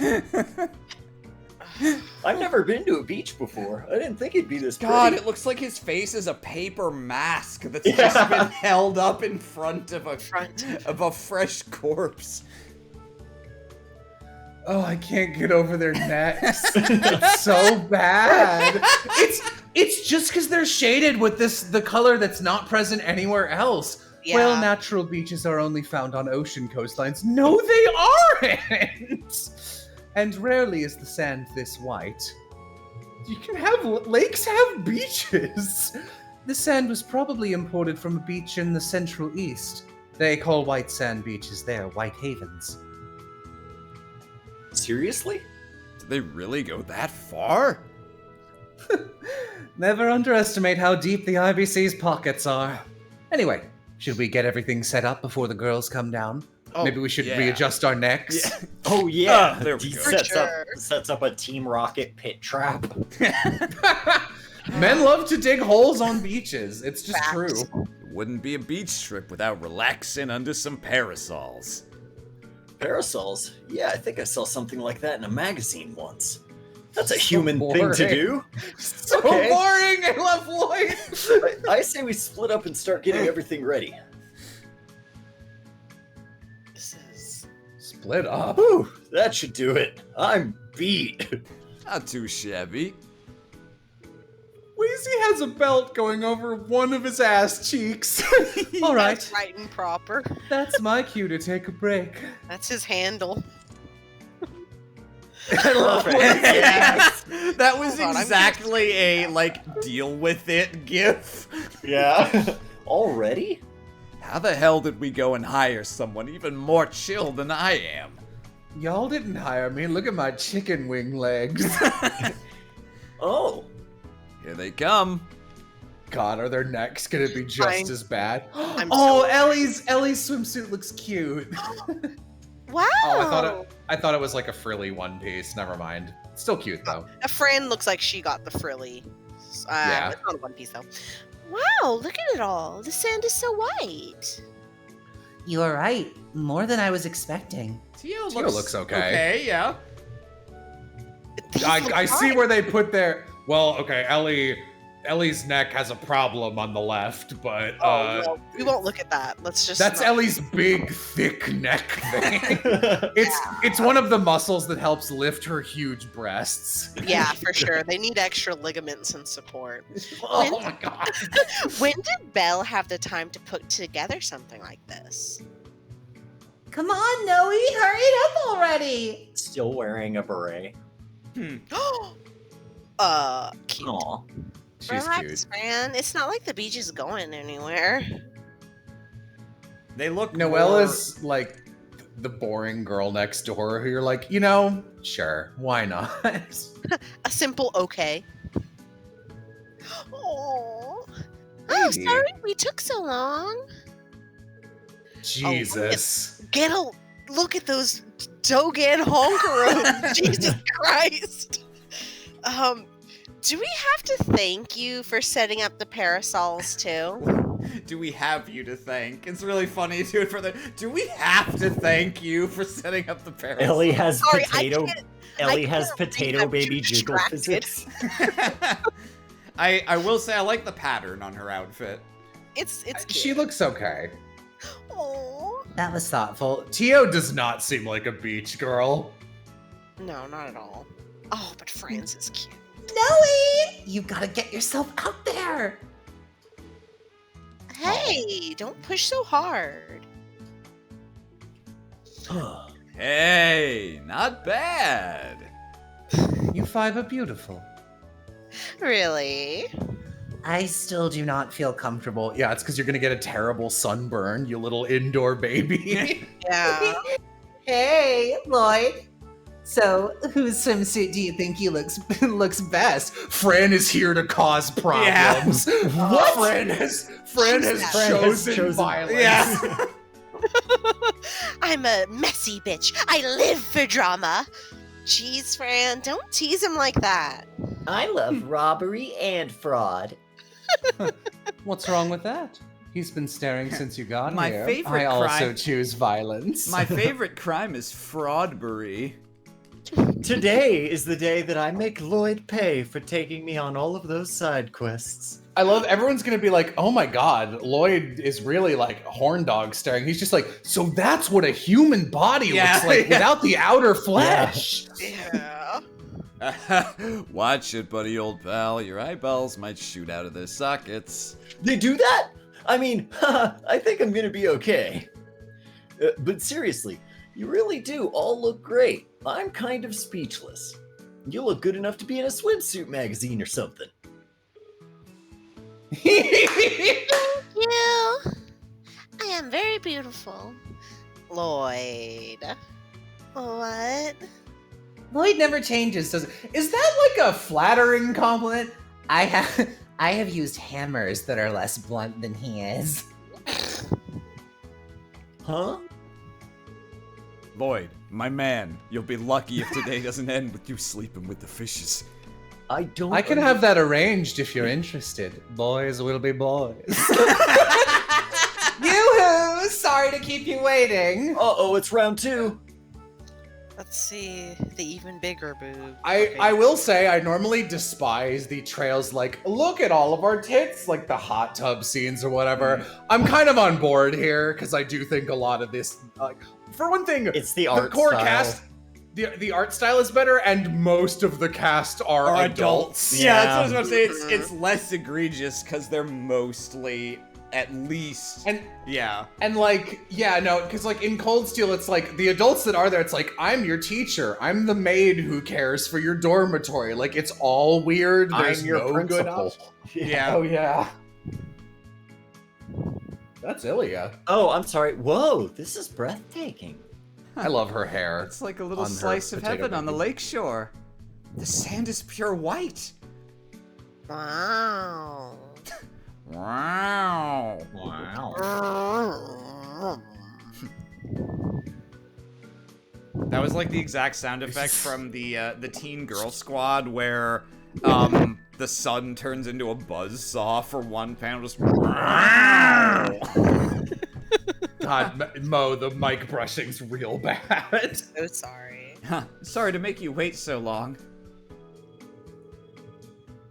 I've never been to a beach before. I didn't think it'd be this God, pretty. it looks like his face is a paper mask that's just been held up in front of a fresh corpse. Oh, I can't get over their necks. It's so bad. It's just because they're shaded with the color that's not present anywhere else. Yeah. Well, natural beaches are only found on ocean coastlines. No, they aren't! And rarely is the sand this white. You can have lakes have beaches. The sand was probably imported from a beach in the Central East. They call white sand beaches there White Havens. Seriously? Did they really go that far? Never underestimate how deep the IBC's pockets are. Anyway, should we get everything set up before the girls come down? Oh, Maybe we should yeah. readjust our necks. Yeah. Oh yeah, There we He go. sets up a Team Rocket pit trap. Men love to dig holes on beaches. It's just Facts. true. It wouldn't be a beach trip without relaxing under some parasols. Parasols? Yeah, I think I saw something like that in a magazine once. That's a So human thing to boring. do. So Okay. boring. I love Lloyd. I say we split up and start getting everything ready. This is Split up. Whew, that should do it. I'm beat. Not too shabby. Wheezy has a belt going over one of his ass cheeks. All right, That's right and proper. that's my cue to take a break. That's his handle. I love it. Yes! That was Hold on, I'm exactly a, like, deal with it gif. Yeah. Already? How the hell did we go and hire someone even more chill than I am? Y'all didn't hire me. Look at my chicken wing legs. Oh. Here they come. God, are their necks gonna be just Fine. as bad? I'm Oh, so- Ellie's swimsuit looks cute. Wow. Oh, I thought it was like a frilly one piece. Never mind. Still cute though. A friend looks like she got the frilly. Yeah. It's not a one piece though. Wow, look at it all. The sand is so white. You are right. More than I was expecting. Tio looks okay. Okay, yeah. These look I see fine. where they put their. Well, okay, Ellie's neck has a problem on the left, but Oh, well, we won't look at that. Let's just. that's not- Ellie's big, thick neck thing. It's one of the muscles that helps lift her huge breasts. Yeah, for sure. They need extra ligaments and support. Oh my god. When did Belle have the time to put together something like this? Come on, Noe, hurry it up already. Still wearing a beret. Cute. Aw. She's Relax, cute. man. It's not like the beach is going anywhere. They look Noella's like the boring girl next door who you're like, sure, why not? A simple okay. Oh, Baby. sorry we took so long. Jesus. Get a look at those Dogan honkeros. Jesus Christ. Do we have to thank you for setting up the parasols too? Do we have you to thank? It's really funny to do it for the. Do we have to thank you for setting up the parasol? Ellie has Sorry, potato. Ellie has can't read, potato I'm baby too jiggle distracted. physics. I will say I like the pattern on her outfit. It's cute. She looks okay. Aw. That was thoughtful. Tio does not seem like a beach girl. No, not at all. Oh, but Franz is cute. Noe! You gotta get yourself out there. Hey, don't push so hard. Hey, not bad. You five are beautiful. Really? I still do not feel comfortable. Yeah, it's because you're gonna get a terrible sunburn, you little indoor baby. Yeah. Hey, Lloyd. So, whose swimsuit do you think he looks best? Fran is here to cause problems. What? Fran has chosen violence. Yeah. I'm a messy bitch. I live for drama. Jeez, Fran, don't tease him like that. I love robbery and fraud. What's wrong with that? He's been staring since you got My here. favorite I also crime- choose violence. My favorite crime is fraudbery. Today is the day that I make Lloyd pay for taking me on all of those side quests. I love everyone's gonna be like, oh my god, Lloyd is really like horn dog staring. He's just like, so that's what a human body Yeah, looks like yeah. without the outer flesh. Yeah. Watch it, buddy, old pal. Your eyeballs might shoot out of their sockets. They do that? I mean, I think I'm gonna be okay. But seriously, you really do all look great. I'm kind of speechless. You look good enough to be in a swimsuit magazine or something. You. I am very beautiful. Lloyd. What? Lloyd never changes, does it? Is that like a flattering compliment? I have used hammers that are less blunt than he is. Huh? Lloyd, my man, you'll be lucky if today doesn't end with you sleeping with the fishes. I don't. I can have that arranged if you're interested. Boys will be boys. Yoo-hoo! Sorry to keep you waiting. Uh-oh, it's round 2. Let's see the even bigger boob. I will say I normally despise the trails like, look at all of our tits, like the hot tub scenes or whatever. I'm kind of on board here because I do think a lot of this, for one thing, It's the art core style. cast, the art style is better, and most of the cast are adults. Yeah, that's what I was about to say. It's less egregious because they're mostly at least. And yeah. And like, yeah, no, because like in Cold Steel, it's like the adults that are there, it's like, I'm your teacher. I'm the maid who cares for your dormitory. Like, it's all weird. There's I'm your no good principal. option. Yeah. Oh, yeah. That's Ilya. Oh, I'm sorry. Whoa, this is breathtaking. I love her hair. It's like a little on her slice of potato heaven on the baby. lakeshore. The sand is pure white. Wow. Wow. Wow. That was like the exact sound effect from the Teen Girl Squad where the sun turns into a buzzsaw for one panel. Just God, Mo, the mic brushing's real bad. So sorry. Sorry to make you wait so long.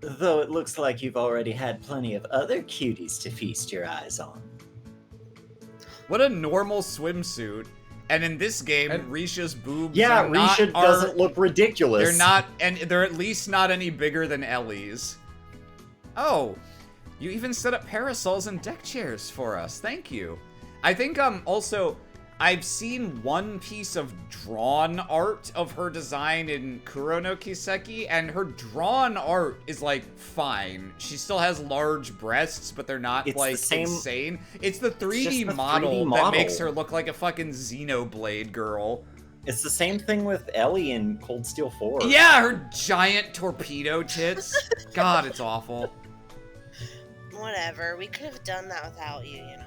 Though it looks like you've already had plenty of other cuties to feast your eyes on. What a normal swimsuit. And in this game, And- Risha's boobs Yeah, are not, Risha doesn't look ridiculous. They're not, and they're at least not any bigger than Ellie's. Oh, you even set up parasols and deck chairs for us. Thank you. I think also I've seen one piece of drawn art of her design in Kuro no Kiseki, and her drawn art is like fine. She still has large breasts, but they're not It's like the same- insane. It's the 3D, just the model 3D that model. makes her look like a fucking Xenoblade girl. It's the same thing with Ellie in Cold Steel 4. Yeah, her giant torpedo tits. God, it's awful. Whatever. We could have done that without you, you know.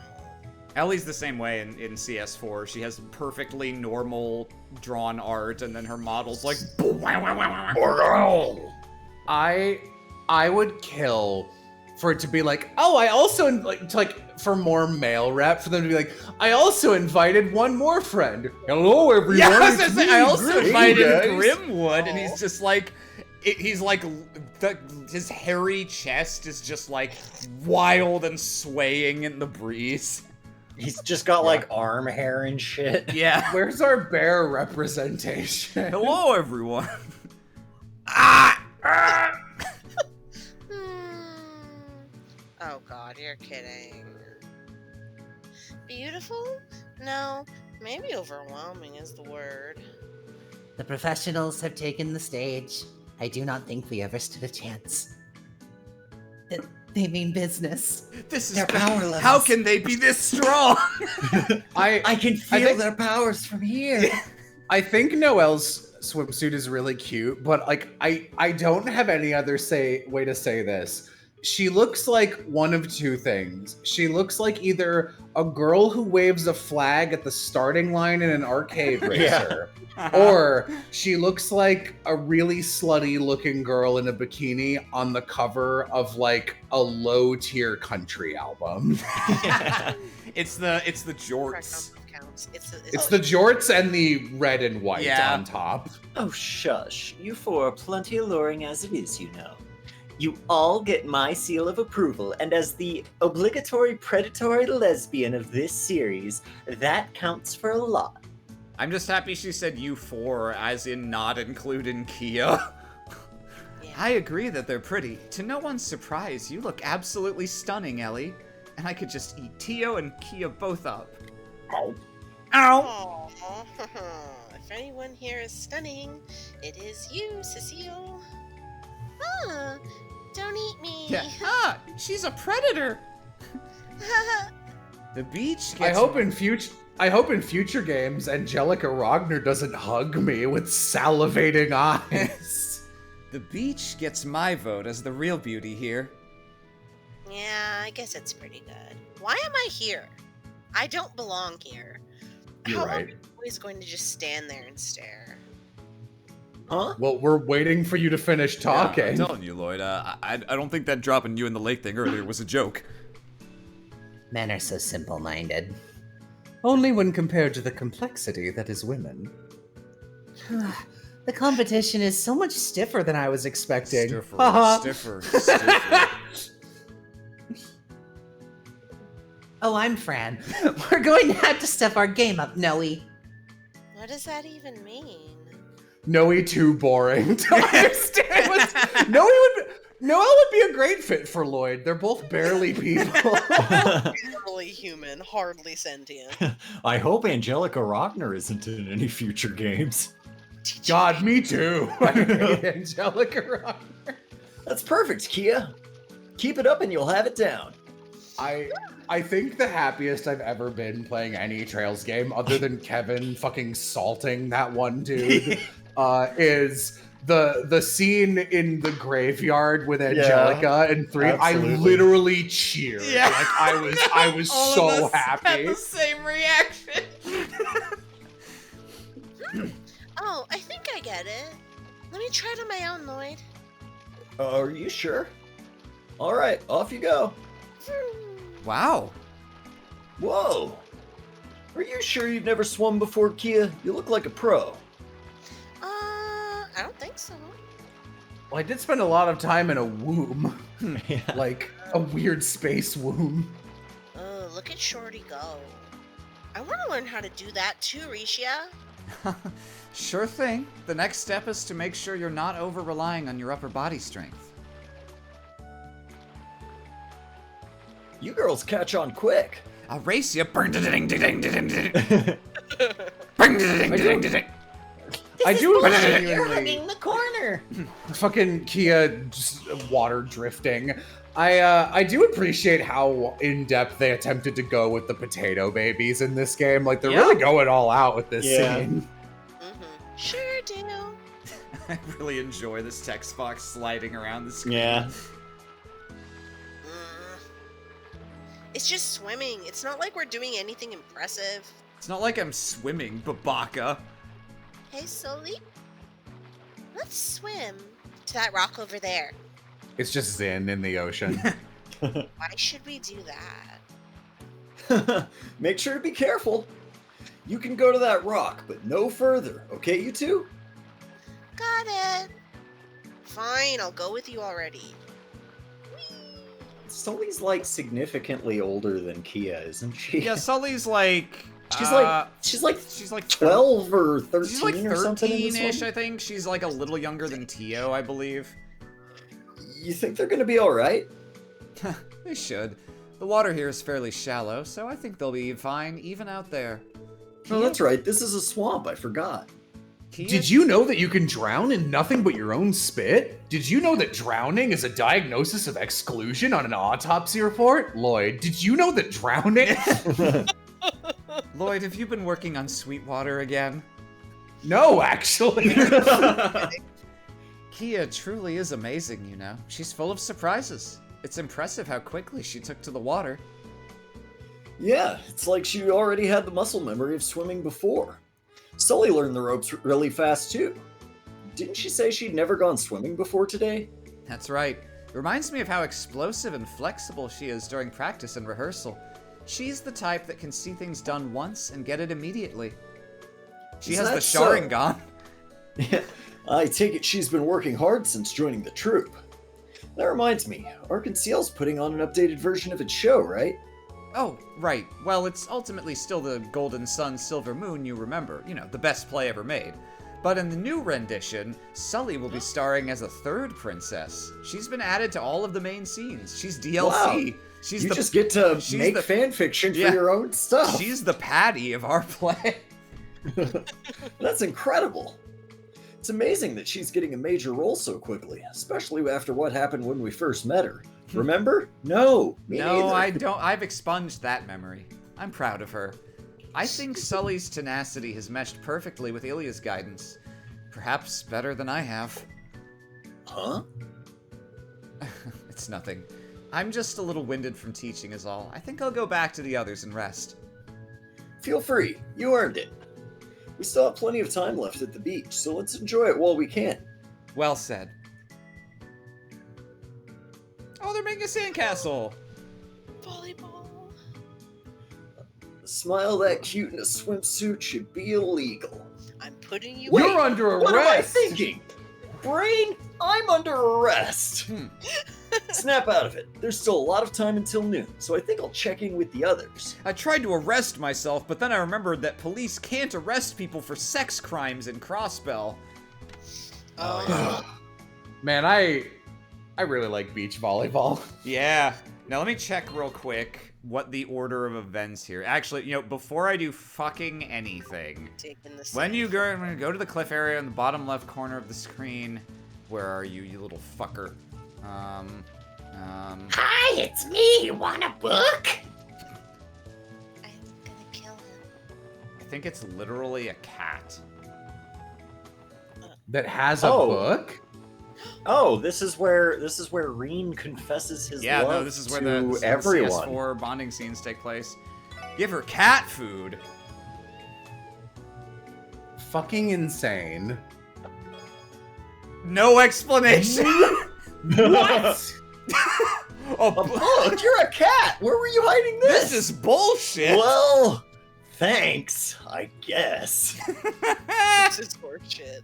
Ellie's the same way in CS4. She has perfectly normal drawn art, and then her model's like. I would kill for it to be like, oh, I also like for more male rep, for them to be like, I also invited one more friend. Hello, everyone. Yeah, I was it's gonna say, me, I also Grim, invited guys." Grimwood, and he's just like. He's like, his hairy chest is just like wild and swaying in the breeze. He's just got like arm hair and shit. Yeah. Where's our bear representation? Hello, everyone. Oh god, you're kidding. Beautiful? No, maybe overwhelming is the word. The professionals have taken the stage. I do not think we ever stood a chance. They mean business. This is Their power levels. How can they be this strong? I can feel think- their powers from here. I think Noelle's swimsuit is really cute, but like I don't have any other way to say this. She looks like one of two things. She looks like either a girl who waves a flag at the starting line in an arcade racer, or she looks like a really slutty looking girl in a bikini on the cover of like a low tier country album. It's the jorts. Counts. It's the jorts and the red and white Yeah. on top. Oh, shush. You four are plenty alluring as it is, you know. You all get my seal of approval, and as the obligatory predatory lesbian of this series, that counts for a lot. I'm just happy she said you four, as in not including Kia. Yeah. I agree that they're pretty. To no one's surprise, you look absolutely stunning, Ellie. And I could just eat Tio and Kia both up. Ow. Ow! Aw. If anyone here is stunning, it is you, Cecile. Ah, don't eat me. Yeah. Ah, she's a predator. The beach I gets... hope in future games, Angelica Rogner doesn't hug me with salivating eyes. The beach gets my vote as the real beauty here. Yeah, I guess it's pretty good. Why am I here? I don't belong here. You're How right. long am I always going to just stand there and stare? Huh? Well, we're waiting for you to finish talking. Yeah, I'm telling you, Lloyd. I don't think that dropping you in the lake thing earlier was a joke. Men are so simple-minded. Only when compared to the complexity that is women. The competition is so much stiffer than I was expecting. Stiffer. Oh, I'm Fran. We're going to have to step our game up, Noe. What does that even mean? Noe too boring to understand. Noelle would be a great fit for Lloyd. They're both barely people. Barely human, hardly sentient. I hope Angelica Rogner isn't in any future games. God, me too. I hate Angelica Rogner. That's perfect, Kia. Keep it up and you'll have it down. I think the happiest I've ever been playing any Trails game, other than Kevin fucking salting that one dude, is the scene in the graveyard with Angelica and 3. Absolutely. I literally cheered. Yeah. Like I was All so of us happy. had the same reaction. Oh, I think I get it. Let me try it on my own, Lloyd. Are you sure? All right, off you go. Wow. Whoa. Are you sure you've never swum before, Kia? You look like a pro. I don't think so. Well, I did spend a lot of time in a womb. Yeah. Like a weird space womb. Oh, look at Shorty go. I want to learn how to do that too, Risha. Sure thing. The next step is to make sure you're not over-relying on your upper body strength. You girls catch on quick. I'll race you. I do You're genuinely hugging the corner. fucking Kia just water drifting. I do appreciate how in depth they attempted to go with the potato babies in this game. Like they're really going all out with this scene. Mm-hmm. Sure do. I really enjoy this text box sliding around the screen. Yeah. It's just swimming. It's not like we're doing anything impressive. It's not like I'm swimming, Babaka. Hey, Sully. Let's swim to that rock over there. It's just Zen in the ocean. Why should we do that? Make sure to be careful. You can go to that rock, but no further. Okay, you two? Got it. Fine, I'll go with you already. Sully's like significantly older than Kia, isn't she? Yeah, Sully's like... She's like she's like 12 or 13 she's like or something in this 13-ish, one. I think. She's like a little younger than Tio, I believe. You think they're gonna be alright? They should. The water here is fairly shallow, so I think they'll be fine even out there. Oh, that's right. This is a swamp. I forgot. Did you know that you can drown in nothing but your own spit? Did you know that drowning is a diagnosis of exclusion on an autopsy report? Lloyd, did you know that drowning... Lloyd, have you been working on Sweetwater again? No, actually. Kia truly is amazing, you know. She's full of surprises. It's impressive how quickly she took to the water. Yeah, it's like she already had the muscle memory of swimming before. Sully learned the ropes really fast too. Didn't she say she'd never gone swimming before today? That's right. It reminds me of how explosive and flexible she is during practice and rehearsal. She's the type that can see things done once and get it immediately. She Is has the that so? Sharingan. Yeah, I take it she's been working hard since joining the troupe. That reminds me, Arkansas's putting on an updated version of its show, right? Oh, right. Well, it's ultimately still the Golden Sun Silver Moon you remember. You know, the best play ever made. But in the new rendition, Sully will be starring as a third princess. She's been added to all of the main scenes. She's DLC. Wow. She's You just get to make the- fan fiction for Yeah. your own stuff. She's the Patty of our play. That's incredible. It's amazing that she's getting a major role so quickly, especially after what happened when we first met her. Remember? No, me No, neither. I don't. I've expunged that memory. I'm proud of her. I think Sully's tenacity has meshed perfectly with Ilya's guidance. Perhaps better than I have. Huh? It's nothing. I'm just a little winded from teaching is all. I think I'll go back to the others and rest. Feel free. You earned it. We still have plenty of time left at the beach, so let's enjoy it while we can. Well said. Oh, they're making a sandcastle! Volleyball. A smile that cute in a swimsuit should be illegal. I'm putting you. You're under arrest! What am I thinking? Brain, I'm under arrest. Snap out of it. There's still a lot of time until noon, so I think I'll check in with the others. I tried to arrest myself, but then I remembered that police can't arrest people for sex crimes in Crossbell. Man, I really like beach volleyball. Yeah. Now let me check real quick what the order of events here. Actually, before I do fucking anything, when you go to the cliff area in the bottom left corner of the screen, where are you, you little fucker? Hi, it's me. You want a book? I'm gonna kill him. I think it's literally a cat. That has a book? Oh, this is where Reen confesses his love no, this is where to the everyone. CS4 bonding scenes take place. Give her cat food. Fucking insane. No explanation. What? A book? You're a cat. Where were you hiding this? This is bullshit. Well, thanks, I guess. This is horseshit.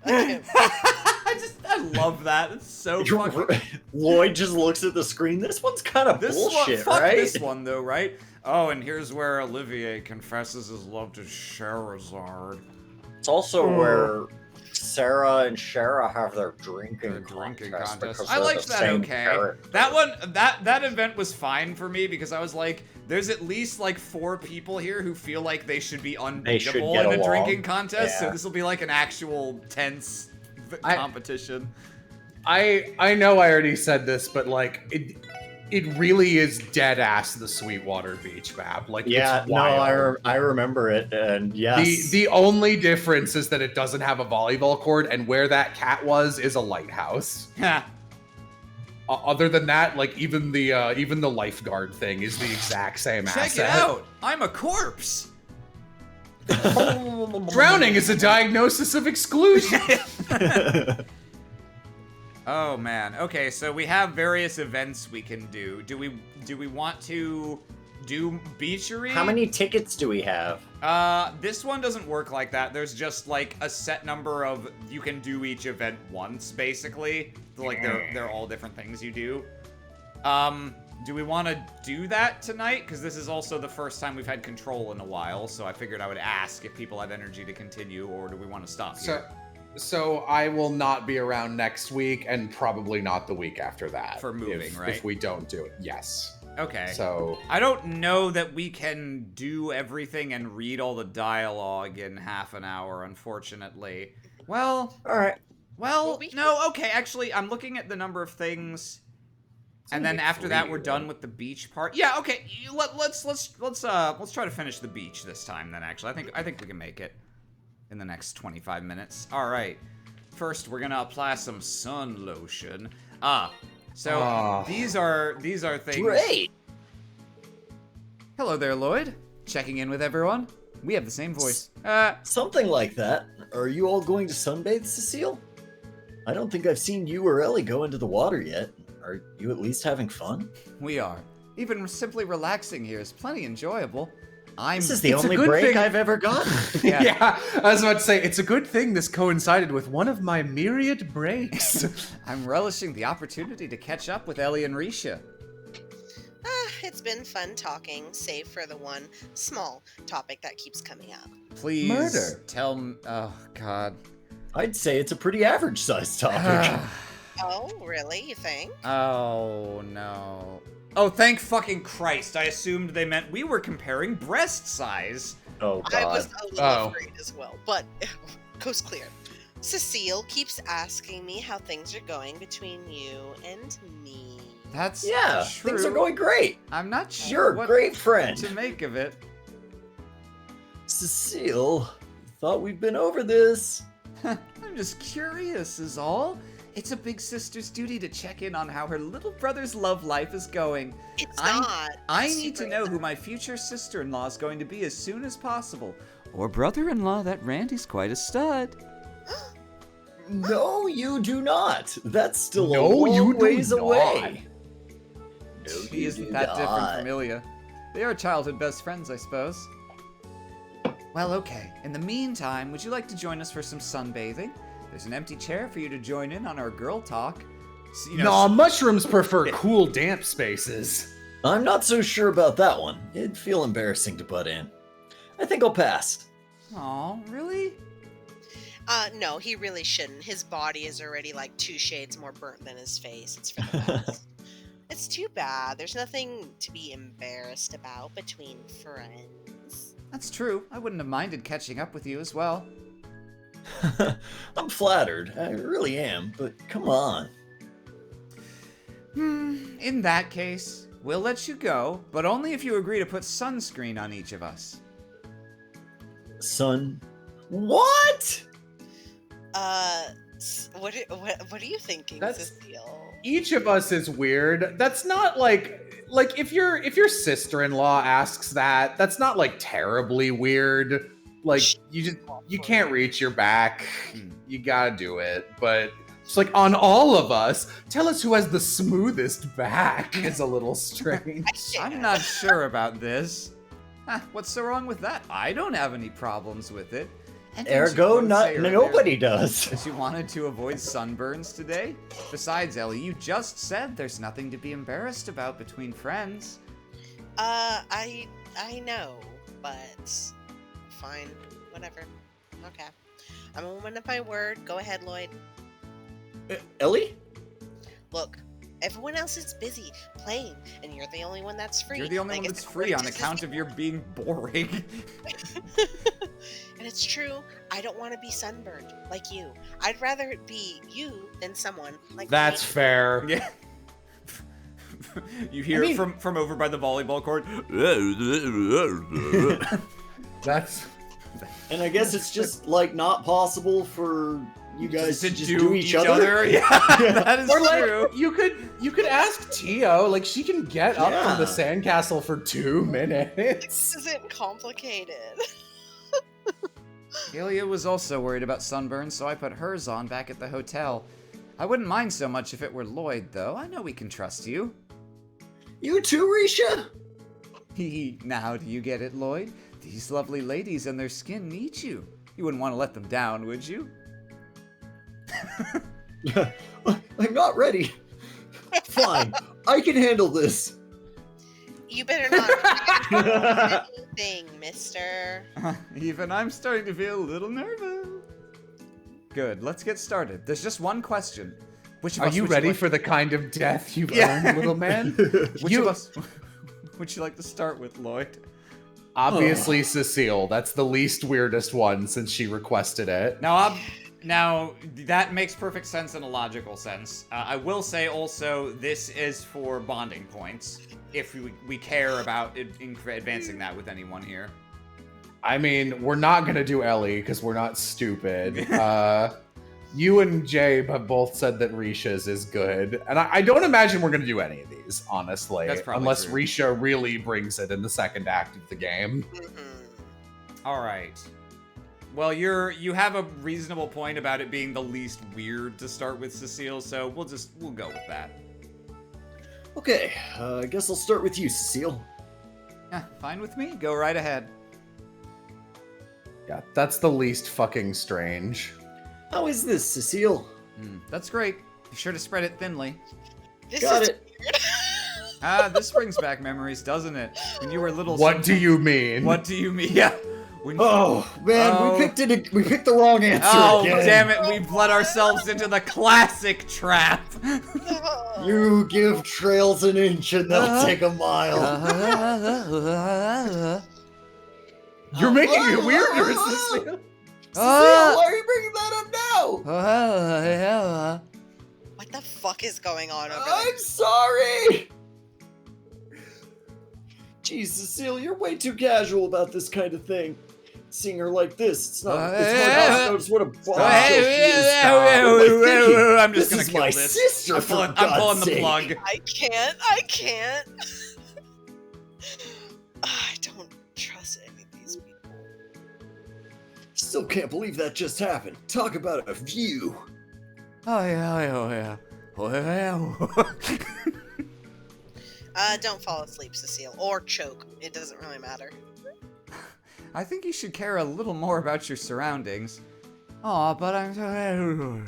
I love that. It's so fucking... Lloyd just looks at the screen. This one's kind of bullshit, fuck right? this one, though, right? Oh, and here's where Olivier confesses his love to Sherazard. It's also where Sarah and Shara have their drinking contest. because I they're liked the that same okay. character. That one, that event was fine for me because I was like, there's at least like 4 people here who feel like they should be unbeatable get in a along. drinking contest. Yeah. So this will be like an actual tense competition. I know I already said this, but like it really is dead ass the Sweetwater Beach map. Like, Yeah, it's no, wild. I remember it, and yes. The only difference is that it doesn't have a volleyball court, and where that cat was is a lighthouse. Yeah. Other than that, like even the lifeguard thing is the exact same Check asset. it out. I'm a corpse. Drowning is a diagnosis of exclusion. Oh man. Okay, so we have various events we can do. Do we want to do beachery? How many tickets do we have? This one doesn't work like that. There's just like a set number of you can do each event once, basically. Like they're all different things you do. Do we want to do that tonight? Because this is also the first time we've had control in a while, so I figured I would ask if people have energy to continue, or do we want to stop here? So I will not be around next week, and probably not the week after that. For moving, right? If we don't do it, yes. Okay. So I don't know that we can do everything and read all the dialogue in half an hour, unfortunately. Well, all right. Well, no, okay. Actually, I'm looking at the number of things, and then after that, we're done with the beach part. Yeah, okay. Let's try to finish the beach this time. Then, actually, I think we can make it in the next 25 minutes. All right. First, we're gonna apply some sun lotion. So these are things. Great. Hello there, Lloyd. Checking in with everyone. We have the same voice. Something like that. Are you all going to sunbathe, Cecile? I don't think I've seen you or Ellie go into the water yet. Are you at least having fun? We are. Even simply relaxing here is plenty enjoyable. This is the only break I've ever gotten. Yeah, I was about to say, it's a good thing this coincided with one of my myriad breaks. I'm relishing the opportunity to catch up with Ellie and Risha. It's been fun talking, save for the one small topic that keeps coming up. Please Murder. Tell me. Oh, God. I'd say it's a pretty average-sized topic. Oh, really? You think? Oh, no. Oh, thank fucking Christ. I assumed they meant we were comparing breast size. Oh, God. I was a little afraid as well, but coast clear. Cecile keeps asking me how things are going between you and me. That's Yeah, true. things are going great. I'm not sure You're a what great friend. to make of it. Cecile, thought we'd been over this. I'm just curious is all. It's a big sister's duty to check in on how her little brother's love life is going. It's not. I need to know who my future sister-in-law is going to be as soon as possible. Or brother-in-law, that Randy's quite a stud. No, you do not. That's still No, a long you do ways not. away. No, She you isn't do that different not. from Ilya. They are childhood best friends, I suppose. Well, okay. In the meantime, would you like to join us for some sunbathing? There's an empty chair for you to join in on our girl talk. So, Nah, mushrooms prefer cool, damp spaces. I'm not so sure about that one. It'd feel embarrassing to butt in. I think I'll pass. Aw, really? No, he really shouldn't. His body is already like 2 shades more burnt than his face. It's for the best. It's too bad. There's nothing to be embarrassed about between friends. That's true. I wouldn't have minded catching up with you as well. I'm flattered. I really am, but come on. In that case, we'll let you go, but only if you agree to put sunscreen on each of us. Son. What? What are you thinking, That's- Cecile? Each of us is weird. That's not like if your sister-in-law asks that, that's not like terribly weird. Like you can't reach your back. You gotta do it. But it's like on all of us, tell us who has the smoothest back is a little strange. I'm not sure about this. What's so wrong with that? I don't have any problems with it. And didn't you Ergo, both not say earlier nobody does. that you wanted to avoid sunburns today? Besides, Ellie, you just said there's nothing to be embarrassed about between friends. I know, but fine, whatever. Okay. I'm a woman of my word. Go ahead, Lloyd. Ellie? Look, everyone else is busy playing, and you're the only one that's free. You're the only I one guess that's I'm free going on to account of your being boring. And it's true, I don't want to be sunburned like you. I'd rather it be you than someone like That's me. fair. Yeah. You hear it from over by the volleyball court. That's And I guess it's just like not possible for you guys to just do each other. Yeah, that is or like true. you could ask Tio, like she can get up Yeah. from the sandcastle for 2 minutes. This isn't complicated. Ilya was also worried about sunburns, so I put hers on back at the hotel. I wouldn't mind so much if it were Lloyd, though. I know we can trust you. You too, Risha? Now, do you get it, Lloyd? These lovely ladies and their skin need you. You wouldn't want to let them down, would you? I'm not ready. Fine, I can handle this. You better not do anything, mister. Even I'm starting to feel a little nervous. Good, let's get started. There's just one question. Which of Are us you would ready like- for the kind of death you've Yeah. earned, little man? Which of us would you like to start with, Lloyd? Obviously, Cecile. That's the least weirdest one since she requested it. Now, that makes perfect sense in a logical sense. I will say also, this is for bonding points, if we care about advancing that with anyone here. I mean, we're not gonna do Ellie because we're not stupid. You and Jay have both said that Risha's is good, and I don't imagine we're gonna do any of these, honestly, That's probably unless true. Risha really brings it in the second act of the game. All right. Well, you have a reasonable point about it being the least weird to start with Cecile, so we'll go with that. Okay, I guess I'll start with you, Cecile. Yeah, fine with me. Go right ahead. Yeah, that's the least fucking strange. How is this, Cecile? That's great. Be sure to spread it thinly. This Got is it. This brings back memories, doesn't it? When you were little. What do you mean? What do you mean? Yeah. Oh man, Oh. we picked the wrong answer Oh, again. damn it, we've led ourselves into the classic trap. You give trails an inch and they'll take a mile. You're making it weirder, Cecile. Cecile, why are you bringing that up now? What the fuck is going on over there? I'm sorry. Jeez, Cecile, you're way too casual about this kind of thing. Seeing her like this, it's not hard to notice what a bombshell she is. I'm just gonna This is kill my this. sister, I'm for pulling God's the sake. plug. I can't. I don't trust any of these people. Still can't believe that just happened. Talk about a view. Oh yeah. Don't fall asleep, Cecile, or choke. It doesn't really matter. I think you should care a little more about your surroundings. Aw, but I'm so...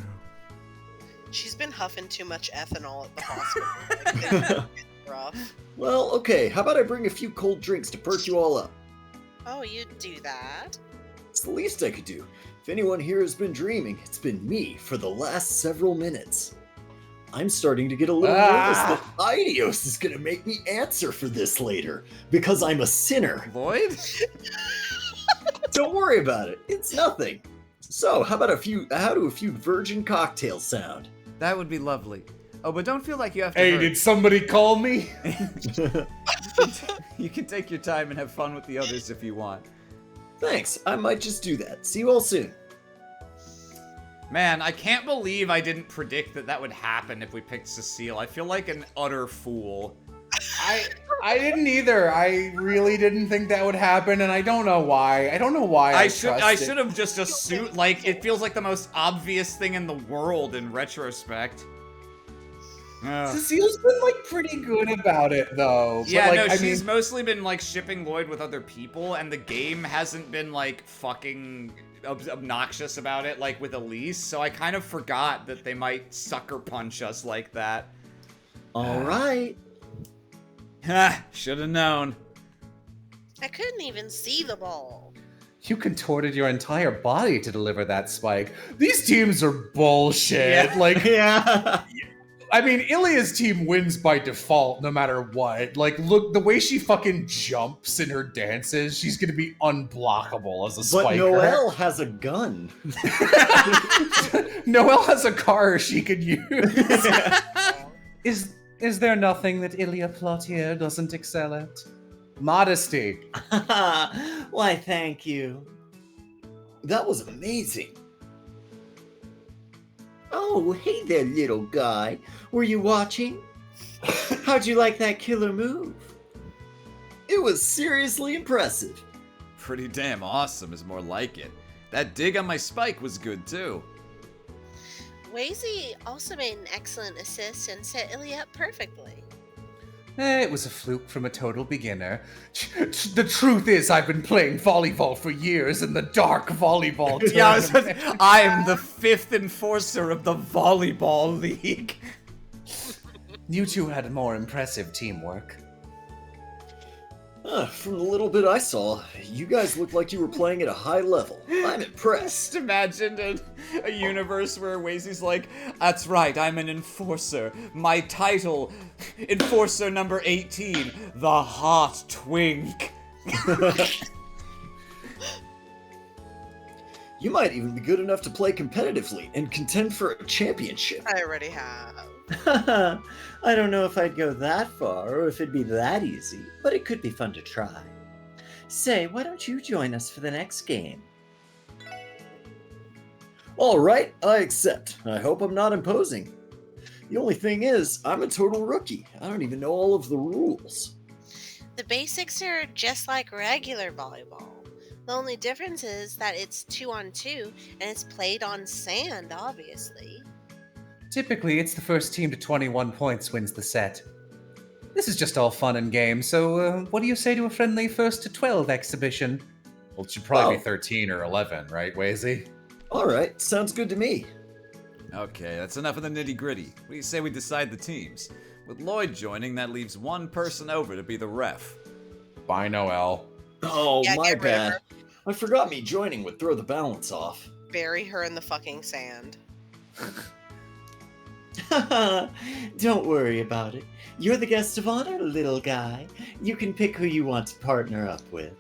She's been huffing too much ethanol at the hospital. It's rough. Well, okay, how about I bring a few cold drinks to perk you all up? Oh, you'd do that? It's the least I could do. If anyone here has been dreaming, it's been me for the last several minutes. I'm starting to get a little nervous that Idios is gonna make me answer for this later, because I'm a sinner. Lloyd? Don't worry about it, it's nothing. So, how do a few virgin cocktails sound? That would be lovely. Oh, but don't feel like you have to Hey, hurry. did somebody call me? You can take your time and have fun with the others if you want. Thanks, I might just do that. See you all soon. Man, I can't believe I didn't predict that would happen if we picked Cecile. I feel like an utter fool. I didn't either. I really didn't think that would happen, and I don't know why. I should have just assumed, like, it feels like the most obvious thing in the world in retrospect. Cecile's been, like, pretty good about it, though. Yeah, but, like, no, she's mostly been, like, shipping Lloyd with other people, and the game hasn't been, like, fucking obnoxious about it, like, with Elise, so I kind of forgot that they might sucker punch us like that. Alright. Ha! Should've known. I couldn't even see the ball. You contorted your entire body to deliver that spike. These teams are bullshit. Yeah. Like, Yeah. I mean, Ilia's team wins by default no matter what. Like, look, the way she fucking jumps in her dances, she's gonna be unblockable as a spiker. But Noelle has a gun. Noelle has a car she could use. Is there nothing that Ilia Plotier doesn't excel at? Modesty. Why, thank you. That was amazing. Oh, hey there, little guy. Were you watching? How'd you like that killer move? It was seriously impressive. Pretty damn awesome is more like it. That dig on my spike was good too. Wazy also made an excellent assist and set Ilya up perfectly. It was a fluke from a total beginner. The truth is, I've been playing volleyball for years in the dark volleyball tournament. Yeah, I'm the 5th enforcer of the volleyball league. You two had more impressive teamwork. From the little bit I saw, you guys looked like you were playing at a high level. I'm impressed. Just imagine a universe where Wazy's like, that's right, I'm an enforcer. My title, enforcer number 18, the hot twink. You might even be good enough to play competitively and contend for a championship. I already have. I don't know if I'd go that far or if it'd be that easy, but it could be fun to try. Say, why don't you join us for the next game? All right, I accept. I hope I'm not imposing. The only thing is, I'm a total rookie. I don't even know all of the rules. The basics are just like regular volleyball. The only difference is that it's 2-on-2 and it's played on sand, obviously. Typically, it's the first team to 21 points wins the set. This is just all fun and games, so what do you say to a friendly 1st to 12 exhibition? Well, it should probably be 13 or 11, right, Wazy? All right, sounds good to me. Okay, that's enough of the nitty-gritty. What do you say we decide the teams? With Lloyd joining, that leaves one person over to be the ref. Bye, Noelle. Oh, Yeah, my get rid of bad. her. I forgot me joining would throw the balance off. Bury her in the fucking sand. Don't worry about it. You're the guest of honor, little guy. You can pick who you want to partner up with.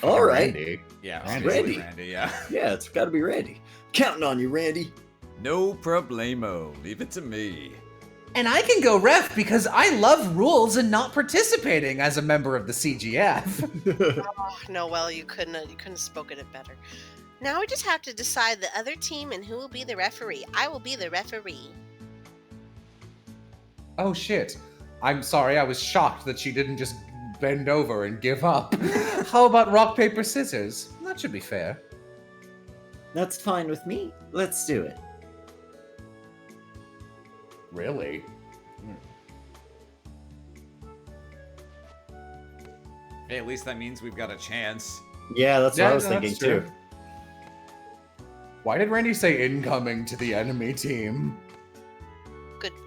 All right. Randy. Yeah, Randy. Randy, yeah. Yeah, it's got to be Randy. Counting on you, Randy. No problemo. Leave it to me. And I can go ref because I love rules and not participating as a member of the CGF. Oh, Noel, you couldn't have spoken it better. Now we just have to decide the other team and who will be the referee. I will be the referee. Oh shit. I'm sorry, I was shocked that she didn't just bend over and give up. How about rock, paper, scissors? That should be fair. That's fine with me. Let's do it. Really? Hey, at least that means we've got a chance. Yeah, that's what I was thinking that's true. too. Why did Randy say incoming to the enemy team?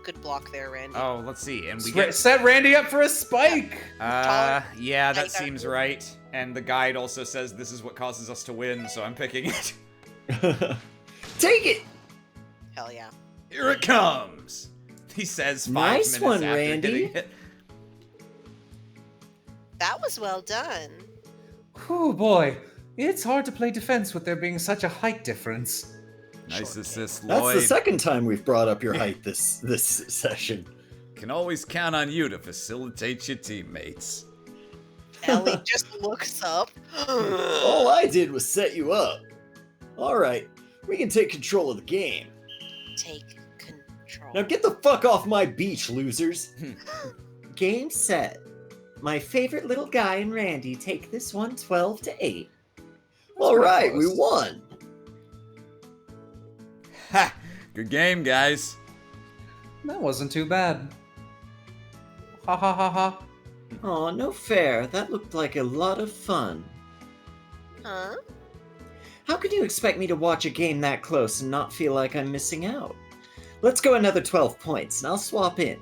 Good block there, Randy. Oh, let's see. And we get Set Randy up for a spike! yeah, that seems right. And the guide also says this is what causes us to win, so I'm picking it. Take it! Hell yeah. Here it comes! He says 5 Nice minutes one, after Randy. hitting it. That was well done. Oh boy, it's hard to play defense with there being such a height difference. Nice assist, That's Lloyd. the second time we've brought up your height this session. Can always count on you to facilitate your teammates. Ellie just looks up. All I did was set you up. Alright, we can take control of the game. Take control. Now get the fuck off my beach, losers! Game set. My favorite little guy and Randy take this one 12-8. Alright, we won! Ha! Good game, guys. That wasn't too bad. Ha ha ha ha. Aw, no fair. That looked like a lot of fun. Huh? How could you expect me to watch a game that close and not feel like I'm missing out? Let's go another 12 points, and I'll swap in.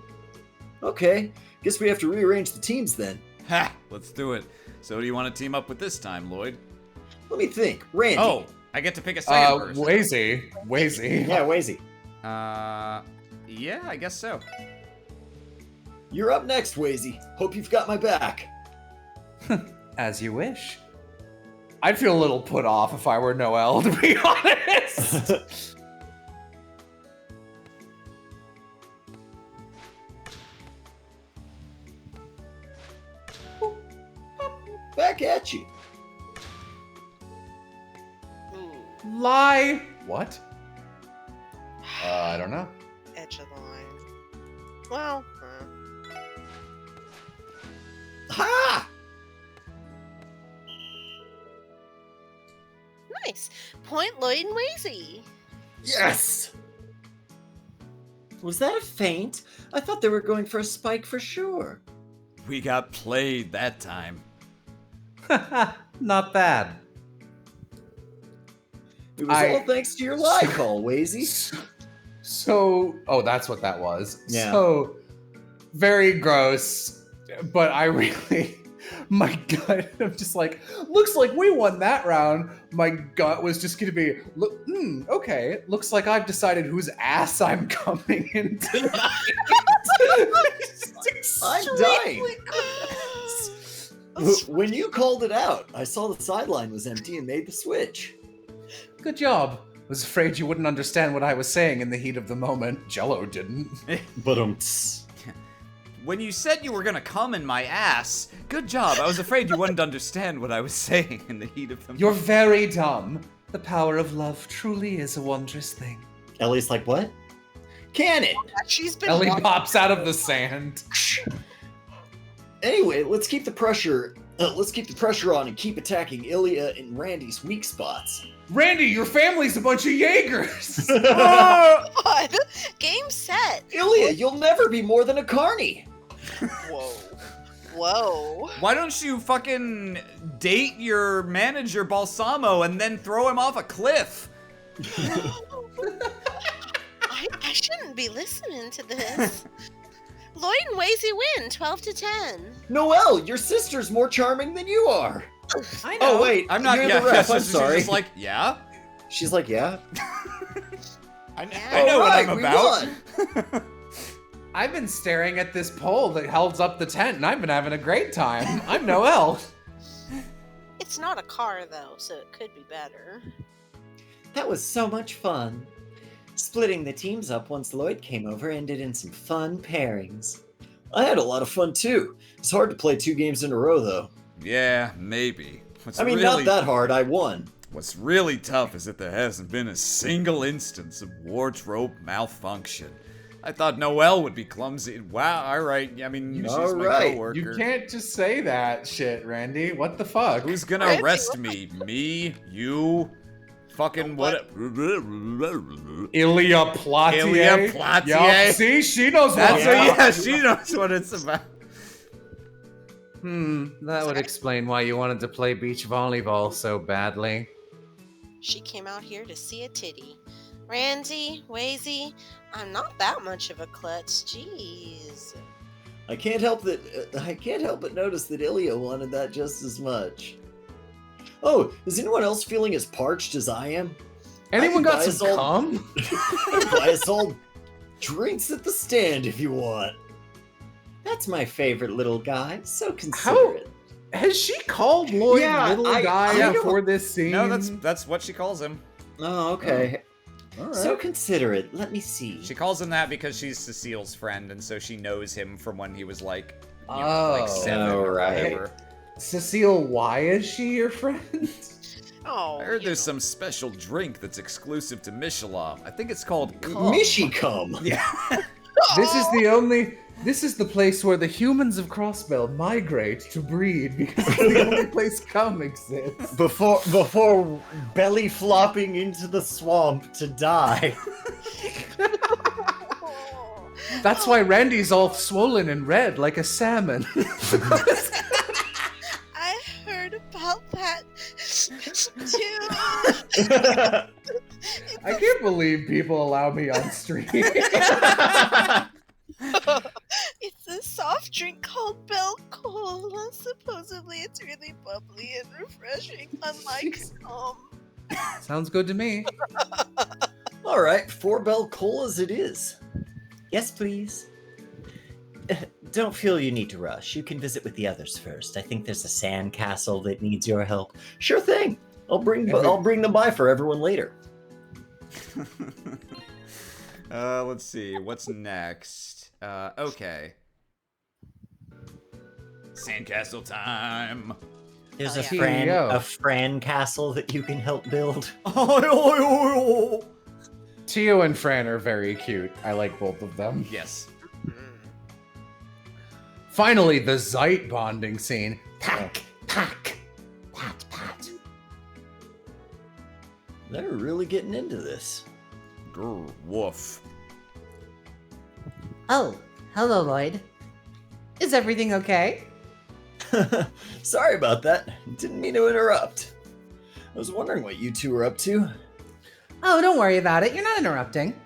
Okay, guess we have to rearrange the teams then. Ha! Let's do it. So, do you want to team up with this time, Lloyd? Let me think. Randy. Oh, I get to pick a second person. Wazy. Yeah, Wazy. Yeah, I guess so. You're up next, Wazy. Hope you've got my back. As you wish. I'd feel a little put off if I were Noel, to be honest. Back at you. Lie. What? I don't know. Edge of the line. Well, Ha! nice. Point Lloyd and Wazy. Yes! Was that a feint? I thought they were going for a spike for sure. We got played that time. Not bad. It was all thanks to your lie call, Wazy. So, oh, that's what that was. Yeah. So, very gross, but I really, my gut, I'm just like, looks like we won that round. My gut was just gonna be, look, okay, looks like I've decided whose ass I'm coming in tonight. I'm dying. When you called it out, I saw the sideline was empty and made the switch. Good job. Was afraid you wouldn't understand what I was saying in the heat of the moment. Jello didn't. But When you said you were gonna come in my ass, good job. I was afraid you wouldn't understand what I was saying in the heat of the moment. You're very dumb. The power of love truly is a wondrous thing. Ellie's like, what? Cannon! She's been Ellie walking- pops out of the sand. Anyway, let's keep the pressure on and keep attacking Ilya and Randy's weak spots. Randy, your family's a bunch of Jaegers. God. Game set. Ilya, you'll never be more than a carny. Whoa. Whoa. Why don't you fucking date your manager Balsamo and then throw him off a cliff? I shouldn't be listening to this. Lloyd and Wazy win 12-10. Noelle, your sister's more charming than you are. I know. Oh wait, I'm not. You're Yeah, the ref. I'm she's sorry. just like, yeah. She's like, yeah. I know what I'm about. Won. I've been staring at this pole that holds up the tent, and I've been having a great time. I'm Noel. It's not a car though, so it could be better. That was so much fun. Splitting the teams up once Lloyd came over ended in some fun pairings. I had a lot of fun too. It's hard to play 2 games in a row though. Yeah, maybe. Not that hard, I won. What's really tough is that there hasn't been a single instance of wardrobe malfunction. I thought Noelle would be clumsy. Wow, alright. I mean, she's my coworker. You can't just say that shit, Randy. What the fuck? Who's gonna arrest me? Me? You? Fucking what? Ilya Platier. Ilya Platier. Yup, see, she knows That's what. she knows what it's about. That would explain why you wanted to play beach volleyball so badly. She came out here to see a titty. Randy, Wazy, I'm not that much of a klutz. Jeez. I can't help but notice that Ilya wanted that just as much. Oh, is anyone else feeling as parched as I am? Anyone got some cum? Buy us all drinks at the stand if you want. That's my favorite little guy. So considerate. Has she called Lloyd little guy for this scene? No, that's what she calls him. Oh, okay. Right. So considerate. Let me see. She calls him that because she's Cecile's friend, and so she knows him from when he was like, like 7 or whatever. Cecile, why is she your friend? Oh, I heard there's some special drink that's exclusive to Mishalov. I think it's called Mishicum. Yeah. This is the place where the humans of Crossbell migrate to breed because it's the only place cum exists. Before belly flopping into the swamp to die. That's why Randy's all swollen and red like a salmon. I heard about that too. I can't believe people allow me on stream. It's a soft drink called Bell Cola. Supposedly it's really bubbly and refreshing, unlike Sounds good to me. All right, 4 Bell Colas it is. Yes, please. Don't feel you need to rush. You can visit with the others first. I think there's a sand castle that needs your help. Sure thing. I'll bring them by for everyone later. Let's see. What's next? Okay. Sandcastle time. There's a Fran castle that you can help build. Tio and Fran are very cute. I like both of them. Yes. Finally, the Zeit bonding scene. Pack, pat. They're really getting into this. Grr, woof. Oh, hello, Lloyd. Is everything okay? Sorry about that. Didn't mean to interrupt. I was wondering what you two were up to. Oh, don't worry about it. You're not interrupting.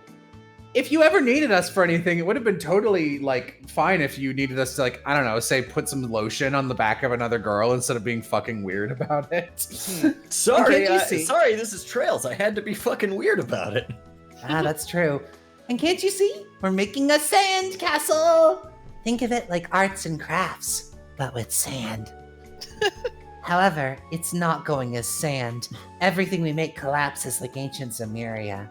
If you ever needed us for anything, it would have been totally, fine if you needed us to, I don't know, say put some lotion on the back of another girl instead of being fucking weird about it. Sorry, this is Trails. I had to be fucking weird about it. Ah, that's true. And can't you see? We're making a sand castle! Think of it like arts and crafts, but with sand. However, it's not going as sand. Everything we make collapses like ancient Zemuria.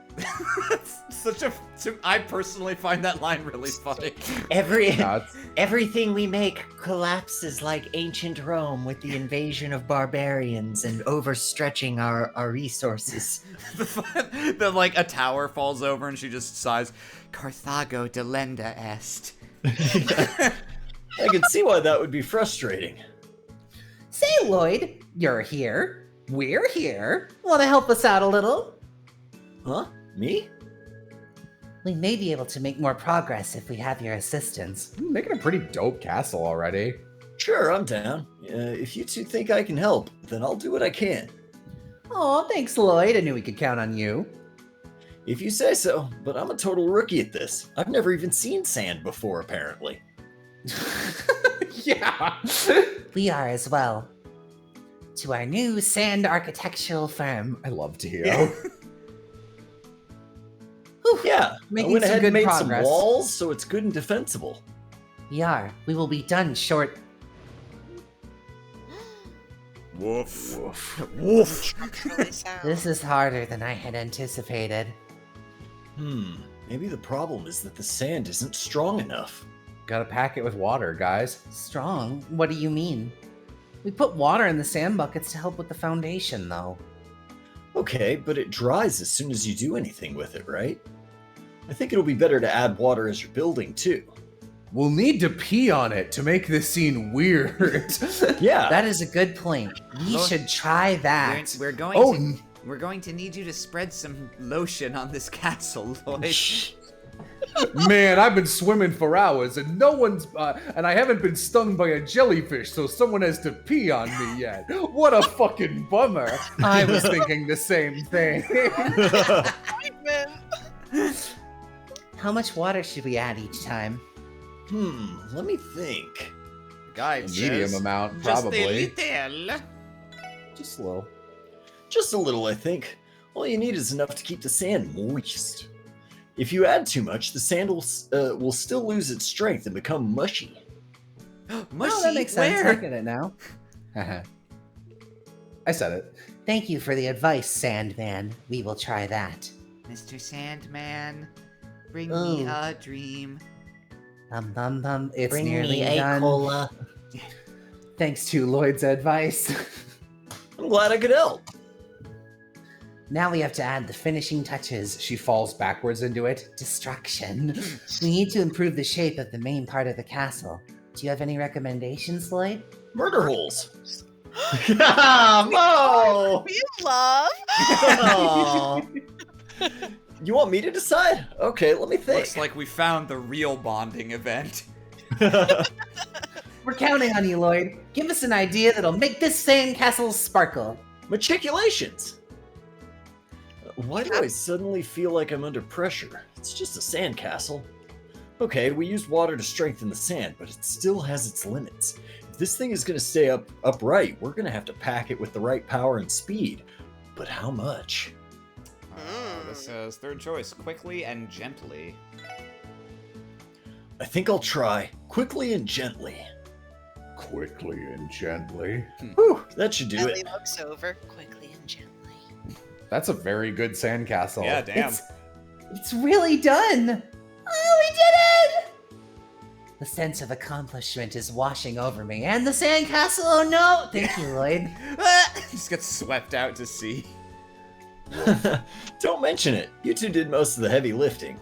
I personally find that line really funny. Everything we make collapses like ancient Rome with the invasion of barbarians and overstretching our resources. Then, a tower falls over and she just sighs, Carthago delenda est. I can see why that would be frustrating. Say, Lloyd, you're here. We're here. Want to help us out a little? Huh? Me? We may be able to make more progress if we have your assistance. You're making a pretty dope castle already. Sure, I'm down. If you two think I can help, then I'll do what I can. Oh, thanks, Lloyd. I knew we could count on you. If you say so, but I'm a total rookie at this. I've never even seen sand before, apparently. Yeah. We are as well. To our new sand architectural firm. I love Tio. Yeah, Making I went some ahead good and made progress. some walls, so it's good and defensible. We are. We will be done short. Woof. Woof. Structurally sound. This is harder than I had anticipated. Maybe the problem is that the sand isn't strong enough. Gotta pack it with water, guys. Strong? What do you mean? We put water in the sand buckets to help with the foundation, though. Okay, but it dries as soon as you do anything with it, right? I think it'll be better to add water as you're building, too. We'll need to pee on it to make this scene weird. Yeah. That is a good point. We should try that. We're going to need you to spread some lotion on this castle, Lloyd. Man, I've been swimming for hours and no one's and I haven't been stung by a jellyfish, so someone has to pee on me yet. What a fucking bummer. I was thinking the same thing. How much water should we add each time? Let me think. Guide Medium says, amount, Just a probably. little. Just a little. Just a little, I think. All you need is enough to keep the sand moist. If you add too much, the sand will still lose its strength and become mushy. Mushy? Oh, that makes sense. Where? I get it now. I said it. Thank you for the advice, Sandman. We will try that. Mr. Sandman, bring me a dream. It's Bring nearly me a done. cola. Thanks to Lloyd's advice. I'm glad I could help. Now we have to add the finishing touches. She falls backwards into it. Destruction. We need to improve the shape of the main part of the castle. Do you have any recommendations, Lloyd? Murder holes. Mo! We love. Aw. You want me to decide? Okay, let me think. Looks like we found the real bonding event. We're counting on you, Lloyd. Give us an idea that'll make this sandcastle sparkle. Matriculations. Why do I suddenly feel like I'm under pressure? It's just a sandcastle. Okay, we used water to strengthen the sand, but it still has its limits. If this thing is going to stay upright, we're going to have to pack it with the right power and speed. But how much? This says third choice, quickly and gently. I think I'll try quickly and gently. Quickly and gently. Whew, that should do Ellie it. looks over quickly and gently. That's a very good sandcastle. Yeah, damn. It's really done! Oh, we did it! The sense of accomplishment is washing over me, and the sandcastle, oh no! Thank you, Lloyd. Just gets swept out to sea. Don't mention it. You two did most of the heavy lifting.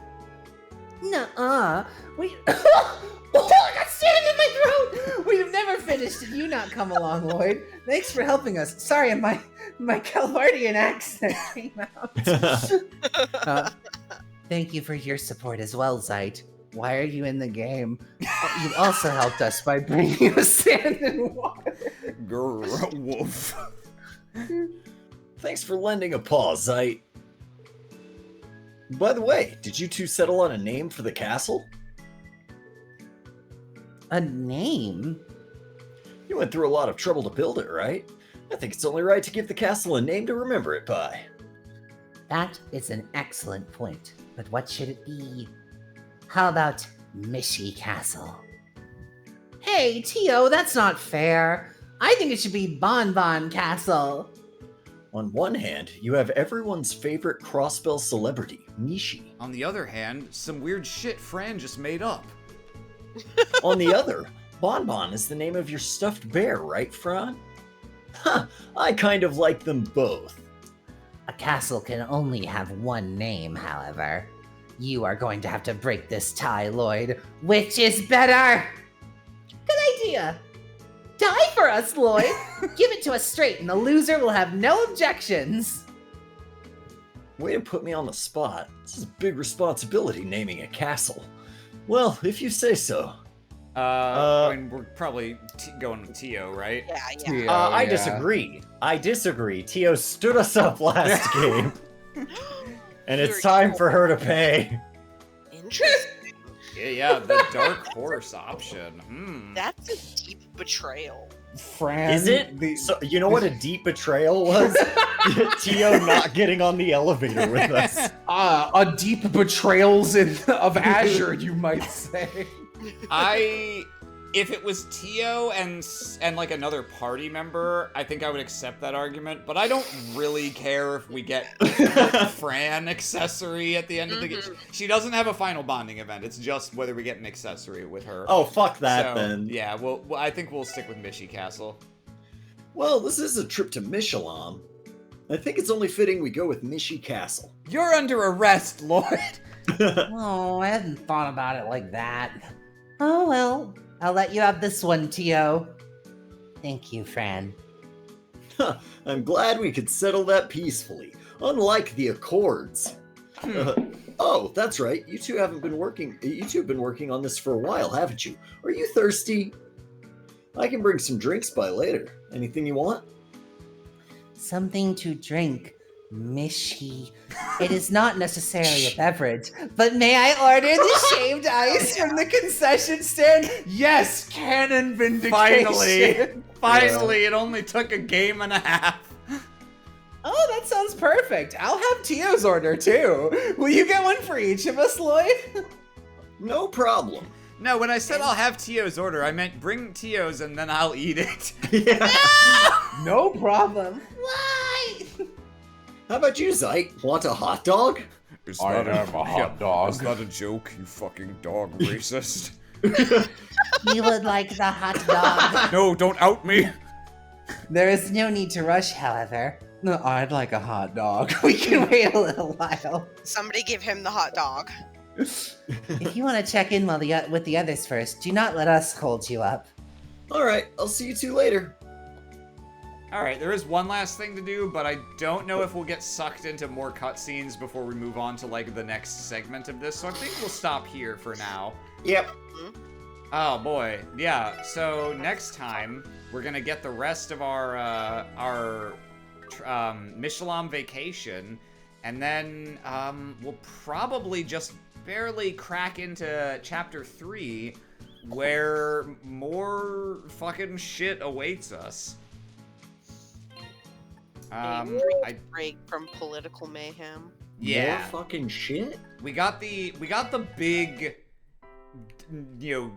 Nuh-uh. We... Oh, I got sand in my throat! We've never finished if you not come along, Lloyd. Thanks for helping us. Sorry, my Calvardian accent came out. Thank you for your support as well, Zeit. Why are you in the game? You also helped us by bringing us sand and water. Grr, woof. Thanks for lending a paw, Zeit. By the way, did you two settle on a name for the castle? A name? You went through a lot of trouble to build it, right? I think it's only right to give the castle a name to remember it by. That is an excellent point. But what should it be? How about Mishy Castle? Hey, Tio, that's not fair. I think it should be Bonbon Castle. On one hand, you have everyone's favorite crossbell celebrity, Mishi. On the other hand, some weird shit Fran just made up. On the other, Bonbon is the name of your stuffed bear, right, Fran? Huh, I kind of like them both. A castle can only have one name, however. You are going to have to break this tie, Lloyd. Which is better? Good idea. Die for us, Lloyd. Give it to us straight, and the loser will have no objections. Way to put me on the spot. This is a big responsibility, naming a castle. Well, if you say so. I mean, we're probably going with Tio, right? Yeah. Tio, I yeah. disagree. I disagree. Tio stood us up last game. And it's time for her to pay. Interesting. Yeah, the dark horse option. That's a deep betrayal. Fran, Is it? So, you know what a deep betrayal was? Tio not getting on the elevator with us. A deep betrayals of Azure, you might say. If it was Tio and like another party member, I think I would accept that argument. But I don't really care if we get Fran accessory at the end of the game. She doesn't have a final bonding event. It's just whether we get an accessory with her. Oh, fuck that then. Yeah, well, I think we'll stick with Mishi Castle. Well, this is a trip to Mishalam. I think it's only fitting we go with Mishi Castle. You're under arrest, Lord. Oh, I hadn't thought about it like that. Oh, well, I'll let you have this one, Tio. Thank you, Fran. I'm glad we could settle that peacefully, unlike the Accords. Oh, that's right. You two have been working on this for a while, haven't you? Are you thirsty? I can bring some drinks by later. Anything you want? Something to drink, Mishi. It is not necessarily a beverage, but may I order the shaved ice from the concession stand? Yes, canon vindication. Finally, it only took a game and a half. Oh, that sounds perfect. I'll have Tio's order too. Will you get one for each of us, Lloyd? No problem. No, when I said I'll have Tio's order, I meant bring Tio's and then I'll eat it. Yeah. No problem. Why? How about you, Zeit? Want a hot dog? I am a hot dog. Is that a joke, you fucking dog racist? You would like the hot dog. No, don't out me! There is no need to rush, however. No, I'd like a hot dog. We can wait a little while. Somebody give him the hot dog. If you want to check in with the others first, do not let us hold you up. Alright, I'll see you two later. Alright, there is one last thing to do, but I don't know if we'll get sucked into more cutscenes before we move on to, like, the next segment of this, so I think we'll stop here for now. Yep. Oh, boy. Yeah, so next time, we're gonna get the rest of our Mishalam vacation, and then, we'll probably just barely crack into Chapter 3, where more fucking shit awaits us. Break from political mayhem. Yeah. More fucking shit? We got the big, you know,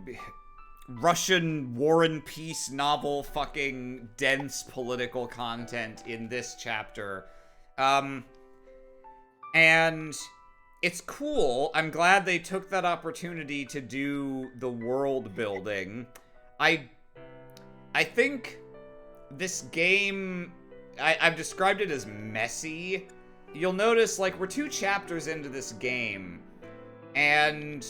Russian War and Peace novel fucking dense political content in this chapter. And it's cool. I'm glad they took that opportunity to do the world building. I think this game, I've described it as messy. You'll notice, like, we're 2 chapters into this game, and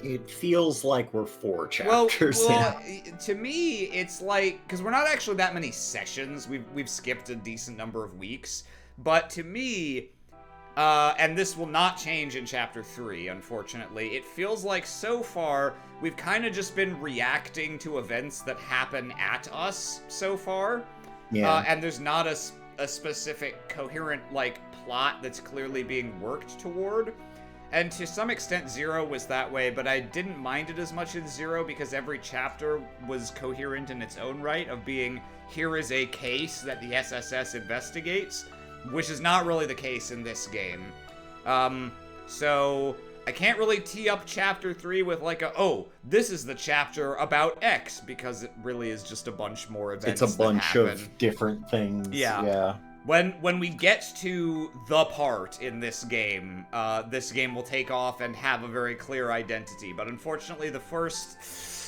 it feels like we're 4 chapters in. To me, it's like, because we're not actually that many sessions. We've skipped a decent number of weeks, but to me, and this will not change in Chapter 3, unfortunately, it feels like so far we've kind of just been reacting to events that happen at us so far. Yeah. And there's not a specific coherent, like, plot that's clearly being worked toward. And to some extent, Zero was that way, but I didn't mind it as much in Zero because every chapter was coherent in its own right of being, here is a case that the SSS investigates, which is not really the case in this game. So I can't really tee up Chapter 3 with like this is the chapter about X, because it really is just a bunch more events. It's a bunch of different things. Yeah. When we get to the part in this game will take off and have a very clear identity. But unfortunately, the first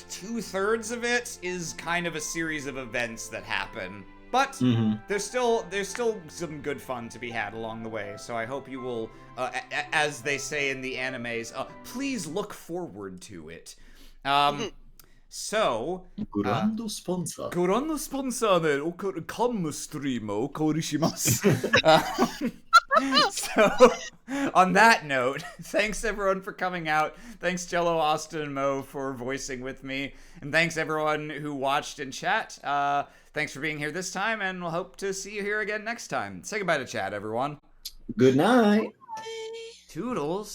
2/3 of it is kind of a series of events that happen. But there's still some good fun to be had along the way. So I hope you will, as they say in the animes, please look forward to it. So, グランドスポンサー。グランドスポンサーでカムストリームをお送りします。So, on that note, thanks everyone for coming out. Thanks Jello, Austin, and Mo for voicing with me. And thanks everyone who watched in chat. Thanks for being here this time, and we'll hope to see you here again next time. Say goodbye to chat, everyone. Good night. Toodles.